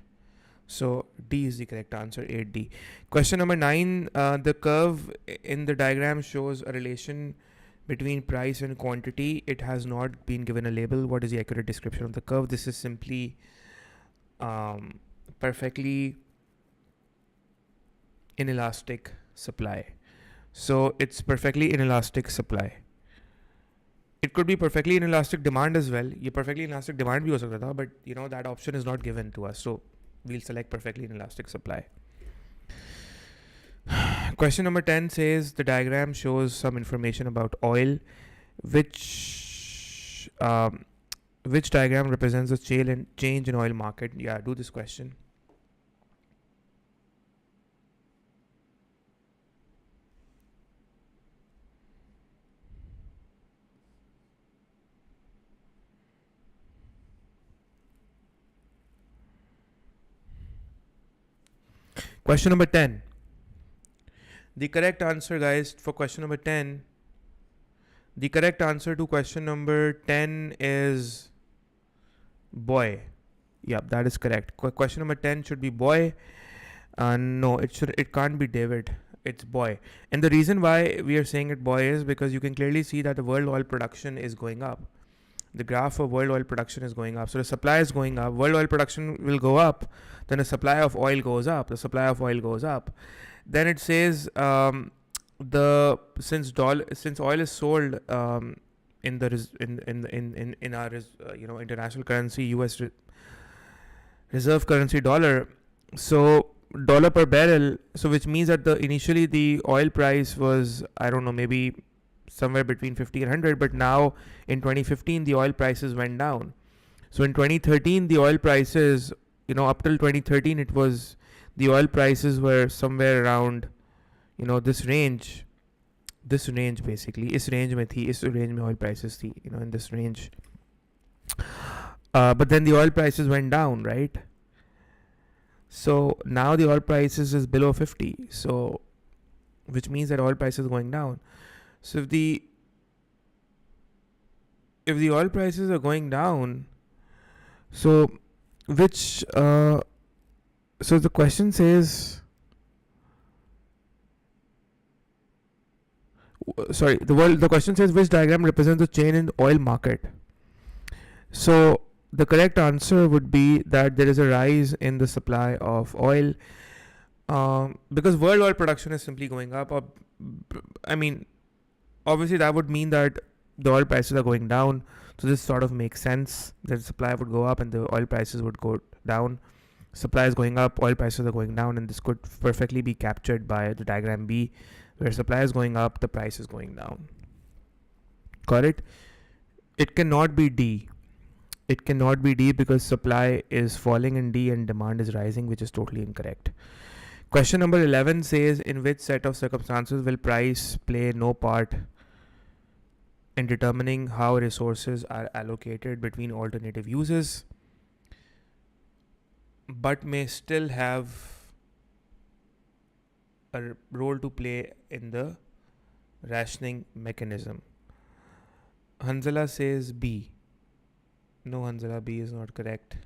So D is the correct answer, 8D. Question number 9, the curve in the diagram shows a relation between price and quantity. It has not been given a label. What is the accurate description of the curve? This is simply perfectly inelastic supply. So it's perfectly inelastic supply. It could be perfectly inelastic demand as well. ये perfectly inelastic demand भी हो सकता था, but you know that option is not given to us. So we'll select perfectly inelastic supply. Question number 10 says the diagram shows some information about oil. Which diagram represents the change in oil market? Yeah, do this question. Question number 10. The correct answer, guys, for question number 10, the correct answer to question number 10 is boy. Yep, that is correct. Question number 10 should be boy. No, it can't be David. It's boy. And the reason why we are saying it boy is because you can clearly see that the world oil production is going up. The graph of world oil production is going up. So the supply is going up. World oil production will go up. Then the supply of oil goes up. The supply of oil goes up. Then it says since oil is sold in our international currency, US reserve currency dollar. So dollar per barrel. So which means that initially the oil price was, I don't know, maybe somewhere between 50 and 100, but now in 2015 the oil prices went down. So in 2013 the oil prices, up till 2013 the oil prices were somewhere around this range basically. इस range में oil prices थी, in this range. But then the oil prices went down, right? So now the oil prices is below 50. So which means that oil prices are going down. So if the oil prices are going down, so which so the question says, the question says which diagram represents the change in the oil market. So the correct answer would be that there is a rise in the supply of oil, because world oil production is simply going up. I mean, obviously that would mean that the oil prices are going down. So this sort of makes sense that the supply would go up and the oil prices would go down. Supply is going up, oil prices are going down, and this could perfectly be captured by the diagram B, where supply is going up, the price is going down. Got it? It cannot be D. It cannot be D because supply is falling in D and demand is rising, which is totally incorrect. Question number 11 says, in which set of circumstances will price play no part in determining how resources are allocated between alternative uses, but may still have a role to play in the rationing mechanism? Hanzala says B. No, Hanzala, B is not correct.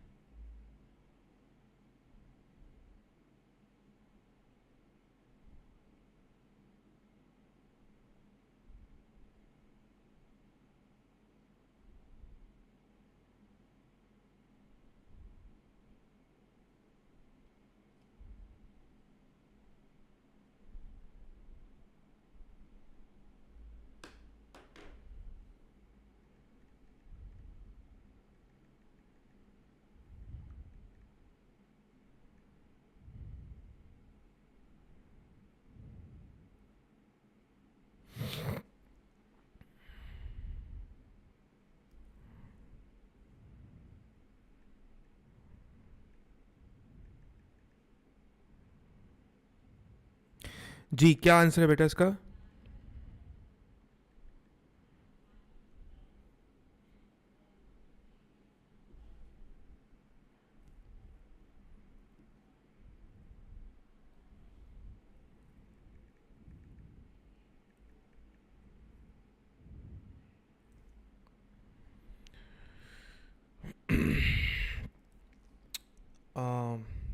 जी, क्या answer है बेटा इसका?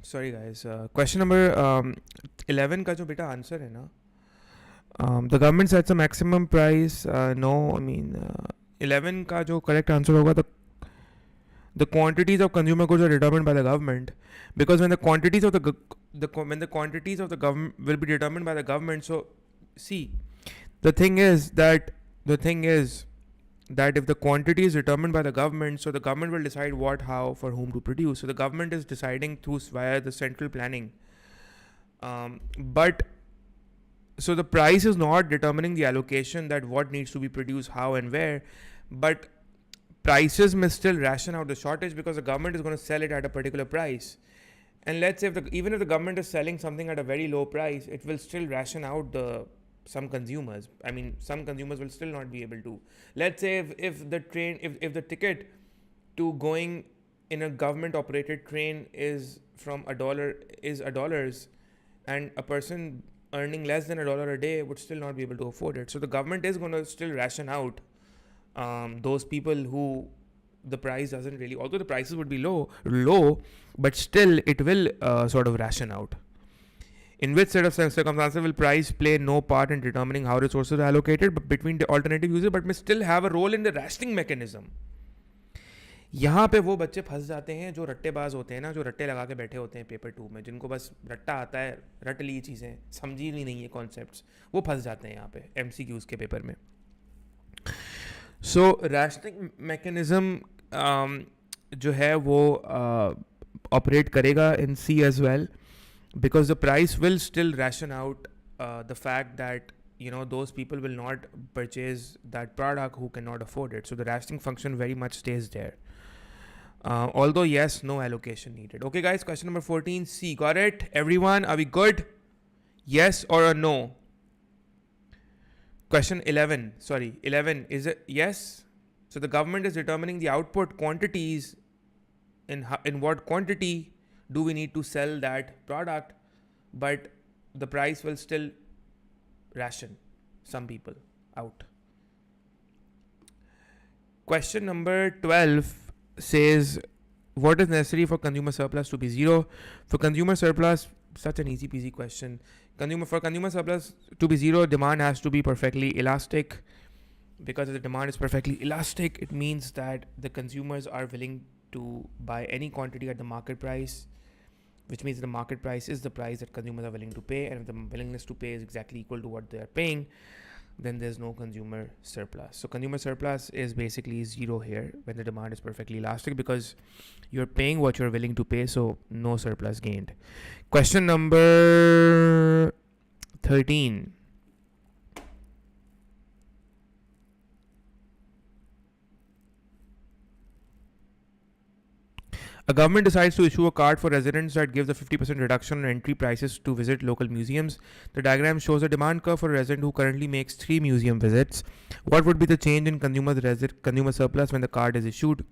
Sorry guys, question number 11 का जो बेटा answer है ना, the government sets a maximum price. No, I mean 11 का जो correct answer होगा, the quantities of consumer goods are determined by the government, because when the quantities of the quantities of the government will be determined by the government. So see, the thing is that if the quantity is determined by the government, so the government will decide what, how, for whom to produce. So the government is deciding through via the central planning. But so the price is not determining the allocation, that what needs to be produced, how and where, but prices may still ration out the shortage because the government is going to sell it at a particular price. And let's say even if the government is selling something at a very low price, it will still ration out some consumers. I mean, some consumers will still not be able to. Let's say if the ticket to going in a government operated train is from $1, and a person earning less than $1 a day would still not be able to afford it. So the government is going to still ration out those people who the price doesn't really, although the prices would be low, but still it will sort of ration out. In which set of circumstances will price play no part in determining how resources are allocated between the alternative users, but may still have a role in the rationing mechanism? यहाँ पे वो बच्चे फंस जाते हैं जो रट्टेबाज होते हैं ना, जो रट्टे लगा के बैठे होते हैं पेपर 2 में, जिनको बस रट्टा आता है, रट ली चीज़ें, समझी नहीं है कॉन्सेप्ट्स, वो फंस जाते हैं यहाँ पे MCQs के पेपर में. सो रैशनिंग मैकेनिज्म जो है वो ऑपरेट करेगा इन C as well, because the price will still ration out the fact that those people will not purchase that product who cannot afford it. So the rationing function very much stays there. Although yes, no allocation needed. Okay guys, question number 14 C. Got it? Everyone, are we good? Yes or a no? Question 11, is it yes? So the government is determining the output quantities, in what quantity do we need to sell that product, but the price will still ration some people out. Question number 12 says, what is necessary for consumer surplus to be zero? For consumer surplus, such an easy peasy question. For consumer surplus to be zero, demand has to be perfectly elastic. Because if the demand is perfectly elastic, it means that the consumers are willing to buy any quantity at the market price, which means the market price is the price that consumers are willing to pay. And if the willingness to pay is exactly equal to what they are paying, then there's no consumer surplus. So consumer surplus is basically zero here when the demand is perfectly elastic, because you're paying what you're willing to pay, so no surplus gained. Question number 13. A government decides to issue a card for residents that gives a 50% reduction on entry prices to visit local museums. The diagram shows a demand curve for a resident who currently makes 3 museum visits. What would be the change in consumer surplus when the card is issued?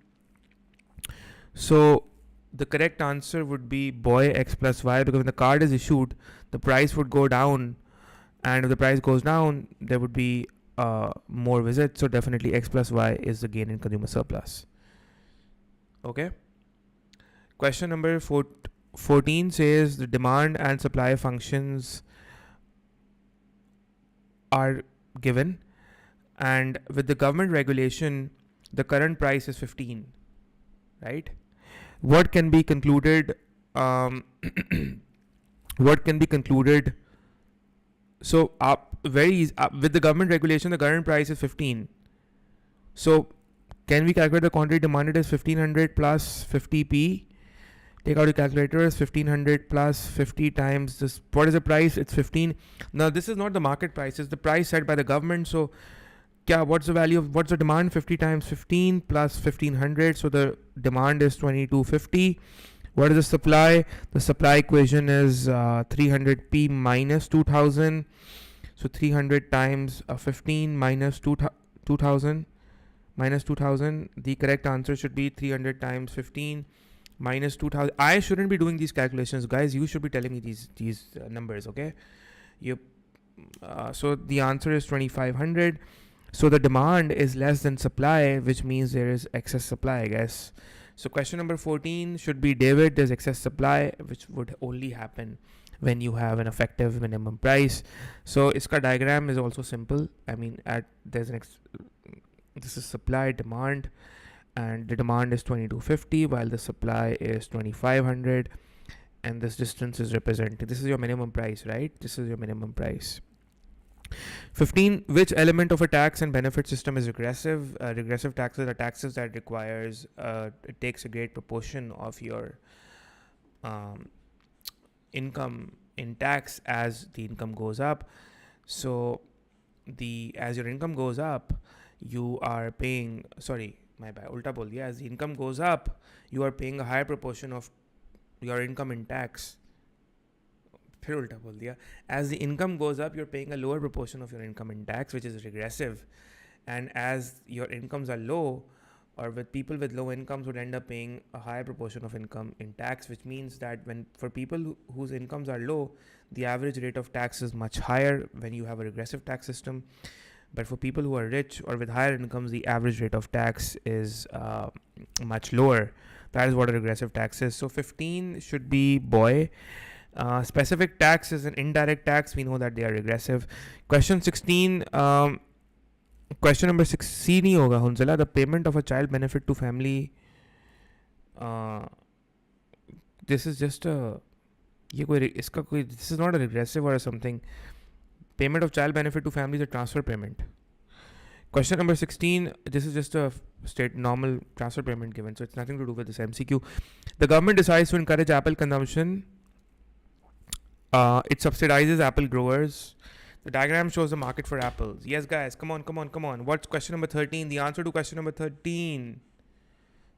So the correct answer would be boy x plus y, because when the card is issued, the price would go down, and if the price goes down, there would be more visits. So definitely x plus y is the gain in consumer surplus. Okay. Question number 14 says the demand and supply functions are given, and with the government regulation, the current price is 15, right? What can be concluded? What can be concluded? So very easy. With the government regulation, the current price is 15. So can we calculate the quantity demanded as 1500 plus 50p? Take out your calculator. Is 1500 plus 50 times this. What is the price? It's 15. Now this is not the market price. It's the price set by the government. So what's the value of, what's the demand? 50 times 15 plus 1500. So the demand is 2250. What is the supply? The supply equation is 300p minus 2000. So 300 times 15 minus 2000 minus 2000. The correct answer should be 300 times 15 minus 2000. I shouldn't be doing these calculations, guys. You should be telling me these numbers, okay? So the answer is 2500. So the demand is less than supply, which means there is excess supply, I guess. So question number 14 should be, David, there's excess supply, which would only happen when you have an effective minimum price. So iska diagram is also simple. I mean, this is supply, demand, and the demand is 2250 while the supply is 2500, and this distance is represented. This is your minimum price, right? This is your minimum price. 15. Which element of a tax and benefit system is regressive? Regressive taxes are taxes that requires it takes a great proportion of your income in tax as the income goes up. So as your income goes up, you are paying, sorry, my bad, ulta bol diya. As the income goes up, you are paying a higher proportion of your income in tax. Phir ulta bol diya. As the income goes up, you're paying a lower proportion of your income in tax, which is regressive. And as your incomes are low, or with people with low incomes would end up paying a higher proportion of income in tax, which means that for people whose incomes are low, the average rate of tax is much higher when you have a regressive tax system. But for people who are rich or with higher incomes, the average rate of tax is much lower. That is what a regressive tax is. So 15 should be boy. Specific tax is an indirect tax. We know that they are regressive. Question 16. Question number 6 C nahi hoga Hunzala. The payment of a child benefit to family. This is just a. This is not a regressive or something. Payment of child benefit to family is a transfer payment. Question number 16. This is just a normal transfer payment given. So it's nothing to do with this MCQ. The government decides to encourage apple consumption. It subsidizes apple growers. The diagram shows the market for apples. Yes, guys. Come on. What's question number 13? The answer to question number 13.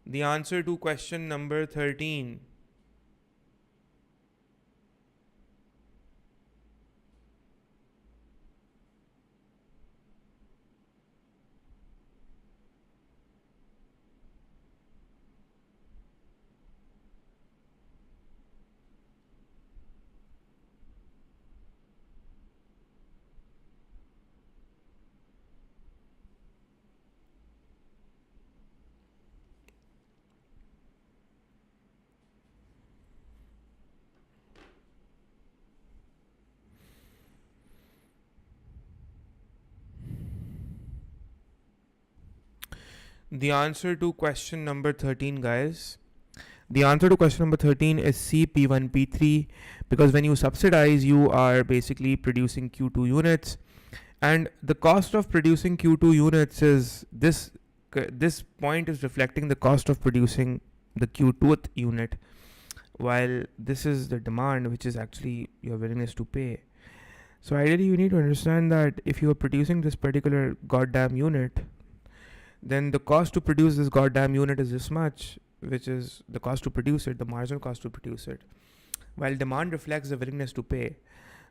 The answer to question number 13. The answer to question number 13, guys. The answer to question number 13 is C, P1, P3, because when you subsidize, you are basically producing Q2 units, and the cost of producing Q2 units is this. This point is reflecting the cost of producing the Q2th unit, while this is the demand, which is actually your willingness to pay. So ideally, you need to understand that if you are producing this particular goddamn unit, then the cost to produce this goddamn unit is this much, which is the cost to produce it, the marginal cost to produce it, while demand reflects the willingness to pay.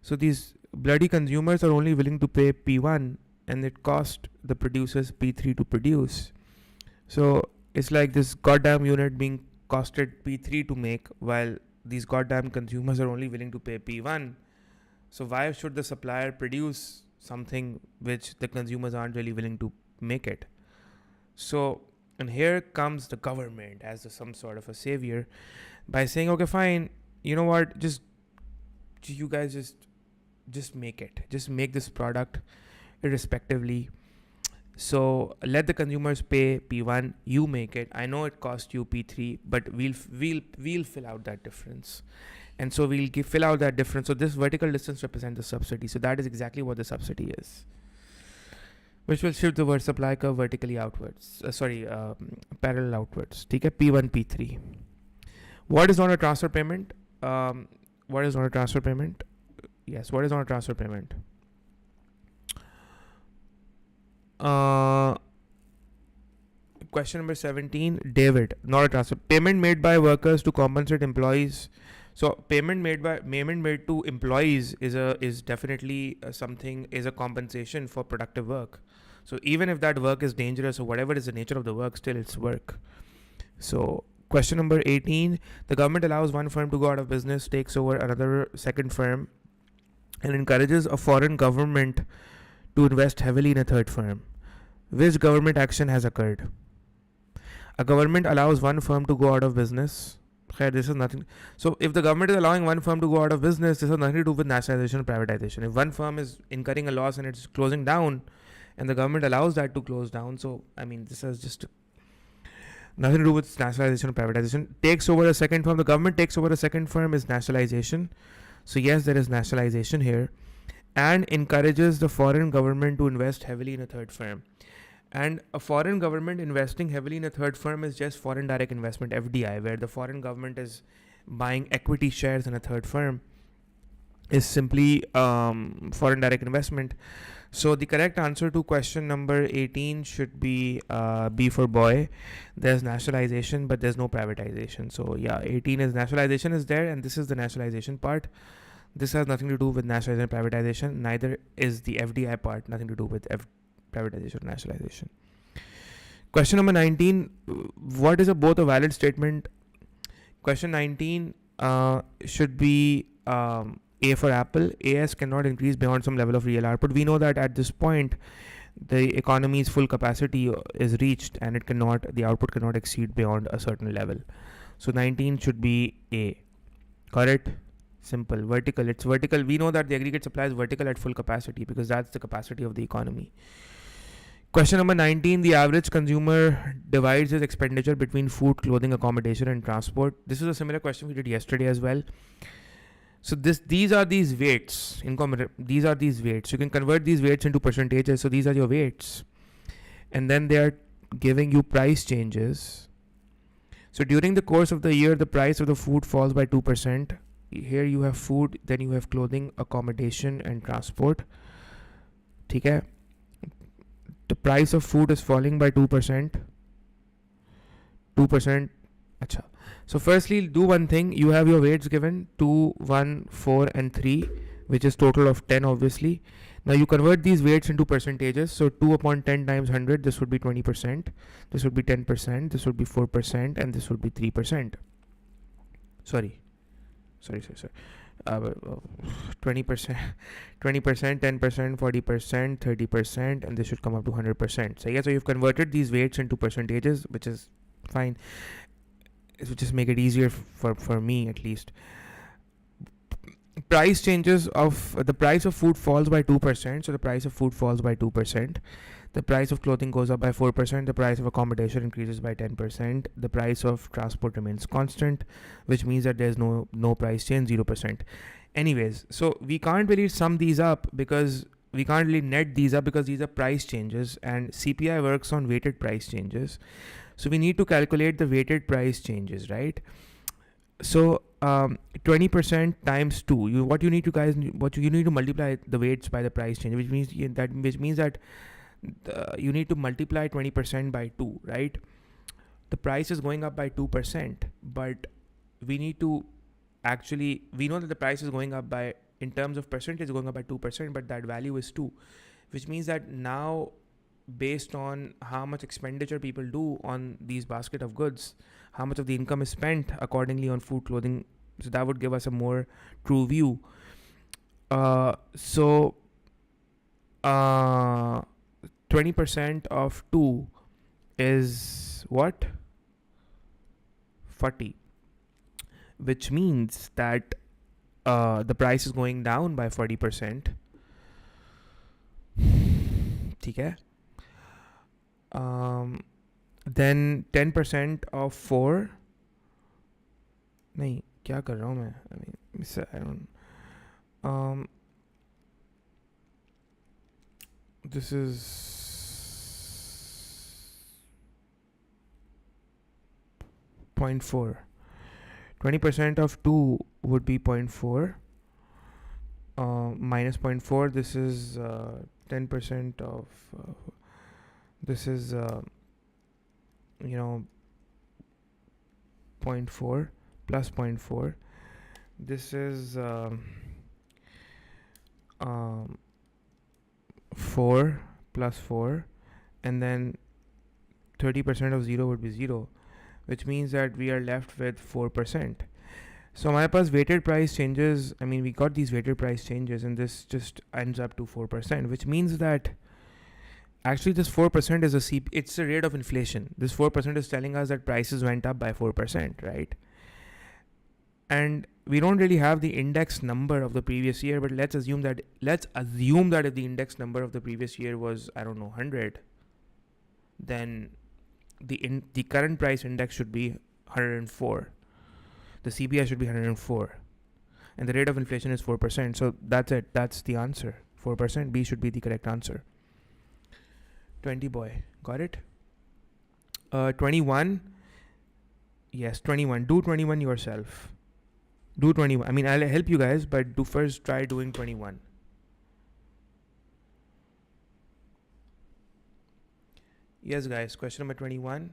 So these bloody consumers are only willing to pay P1, and it cost the producers P3 to produce. So it's like this goddamn unit being costed P3 to make, while these goddamn consumers are only willing to pay P1. So why should the supplier produce something which the consumers aren't really willing to make it? So, and here comes the government as some sort of a savior by saying, okay, fine, you know what, you guys just make it. Just make this product irrespectively. So let the consumers pay P1, you make it. I know it cost you P3, but we'll fill out that difference. And so we'll fill out that difference. So this vertical distance represents the subsidy. So that is exactly what the subsidy is, which will shift the word supply curve vertically outwards. Parallel outwards. Okay, P1, P3. What is not a transfer payment? What is not a transfer payment? Yes, what is not a transfer payment? Question number 17, David. Not a transfer. Payment made by workers to compensate employees. So payment made to employees is definitely a compensation for productive work. So even if that work is dangerous or whatever is the nature of the work, still it's work. So question number 18, the government allows one firm to go out of business, takes over another second firm, and encourages a foreign government to invest heavily in a third firm. Which government action has occurred? A government allows one firm to go out of business. This is nothing. So if the government is allowing one firm to go out of business, this has nothing to do with nationalization or privatization. If one firm is incurring a loss and it's closing down, and the government allows that to close down, so I mean, this has just nothing to do with nationalization or privatization. Takes over a second firm. The government takes over a second firm is nationalization. So yes, there is nationalization here. And encourages the foreign government to invest heavily in a third firm. And a foreign government investing heavily in a third firm is just foreign direct investment, FDI, where the foreign government is buying equity shares in a third firm, is simply foreign direct investment. So the correct answer to question number 18 should be B for boy. There's nationalization, but there's no privatization. So yeah, 18 is nationalization is there, and this is the nationalization part. This has nothing to do with nationalization and privatization. Neither is the FDI part, nothing to do with privatization or nationalization. Question number 19, what is both a valid statement? Question 19 should be A for apple. AS cannot increase beyond some level of real output. We know that at this point, the economy's full capacity is reached, and the output cannot exceed beyond a certain level. So 19 should be A. Correct? Simple. Vertical. It's vertical. We know that the aggregate supply is vertical at full capacity because that's the capacity of the economy. Question number 19. The average consumer divides his expenditure between food, clothing, accommodation, and transport. This is a similar question we did yesterday as well. So these are these weights. These are these weights. You can convert these weights into percentages. So these are your weights. And then they are giving you price changes. So during the course of the year, the price of the food falls by 2%. Here you have food, then you have clothing, accommodation, and transport. Okay? The price of food is falling by 2%. 2%. Achha. So firstly, do one thing. You have your weights given 2, 1, 4, and 3, which is total of 10, obviously. Now you convert these weights into percentages. So 2 upon 10 times 100, this would be 20%. This would be 10%. This would be 4%. And this would be 3%. Sorry. 20%, 20%, 10%, 40%, 30%, and this should come up to 100%. So yeah, so you've converted these weights into percentages, which is fine. It would just make it easier for me at least. price changes of the price of food falls by 2%. So the price of food falls by 2%. The price of clothing goes up by 4%. The price of accommodation increases by 10%. The price of transport remains constant, which means that there's no price change, 0%. Anyways, so we can't really sum these up because we can't really net these up because these are price changes, and CPI works on weighted price changes. So we need to calculate the weighted price changes, right? So 20% times 2. You need to multiply the weights by the price change, which means that you need to multiply 20% by 2, right? The price is going up by 2%, but we know that the price is going up by, in terms of percentage, going up by 2%, but that value is 2, which means that now, based on how much expenditure people do on these basket of goods, how much of the income is spent accordingly on food, clothing, so that would give us a more true view. 20% of 2 is what? 40, which means that the price is going down by 40%. Okay. Then 10% of 4. नहीं, क्या कर रहा हूँ मैं? I don't. This is 0.4. 20% of 2 would be 0.4. Minus 0.4. This is 10% of. This is 0.4 plus 0.4. This is 4 plus 4, and then 30% of 0 would be 0, which means that we are left with 4%. So my pass weighted price changes, we got these weighted price changes, and this just ends up to 4%, which means that actually this 4% is it's a rate of inflation. This 4% is telling us that prices went up by 4%, right? And we don't really have the index number of the previous year, but let's assume that if the index number of the previous year was, 100, then the current price index should be 104. The CPI should be 104, and the rate of inflation is 4%. So that's it. That's the answer. 4%. B should be the correct answer. 20 boy, got it? 21. Yes, 21. Do 21 yourself. Do 21. I'll help you guys, but do first try doing 21. Yes, guys. Question number 21.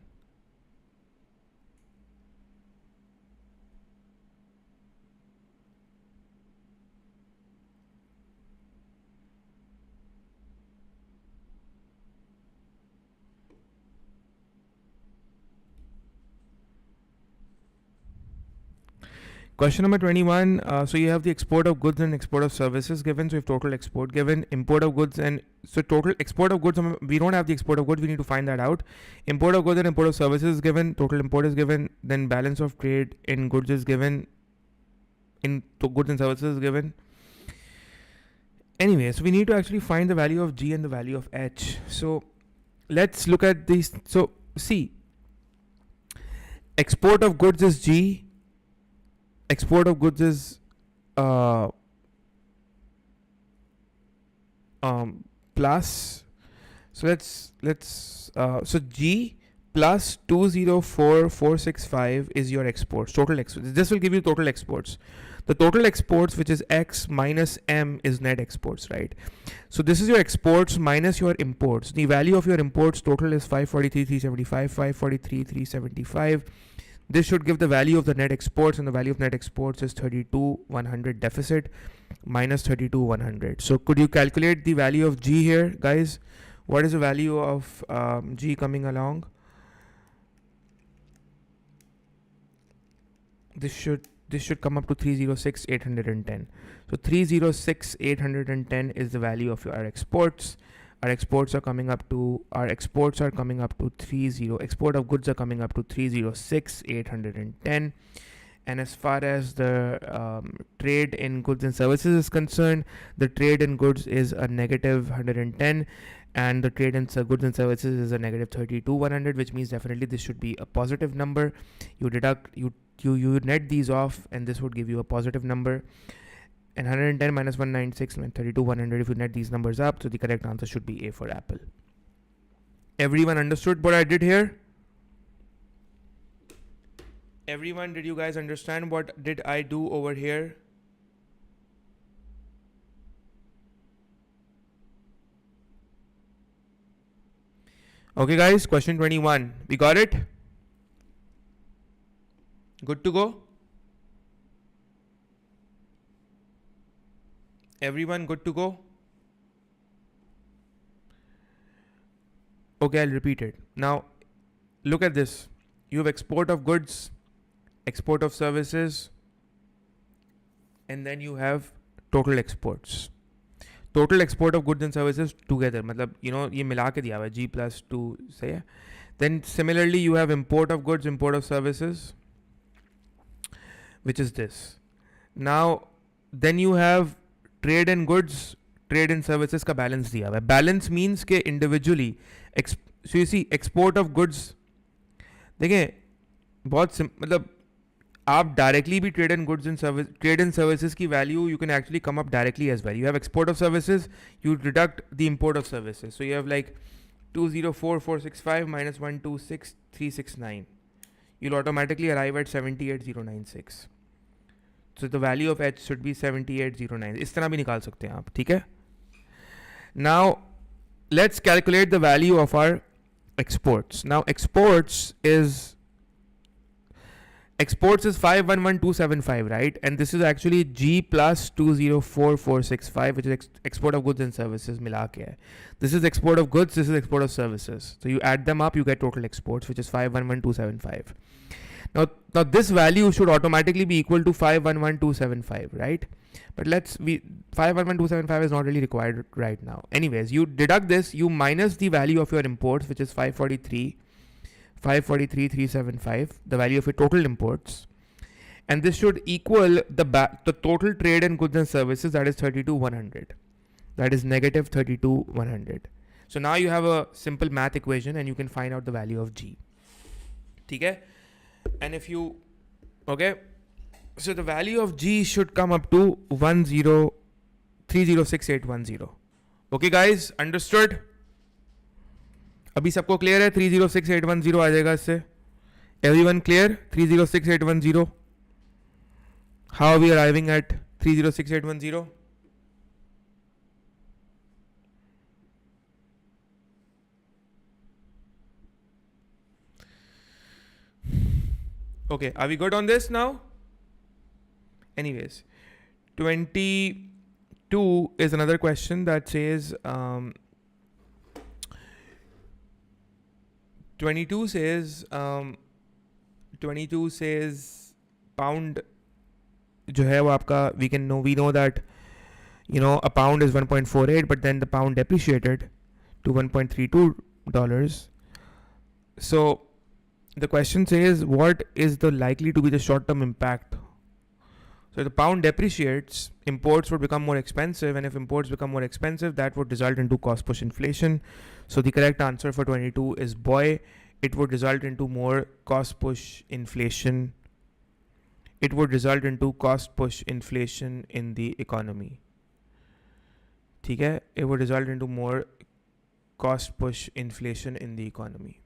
Question number 21. So you have the export of goods and export of services given. So you have total export given, import of goods, and so total export of goods. We don't have the export of goods. We need to find that out. Import of goods and import of services is given. Total import is given. Then balance of trade in goods is given. In goods and services is given. Anyway, so we need to actually find the value of G and the value of H. So let's look at these. So see, export of goods is G. Export of goods is plus. So let's so G plus 204465 is your exports, total exports. This will give you total exports. The total exports, which is X minus M, is net exports, right? So this is your exports minus your imports. The value of your imports total is 543,375, 543,375. This should give the value of the net exports, and the value of net exports is 32,100 deficit minus 32,100. So could you calculate the value of G here, guys? What is the value of G coming along? This should come up to 306,810. So 306,810 is the value of our exports. Our exports are coming up to export of goods are coming up to 306,810, And as far as the trade in goods and services is concerned, the trade in goods is a negative 110, and the trade in goods and services is a negative 32 100, which means definitely this should be a positive number. You deduct, you net these off, and this would give you a positive number. And 110 minus 196 and 32 100, if you net these numbers up, so the correct answer should be A for apple. Everyone understood what I did here? Everyone, did you guys understand what did I do over here? Okay guys, question 21. We got it? Good to go? Everyone good to go? Okay, I'll repeat it. Now, look at this. You have export of goods, export of services, and then you have total exports. Total export of goods and services together. मतलब, you know, ये मिला के दिया हुआ है G plus 2 से. Then similarly, you have import of goods, import of services, which is this. Now, then you have trade in goods, trade in services का balance दिया हुआ है. Balance means के individually, so you see export of goods, देखें बहुत मतलब आप directly भी trade in goods and service, trade in services की value you can actually come up directly as well. You have export of services, you deduct the import of services. So you have like 204,465 minus 126,369. You'll automatically arrive at 78,096. So the value of H should be 7809. इस तरह भी निकाल सकते हैं आप, ठीक है? Now let's calculate the value of our exports. Now exports is 511275, right? And this is actually G plus 204465, which is export of goods and services मिला के है. This is export of goods, this is export of services. So you add them up, you get total exports, which is 511275. Now this value should automatically be equal to 511275, right? But 511275 is not really required right now. Anyways, you deduct this, you minus the value of your imports, which is 543,375, the value of your total imports, and this should equal the total trade in goods and services, that is 32,100. That is negative 32,100. So now you have a simple math equation and you can find out the value of G. Okay? And if you, okay, so the value of G should come up to 306810. Okay guys, understood? अभी सबको clear है? 306810 आ जाएगा इससे. Everyone clear? 306810. How are we arriving at 306810? Okay, are we good on this now? Anyways, 22 is another question that says 22 says pound जो है वो आपका, we know that, you know, a pound is 1.48, but then the pound depreciated to $1.32. So the question says, what is the likely to be the short-term impact? So if the pound depreciates, imports would become more expensive, and if imports become more expensive, that would result into cost push inflation. So the correct answer for 22 is boy. It would result into more cost push inflation. It would result into cost push inflation in the economy. ठीक है? It would result into more cost push inflation in the economy.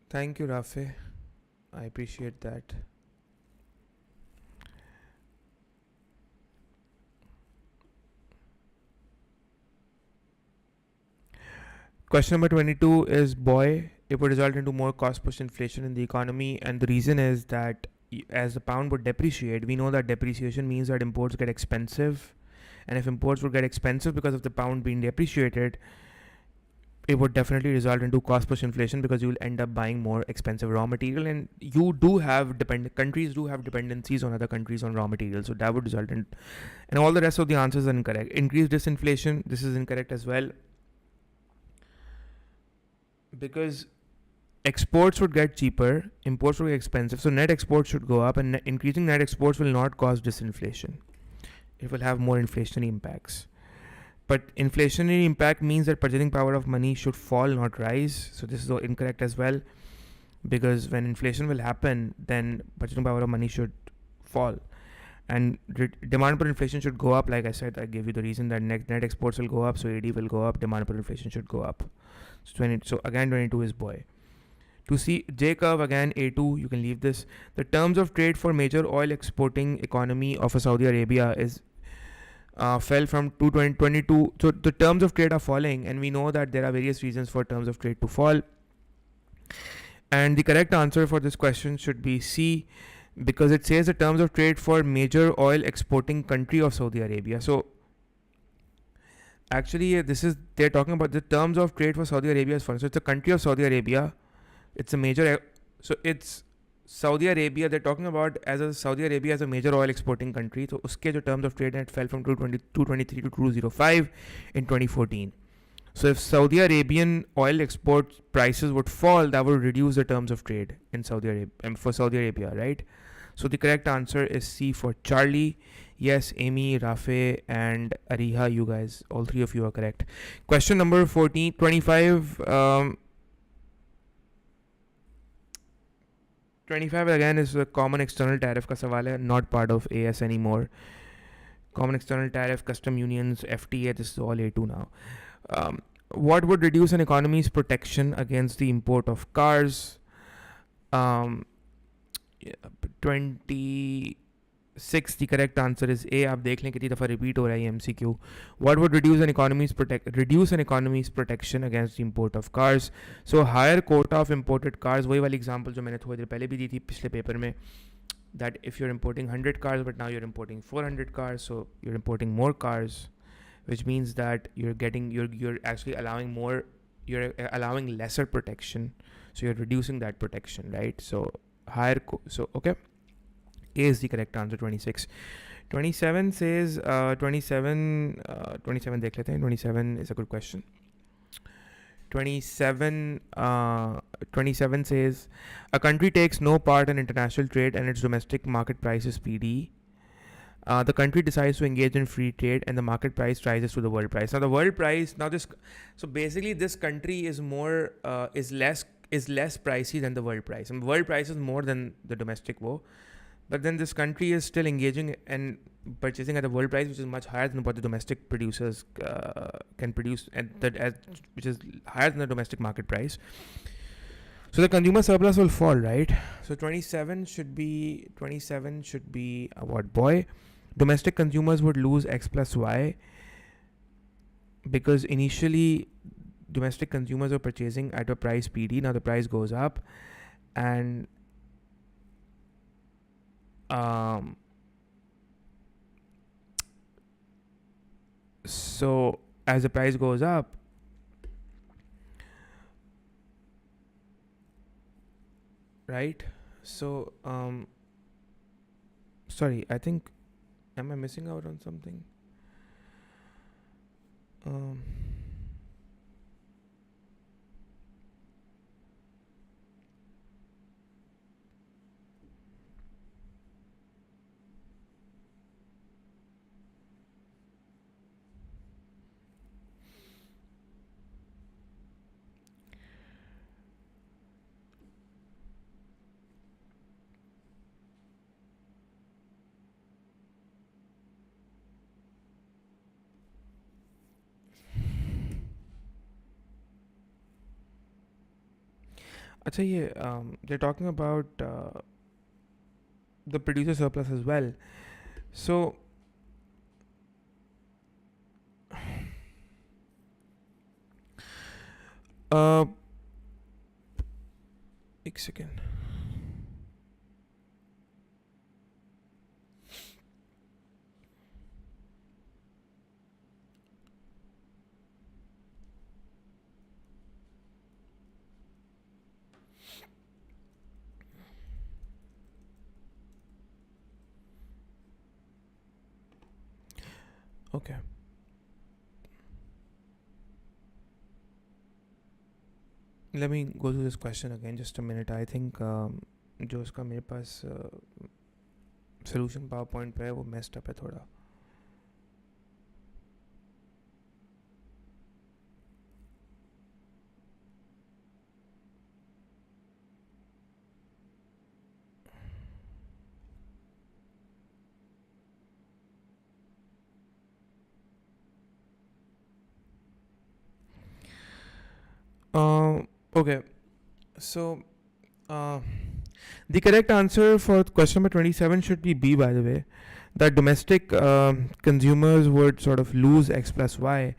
Thank you, Rafe. I appreciate that. Question number 22 is boy. It would result into more cost push inflation in the economy, and the reason is that as the pound would depreciate, we know that depreciation means that imports get expensive, and if imports would get expensive because of the pound being depreciated, it would definitely result into cost push inflation because you will end up buying more expensive raw material, and you do have countries do have dependencies on other countries on raw materials, so that would result in, and all the rest of the answers are incorrect. Increased disinflation, this is incorrect as well, because exports would get cheaper, imports would get expensive. So net exports should go up, and increasing net exports will not cause disinflation. It will have more inflationary impacts. But inflationary impact means that purchasing power of money should fall, not rise. So this is incorrect as well, because when inflation will happen, then purchasing power of money should fall, and demand per inflation should go up. Like I said, I gave you the reason that net exports will go up, so AD will go up, demand per inflation should go up. So again, 22 is boy. To see J curve again, A2, you can leave this. The terms of trade for major oil exporting economy of Saudi Arabia is fell from 222. So the terms of trade are falling, and we know that there are various reasons for terms of trade to fall. And the correct answer for this question should be C, because it says the terms of trade for major oil exporting country of Saudi Arabia. So actually, they're talking about the terms of trade for Saudi Arabia is foreign. So it's a country of Saudi Arabia. It's a major. So it's Saudi Arabia. They're talking about Saudi Arabia as a major oil exporting country. So uske jo terms of trade it fell from 223 to 205 in 2014. So if Saudi Arabian oil export prices would fall, that would reduce the terms of trade in Saudi Arabia for Saudi Arabia, right? So the correct answer is C for Charlie. Yes, Amy, Rafe, and Ariha, you guys, all three of you are correct. Question number 25 again is a common external tariff ka sawal hai, not part of AS anymore. Common external tariff, custom unions, FTA, this is all A2 now. What would reduce an economy's protection against the import of cars? 26, the correct answer is A. आप देख लें कितनी दफ़ा repeat हो रहा है MCQ. What would reduce an economy's protection against the import of cars? So higher quota of imported cars. वही वाली example जो मैंने थोड़ी देर पहले भी दी थी पिछले पेपर में, that if you're importing 100 cars but now you're importing 400 cars, so you're importing more cars, which means that you're actually allowing more, you're allowing lesser protection, so you're reducing that protection, right? So okay, A is the correct answer. 26. 27 says 27 dekh lete hain. 27 is a good question. 27 says a country takes no part in international trade and its domestic market price is PD. The country decides to engage in free trade and the market price rises to the world price. Now the world price, so basically this country is less pricey than the world price. And world price is more than the domestic woe. But then this country is still engaging and purchasing at a world price which is much higher than what the domestic producers can produce, which is higher than the domestic market price. So the consumer surplus will fall, right? So 27 should be what, boy? Domestic consumers would lose X plus Y, because initially domestic consumers are purchasing at a price PD. Now the price goes up, and so as the price goes up, right? So sorry, I think, am I missing out on something? They're talking about the producer surplus as well. So एक second. Okay. let me go through this question again, just a minute. I think जो उसका मेरे पास solution PowerPoint पे है वो messed up है थोड़ा. Okay, so the correct answer for question number 27 should be B, by the way. That domestic consumers would sort of lose X plus Y,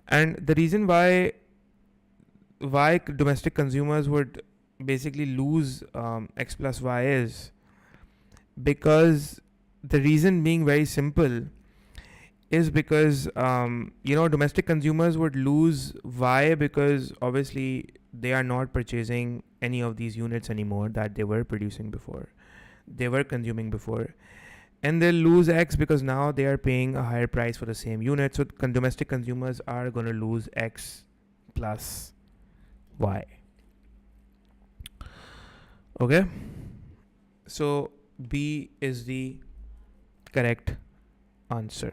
and the reason why domestic consumers would basically lose X plus Y is because the reason being very simple is because domestic consumers would lose Y because obviously they are not purchasing any of these units anymore that they were producing before, they were consuming before, and they'll lose X because now they are paying a higher price for the same unit. So domestic consumers are going to lose X plus Y. Okay, so B is the correct answer.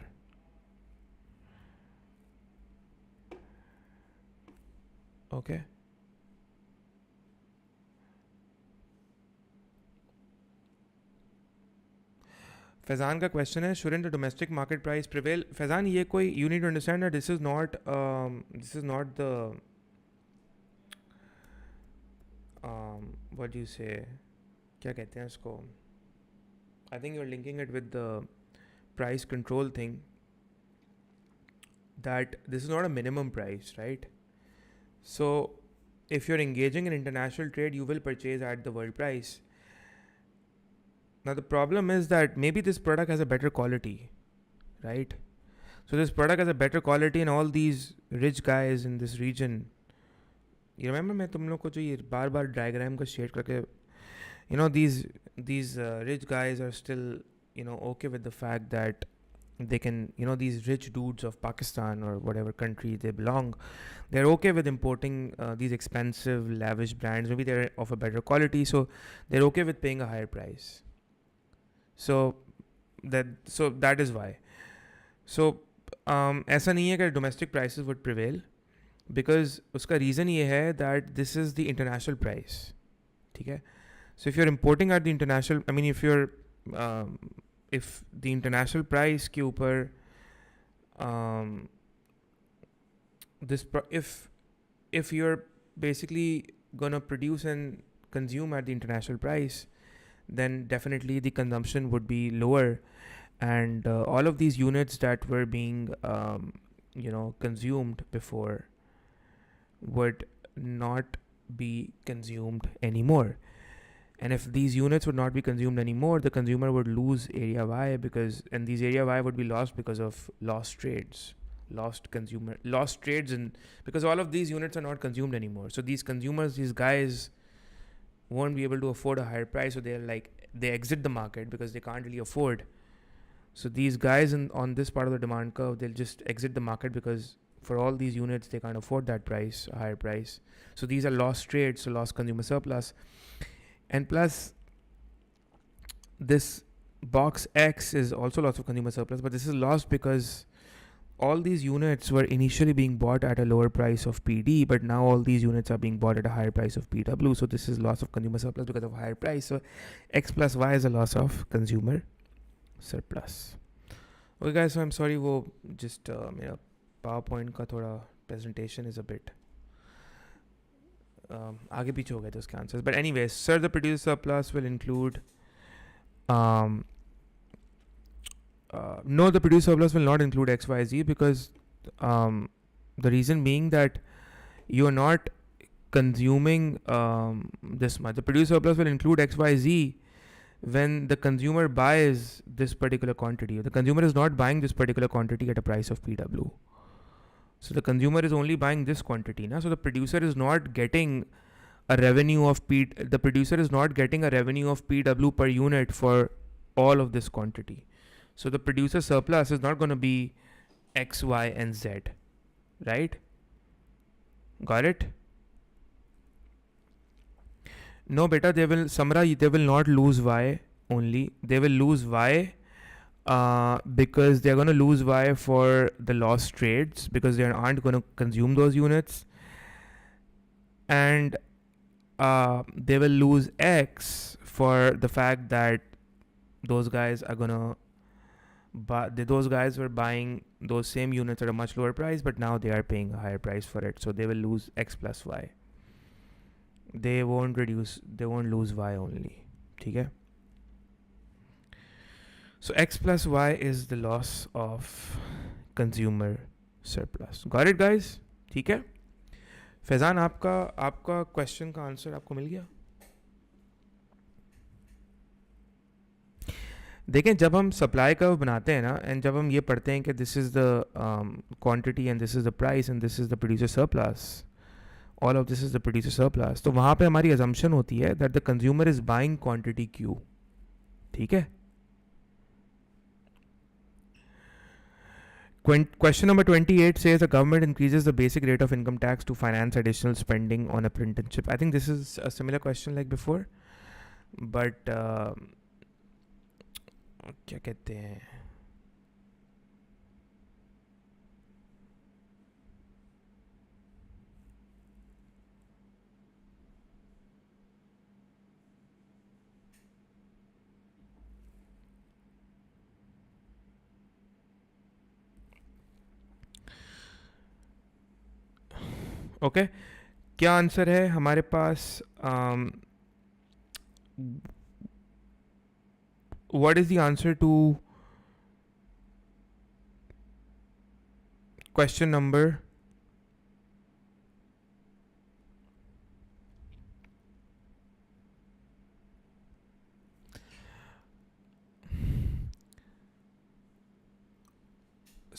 Okay. Faizan का question है, shouldn't the domestic market price prevail? Faizan, ये कोई, you need to understand that this is not the what do you say, क्या कहते हैं इसको, I think you're linking it with the price control thing, that this is not a minimum price, right? So if you're engaging in international trade, you will purchase at the world price. Now the problem is that maybe this product has a better quality, right? So this product has a better quality, and all these rich guys in this region, you remember मैं तुम लोग को जो ये बार diagram को shade करके, these rich guys are still okay with the fact that they can, these rich dudes of Pakistan or whatever country they belong, they're okay with importing these expensive lavish brands. Maybe they're of a better quality, so they're okay with paying a higher price. So that is why. So ऐसा नहीं है कि domestic prices would prevail, because उसका reason ये है that this is the international price. ठीक है? So if you're importing at the international, I mean if the international price के ऊपर if you're basically gonna produce and consume at the international price, then definitely the consumption would be lower, and all of these units that were being consumed before would not be consumed anymore. And if these units would not be consumed anymore, the consumer would lose area Y, and these area Y would be lost because of lost trades, lost trades, and because all of these units are not consumed anymore. So these consumers, these guys, won't be able to afford a higher price, so they exit the market because they can't really afford. So these guys on this part of the demand curve, they'll just exit the market because for all these units they can't afford that price, a higher price. So these are lost trades, so lost consumer surplus. And plus, this box X is also loss of consumer surplus, but this is lost because all these units were initially being bought at a lower price of PD, but now all these units are being bought at a higher price of PW. So this is loss of consumer surplus because of higher price. So X plus Y is a loss of consumer surplus. Okay guys, so I'm sorry, वो just मेरा PowerPoint का थोड़ा presentation is a bit आगे पीछे हो गए थे उसके answers. But anyways, sir, the producer surplus will include no, the producer surplus will not include XYZ because the reason being that you are not consuming this much. The producer surplus will include XYZ when the consumer buys this particular quantity. The consumer is not buying this particular quantity at a price of PW. So the consumer is only buying this quantity. So the producer is not getting a revenue of the producer is not getting a revenue of PW per unit for all of this quantity. So the producer surplus is not going to be X, Y, and Z, right? Got it? No beta, they will, Samra, they will not lose Y only, they will lose Y because they're going to lose Y for the lost trades because they aren't going to consume those units, and they will lose X for the fact that those guys are gonna those guys were buying those same units at a much lower price, but now they are paying a higher price for it, so they will lose X plus Y. They won't lose Y only. Okay? So X plus Y is the loss of consumer surplus. Got it, guys? ठीक है? फैजान, आपका question का answer आपको मिल गया? देखें, जब हम supply curve बनाते हैं ना, एंड जब हम ये पढ़ते हैं कि this is the quantity and this is the price and this is the producer surplus, all of this is the producer surplus, तो वहाँ पे हमारी अजम्पशन होती है that the consumer is buying quantity Q. ठीक है? Question number 28 says the government increases the basic rate of income tax to finance additional spending on apprenticeship. I think this is a similar question like before, but क्या कहते हैं, okay क्या answer है हमारे पास? What is the answer to question number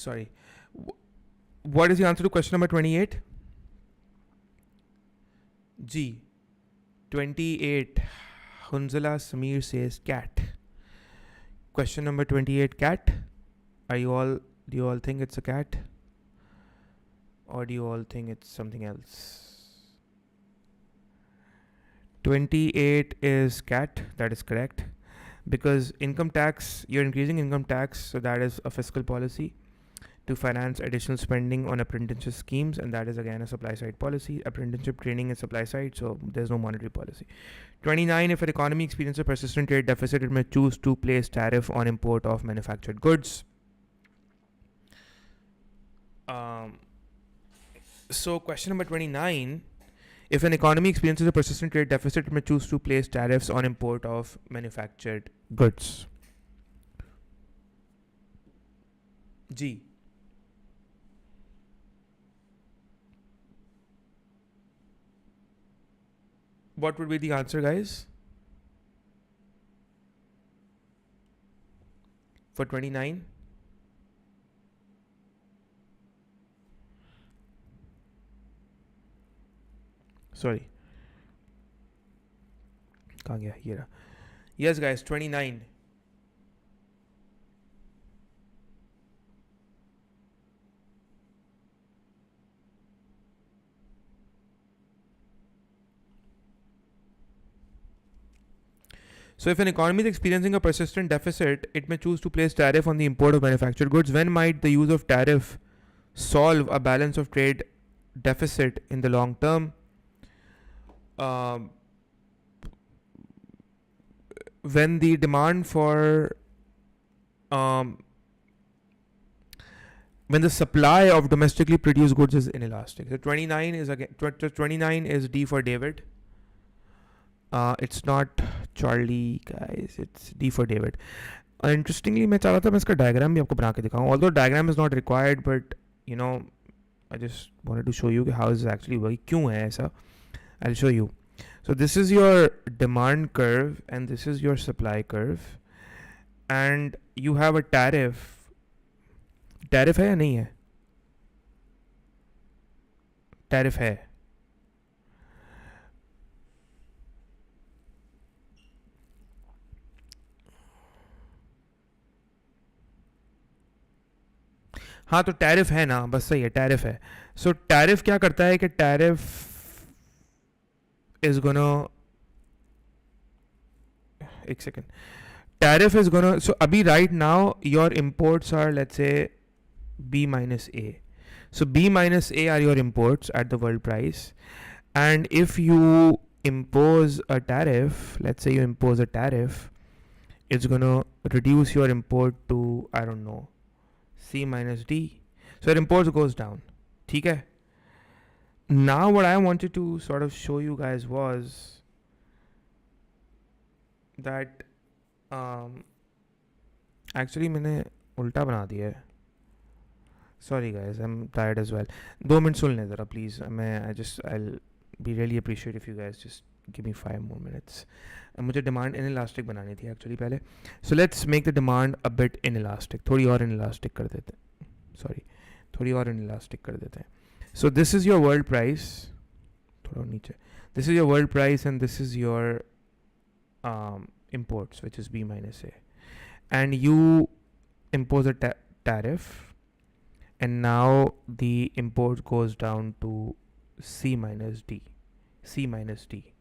sorry, what is the answer to question number 28? G. 28. Hunzala Samir says cat. Question number 28, cat. Do you all think it's a cat? Or do you all think it's something else? 28 is cat. That is correct. Because income tax, you're increasing income tax, so that is a fiscal policy to finance additional spending on apprenticeship schemes, and that is again a supply side policy. Apprenticeship training is supply side, so there's no monetary policy. 29, if an economy experiences a persistent trade deficit, it may choose to place tariff on import of manufactured goods. So question number 29, if an economy experiences a persistent trade deficit, it may choose to place tariffs on import of manufactured goods. G. What would be the answer, guys? For 29? Sorry. कहाँ गया? ये रहा. Yes, guys, 29. So if an economy is experiencing a persistent deficit, it may choose to place tariff on the import of manufactured goods. When might the use of tariff solve a balance of trade deficit in the long term? When the demand for when the supply of domestically produced goods is inelastic. So 29 is again 29 is D for David. It's not Charlie, guys. It's D for David. Interestingly, मैं चाह रहा था मैं इसका diagram भी आपको बना के दिखाऊं. Although diagram is not required, but you know, I just wanted to show you how this is actually working. क्यों है ऐसा? I'll show you. So this is your demand curve and this is your supply curve, and you have a tariff. Tariff है या नहीं है? Tariff है. हाँ, तो टैरिफ है ना, बस सही है, टैरिफ है. सो टैरिफ क्या करता है कि टैरिफ इज गोना एक second. Tariff is gonna, so abhi right now your imports are, let's say, B minus A. So B minus A are your imports at the world price. And if you impose a tariff, let's say you impose a tariff, it's gonna reduce your import to, I don't know, C minus D. So your imports goes down. Okay? Now what I wanted to sort of show you guys was that actually मैंने उल्टा बना दिया है. Sorry guys, I'm tired as well. 2 minutes सुन लें ज़रा please. I'll be really appreciate if you guys just give me 5 more minutes. मुझे demand inelastic बनानी थी actually पहले. So let's make the demand a bit inelastic. थोड़ी और inelastic कर देते हैं. Sorry, थोड़ी और inelastic कर देते हैं. So this is your world price. थोड़ा नीचे. This is your world price and this is your imports, which is B minus A. And you impose a tariff, and now the import goes down to C minus D. C minus D.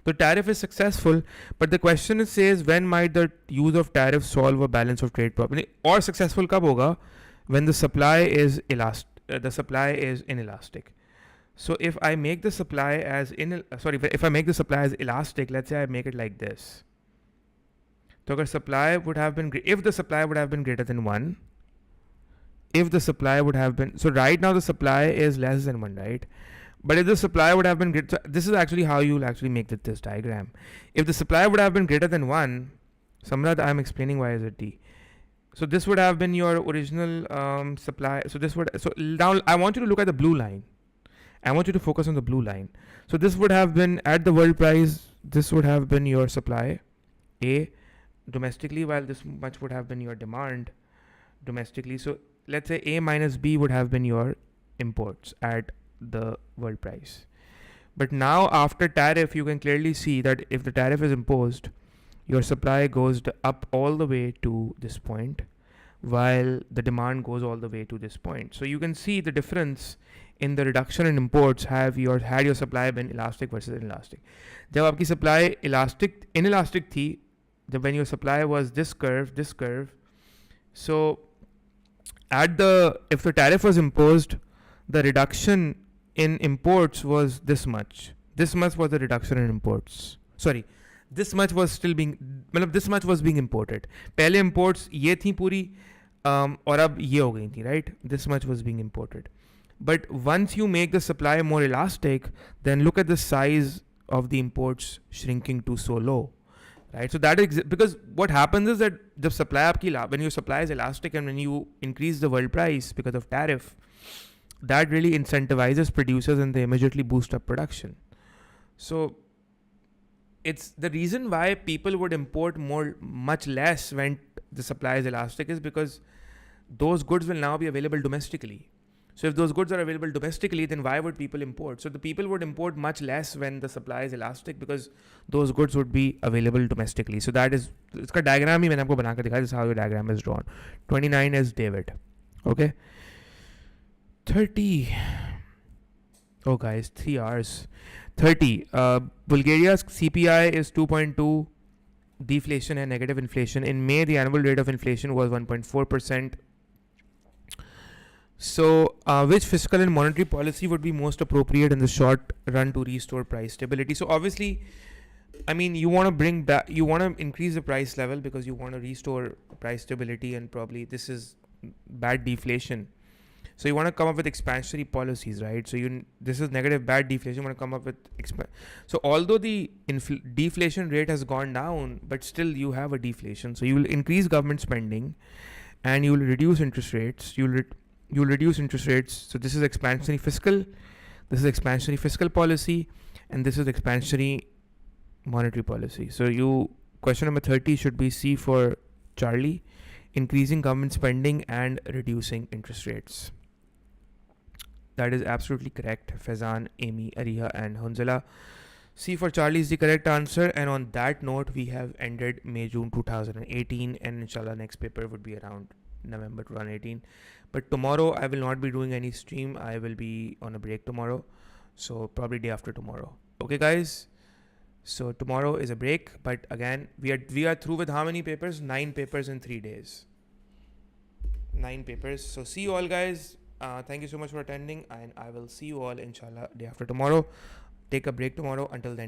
The tariff is successful, but the question says when might the use of tariff solve a balance of trade problem? Or successful कब होगा? When the supply is inelastic. So if I make the supply as if I make the supply as elastic, let's say I make it like this. So if the supply would have been greater than 1, so right now the supply is less than 1, right? But if the supply would have been greater, so this is actually how you'll actually make this diagram. If the supply would have been greater than 1, Samrat, I'm explaining why is it D. So this would have been your original supply. So now I want you to look at the blue line. I want you to focus on the blue line. So this would have been at the world price. This would have been your supply A domestically, while this much would have been your demand domestically. So let's say A minus B would have been your imports at the world price. But now after tariff, you can clearly see that if the tariff is imposed, your supply goes up all the way to this point, while the demand goes all the way to this point. So you can see the difference in the reduction in imports had your supply been elastic versus inelastic. जब आपकी supply inelastic थी, when your supply was this curve, so if the tariff was imposed, the reduction in imports was this much. This much was the reduction in imports. Sorry, this much was still being, this much was being imported. पहले imports ये थी पूरी और अब ये हो गई थी, right? This much was being imported. But once you make the supply more elastic, then look at the size of the imports shrinking to so low, right? So that is because what happens is that the supply when your supply is elastic and when you increase the world price because of tariff, that really incentivizes producers and they immediately boost up production. So it's the reason why people would import much less when the supply is elastic is because those goods will now be available domestically. So if those goods are available domestically, then why would people import? So the people would import much less when the supply is elastic because those goods would be available domestically. So that is, iska diagram hi maine aapko bana ke dikhaya. This is how your diagram is drawn. 29 is David. Okay. 30. Oh guys, 3 hours. 30. Bulgaria's CPI is 2.2. Deflation and negative inflation. In May, the annual rate of inflation was 1.4%. So, which fiscal and monetary policy would be most appropriate in the short run to restore price stability? So, obviously, I mean, you want to increase the price level because you want to restore price stability, and probably this is bad deflation. So, you want to come up with expansionary policies, right? So, this is negative bad deflation. You want to come up with So, although the deflation rate has gone down, but still you have a deflation. So, you will increase government spending, and you will reduce interest rates. You'll reduce interest rates. So this is expansionary fiscal, this is expansionary fiscal policy, and this is expansionary monetary policy. So question number 30 should be C for Charlie, increasing government spending and reducing interest rates. That is absolutely correct. Faizan, Amy, Ariha, and Hunzala. C for Charlie is the correct answer. And on that note, we have ended May-June 2018, and inshallah next paper would be around November 2018. But tomorrow I will not be doing any stream. I will be on a break tomorrow, so probably day after tomorrow. Okay guys, So tomorrow is a break, but again, we are through with how many papers? 9 papers in 3 days. 9 papers. So see you all, guys. Thank you so much for attending, and I will see you all inshallah day after tomorrow. Take a break tomorrow. Until then.